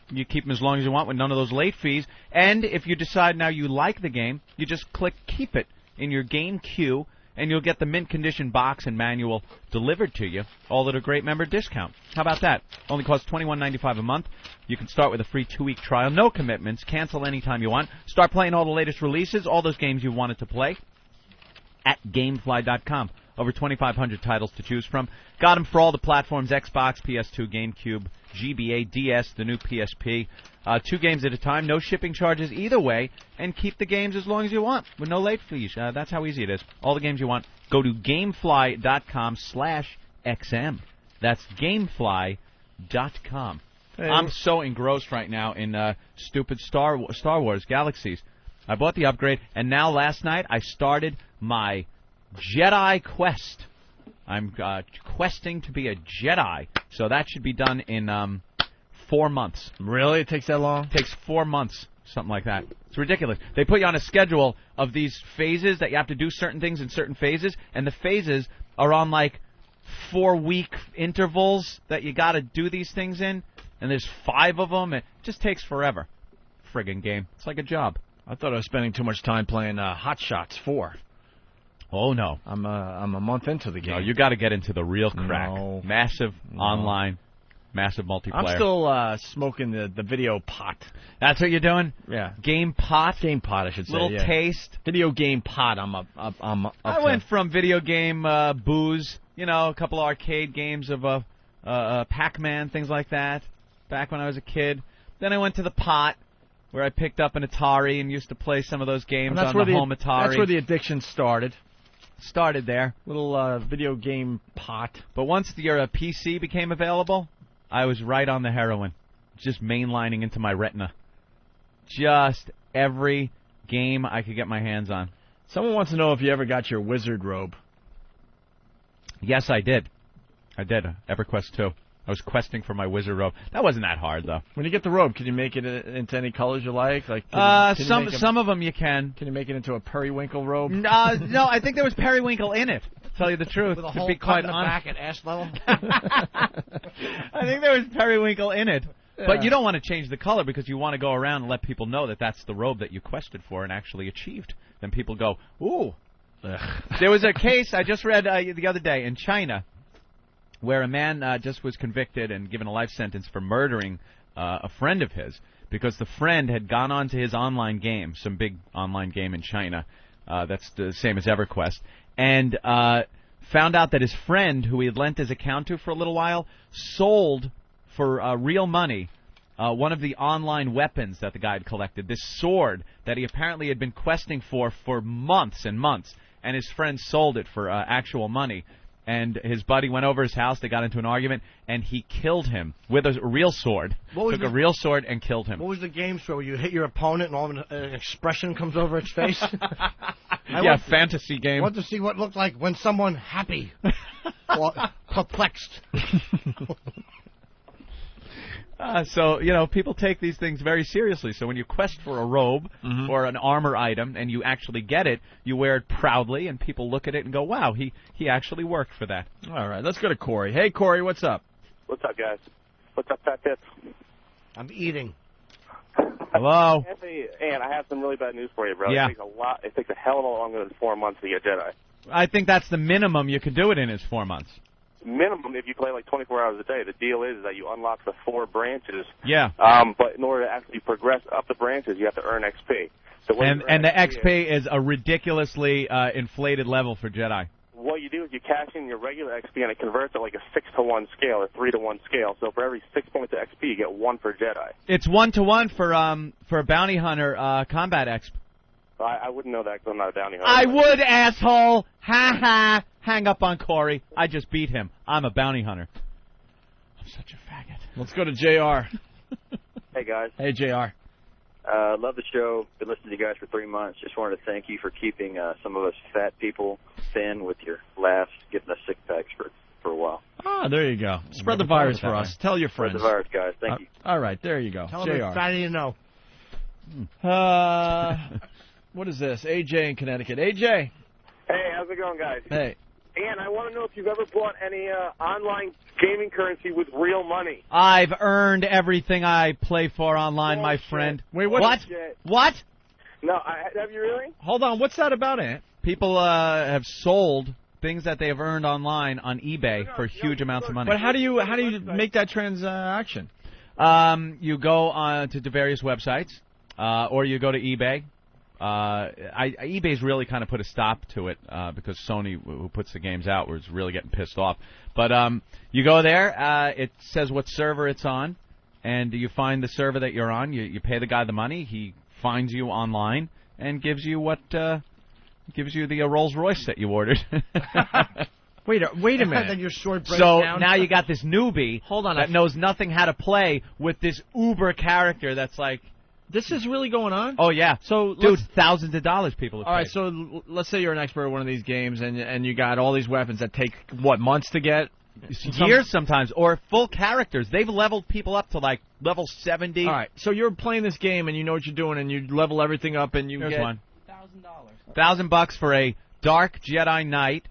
You keep them as long as you want with none of those late fees. And if you decide now you like the game, you just click Keep It in your game queue, and you'll get the mint condition box and manual delivered to you, all at a great member discount. How about that? Only costs $21.95 a month. You can start with a free 2-week trial, no commitments, cancel anytime you want. Start playing all the latest releases, all those games you wanted to play, at GameFly.com. Over 2,500 titles to choose from. Got them for all the platforms, Xbox, PS2, GameCube, GBA, DS, the new PSP. 2 games at a time, no shipping charges either way, and keep the games as long as you want with no late fees. That's how easy it is. All the games you want. Go to GameFly.com/XM. That's GameFly.com. Hey. I'm so engrossed right now in stupid Star Wars Galaxies. I bought the upgrade, and now last night I started my Jedi quest. I'm questing to be a Jedi, so that should be done in 4 months. Really? It takes that long? It takes 4 months, something like that. It's ridiculous. They put you on a schedule of these phases that you have to do certain things in certain phases, and the phases are on like 4-week intervals that you got to do these things in, and there's 5 of them. It just takes forever. Friggin' game. It's like a job. I thought I was spending too much time playing Hot Shots 4. Oh, no. I'm a month into the game. No, you got to get into the real crack. No. Massive online, massive multiplayer. I'm still smoking the video pot. That's what you're doing? Yeah. Game pot? Game pot, I should say. Little taste. Video game pot, I'm up I went from video game booze, a couple of arcade games of Pac-Man, things like that, back when I was a kid. Then I went to the pot, where I picked up an Atari and used to play some of those games on the home Atari. That's where the addiction started. Started there. Little video game pot. But once your PC became available, I was right on the heroin. Just mainlining into my retina. Just every game I could get my hands on. Someone wants to know if you ever got your wizard robe. Yes, I did. I did. EverQuest 2. I was questing for my wizard robe. That wasn't that hard, though. When you get the robe, can you make it into any colors you like? Some of them you can. Can you make it into a periwinkle robe? No, I think there was periwinkle in it. To tell you the truth, with a hole cut in the back at ass level. I think there was periwinkle in it. Yeah. But you don't want to change the color because you want to go around and let people know that that's the robe that you quested for and actually achieved. Then people go, ooh. There was a case I just read the other day in China, where a man just was convicted and given a life sentence for murdering a friend of his because the friend had gone on to his online game, some big online game in China that's the same as EverQuest, and found out that his friend, who he had lent his account to for a little while, sold for real money one of the online weapons that the guy had collected, this sword that he apparently had been questing for months and months, and his friend sold it for actual money. And his buddy went over his house, they got into an argument, and he killed him with a real sword. Took a real sword and killed him. What was the game show where you hit your opponent and all of an expression comes over its face? Fantasy game. I want to see what it looked like when someone happy or perplexed. So, people take these things very seriously. So when you quest for a robe or an armor item and you actually get it, you wear it proudly and people look at it and go, wow, he actually worked for that. All right, let's go to Corey. Hey, Corey, what's up? What's up, guys? What's up, Fat Tits? I'm eating. Hello? Anthony, and I have some really bad news for you, bro. Yeah. It takes a hell of a lot longer than 4 months to get Jedi. I think that's the minimum you could do it in is 4 months. Minimum if you play like 24 hours a day. The deal is that you unlock the 4 branches. Yeah. But in order to actually progress up the branches, you have to earn XP. So and the XP is a ridiculously inflated level for Jedi. What you do is you cash in your regular XP and it converts at like a 6-to-1 scale or 3-to-1 scale. So for every 6 points of XP, you get 1 for Jedi. It's 1-to-1 for a bounty hunter combat exp. I wouldn't know that because I'm not a bounty hunter. I would, asshole! Ha ha! Hang up on Corey. I just beat him. I'm a bounty hunter. I'm such a faggot. Let's go to JR. Hey, guys. Hey, JR. Love the show. Been listening to you guys for 3 months. Just wanted to thank you for keeping some of us fat people thin with your laughs, giving us six-packs for a while. Ah, there you go. Spread the virus for us. Tell your friends. Spread the virus, guys. Thank you. All right, there you go. Tell them it's fatty you know. What is this? AJ in Connecticut. AJ. Hey, how's it going, guys? Hey. And I want to know if you've ever bought any online gaming currency with real money. I've earned everything I play for online, my friend. Wait, what? What? No, have you really? Hold on. What's that about, Ant? People have sold things that they have earned online on eBay for huge amounts of money. But how do you make that transaction? You go on to the various websites, or you go to eBay. eBay's really kind of put a stop to it because Sony, who puts the games out, was really getting pissed off. But you go there. It says what server it's on, and you find the server that you're on. You pay the guy the money. He finds you online and gives you the Rolls Royce that you ordered. Wait a minute. Then your sword breaks So down. now you got this newbie that knows nothing how to play with this uber character that's like... This is really going on? Oh, yeah. So dude, thousands of dollars people have All right, paid. so let's say you're an expert at one of these games, and you got all these weapons that take, what, months to get? Years sometimes, or full characters. They've leveled people up to, like, level 70. All right, so you're playing this game, and you know what you're doing, and you level everything up, and you Here's get... one. $1,000 for a Dark Jedi Knight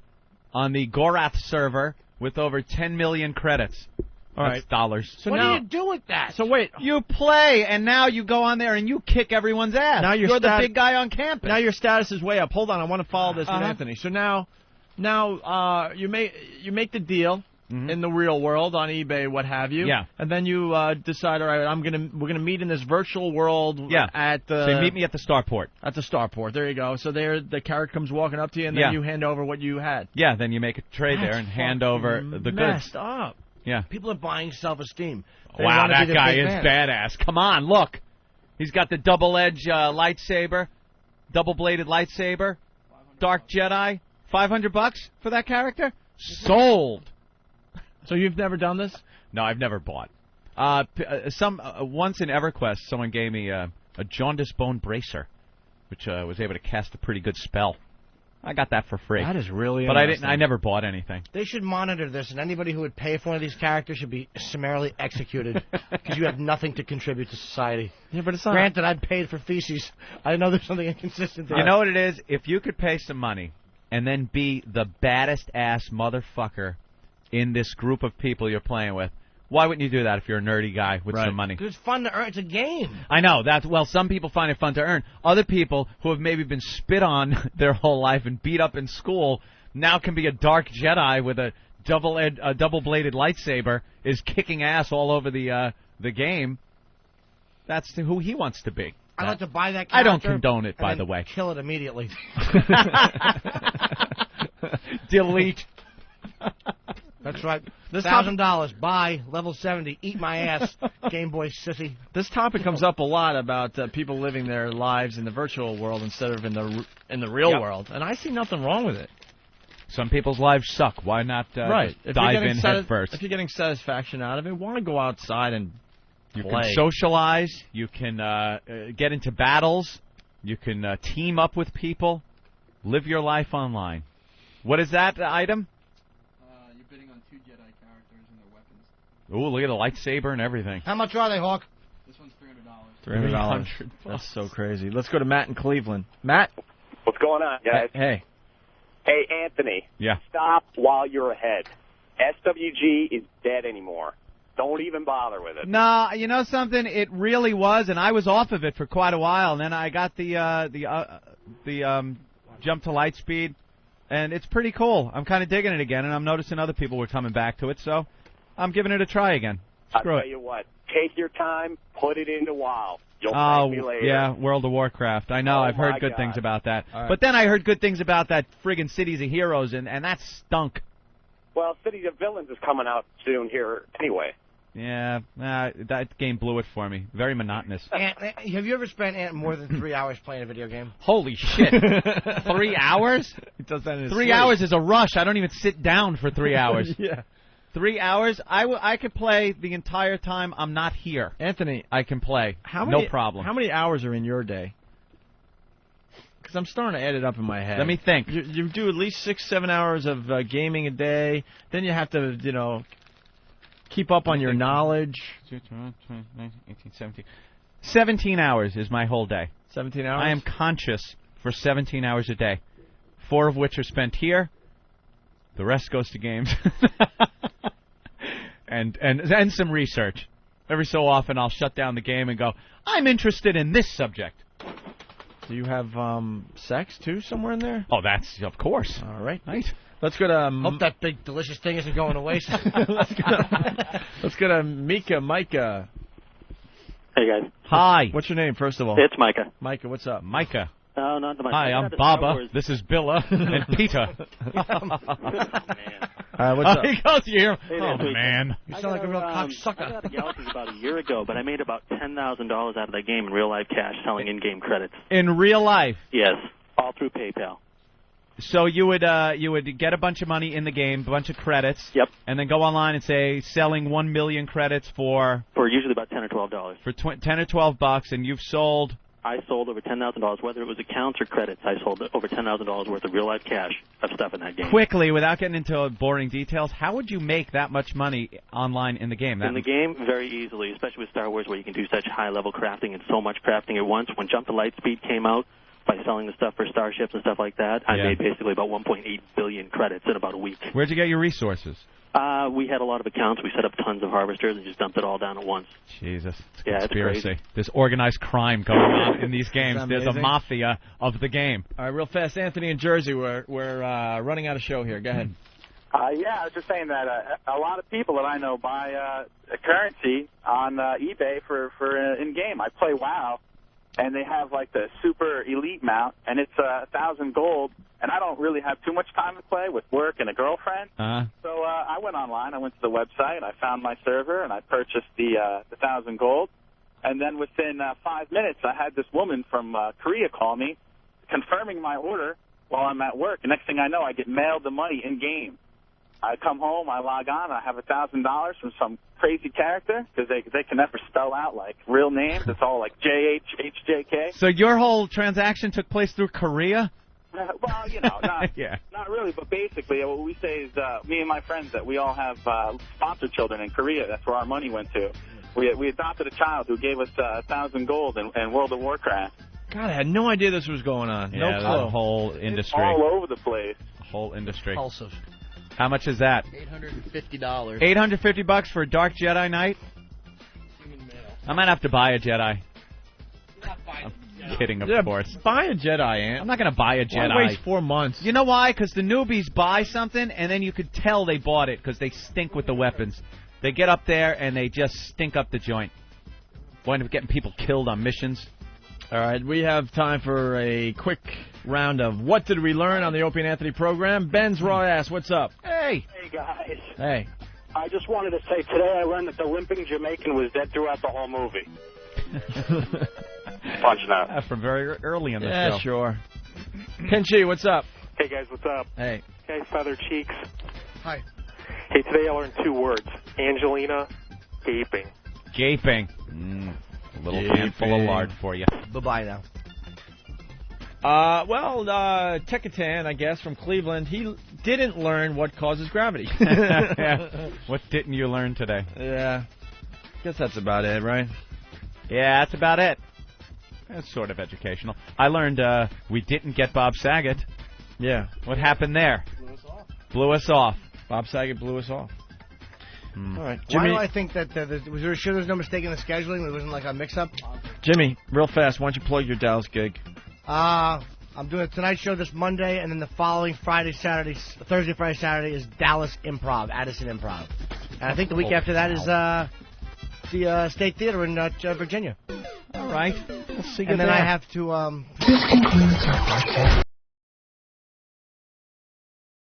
on the Gorath server with over 10 million credits. All That's right. dollars. So what now, do you do with that? So wait. You play, and now you go on there and you kick everyone's ass. Now you're the big guy on campus. Now your status is way up. Hold on, I want to follow this with Anthony. So now you make the deal in the real world on eBay, what have you. Yeah. And then you decide, all right, we're gonna meet in this virtual world. Yeah. At the. So you meet me at the starport. At the starport. There you go. So there, the character comes walking up to you, and then you hand over what you had. Yeah. Then you make a trade there and hand over the goods. Messed up. Yeah. People are buying self-esteem. They Wow, wanna that be the guy big is man. badass. Come on, look. He's got the double-edged lightsaber, double-bladed lightsaber, Dark Jedi. $500 for that character? Sold. So you've never done this? No, I've never bought. Once in EverQuest, someone gave me a jaundice bone bracer, which was able to cast a pretty good spell. I got that for free. That is really But interesting. I never bought anything. They should monitor this, and anybody who would pay for one of these characters should be summarily executed because you have nothing to contribute to society. Yeah, but it's not. Granted, I paid for feces. I know there's something inconsistent there. You know what it is? If you could pay some money and then be the baddest ass motherfucker in this group of people you're playing with, why wouldn't you do that if you're a nerdy guy with some money? Because it's fun to earn. It's a game. I know. Some people find it fun to earn. Other people who have maybe been spit on their whole life and beat up in school now can be a Dark Jedi with a double-bladed lightsaber, is kicking ass all over the game. That's who he wants to be. I'd like to buy that character. I don't condone it, and by then the way. Kill it immediately. Delete. That's right. This $1,000. Buy level 70. Eat my ass, Game Boy sissy. This topic comes up a lot about people living their lives in the virtual world instead of in the real world, and I see nothing wrong with it. Some people's lives suck. Why not right. just dive in head first? If you're getting satisfaction out of it, why not go outside and You play? can socialize. You can get into battles. You can team up with people. Live your life online. What is that item? You're bidding on 2 Jedi characters and their weapons. Ooh, look at the lightsaber and everything. How much are they, Hawk? This one's $300. $300. That's so crazy. Let's go to Matt in Cleveland. Matt? What's going on, guys? Hey. Hey, Anthony. Yeah. Stop while you're ahead. SWG is dead anymore. Don't even bother with it. Nah, you know something? It really was, and I was off of it for quite a while. And then I got the jump to light speed, and it's pretty cool. I'm kind of digging it again, and I'm noticing other people were coming back to it, so I'm giving it a try again. Screw I'll it. tell you what. Take your time. Put it into WoW. You'll thank me later. Yeah, World of Warcraft. I know. Oh, I've heard my good God. things about that. All right. But then I heard good things about that friggin' Cities of Heroes, and that stunk. Well, Cities of Villains is coming out soon here anyway. Yeah, that game blew it for me. Very monotonous. Have you ever spent more than 3 hours playing a video game? Holy shit. 3 hours? He does that in his 3 sleep. hours is a rush. I don't even sit down for 3 hours. Yeah. 3 hours? I could play the entire time I'm not here. Anthony, I can play. No problem. How many hours are in your day? Because I'm starting to add it up in my head. Let me think. You do at least 6-7 hours of gaming a day. Then you have to, keep up on your knowledge. 17 hours is my whole day. 17 hours? I am conscious for 17 hours a day, 4 of which are spent here. The rest goes to games. and some research. Every so often I'll shut down the game and go, I'm interested in this subject. Do you have sex, too, somewhere in there? Oh, that's, of course. All right. Right. Let's go to... Hope that big, delicious thing isn't going to waste. Let's go to Micah. Hey, guys. Hi. What's your name, first of all? It's Micah. Micah, what's up? Micah. No, not the Micah. Hi, I'm Baba. This is Billa and Peter. What's up? He goes, you hear, Hey, oh, sweet. man. You sound like a real I cocksucker. got the Galaxies about a year ago, but I made about $10,000 out of that game in real life cash selling in-game credits. In real life. Yes, all through PayPal. So you would get a bunch of money in the game, a bunch of credits. Yep. And then go online and say selling 1 million credits for usually about $10 or $12. For $10 or $12, and you've sold. I sold over $10,000, whether it was accounts or credits. I sold over $10,000 worth of real life cash of stuff in that game. Quickly, without getting into boring details, how would you make that much money online in the game? In the game, very easily, especially with Star Wars, where you can do such high-level crafting and so much crafting at once. When Jump to Lightspeed came out, by selling the stuff for starships and stuff like that, I made basically about 1.8 billion credits in about a week. Where'd you get your resources? We had a lot of accounts. We set up tons of harvesters and just dumped it all down at once. Jesus. It's a Yeah, it's conspiracy. crazy. There's organized crime going on in these games. Isn't that There's a amazing? mafia of the game. All right, real fast. Anthony in Jersey, we're running out of show here. Go ahead. Yeah, I was just saying that a lot of people that I know buy a currency on eBay for in-game. I play WoW, and they have like the super elite mount, and it's 1,000 gold, and I don't really have too much time to play with work and a girlfriend. So I went online, I went to the website, I found my server, and I purchased the 1,000 gold. And then within 5 minutes, I had this woman from Korea call me, confirming my order while I'm at work. The next thing I know, I get mailed the money in-game. I come home, I log on, I have $1,000 from some crazy character, because they can never spell out, like, real names. It's all like JHHJK. So your whole transaction took place through Korea? Well, you know, not, Yeah. not really, but basically what we say is me and my friends that we all have sponsor children in Korea. That's where our money went to. We adopted a child who gave us 1,000 gold in World of Warcraft. God, I had no idea this was going on. Yeah, No there's clue. a whole industry. All over the place. A whole industry. Impulsive. How much is that? $850. $850 for a Dark Jedi Knight? I might have to buy a Jedi. I'm kidding, of course. Buy a Jedi, Ant. I'm not going to buy a Jedi. Why waste 4 months? You know why? Because the newbies buy something, and then you could tell they bought it because they stink with the weapons. They get up there, and they just stink up the joint. Wind up getting people killed on missions. All right, we have time for a quick round of What Did We Learn on the Opie and Anthony program. Ben's raw ass, what's up? Hey. Hey, guys. Hey. I just wanted to say today I learned that the limping Jamaican was dead throughout the whole movie. Punching out. From very early in the Yeah, show. sure. Pinchy, what's up? Hey, guys, what's up? Hey. Hey, Feather Cheeks. Hi. Hey, today I learned 2 words. Angelina, gaping. Gaping. A little handful of lard for you. Bye-bye now. Tekatan, I guess, from Cleveland, he didn't learn what causes gravity. Yeah. What didn't you learn today? Yeah. Guess that's about it, right? Yeah, that's about it. That's sort of educational. I learned we didn't get Bob Saget. Yeah. What happened there? Blew us off. Bob Saget blew us off. All right. Why Jimmy, do I think that was there sure there's no mistake in the scheduling? There wasn't like a mix-up? Jimmy, real fast, why don't you plug your Dallas gig? I'm doing a Tonight Show this Monday, and then the following Thursday, Friday, Saturday is Dallas Improv, Addison Improv. And I think the week after that is the State Theater in Virginia. All right. We'll see you And then there. I have to... This concludes our broadcast.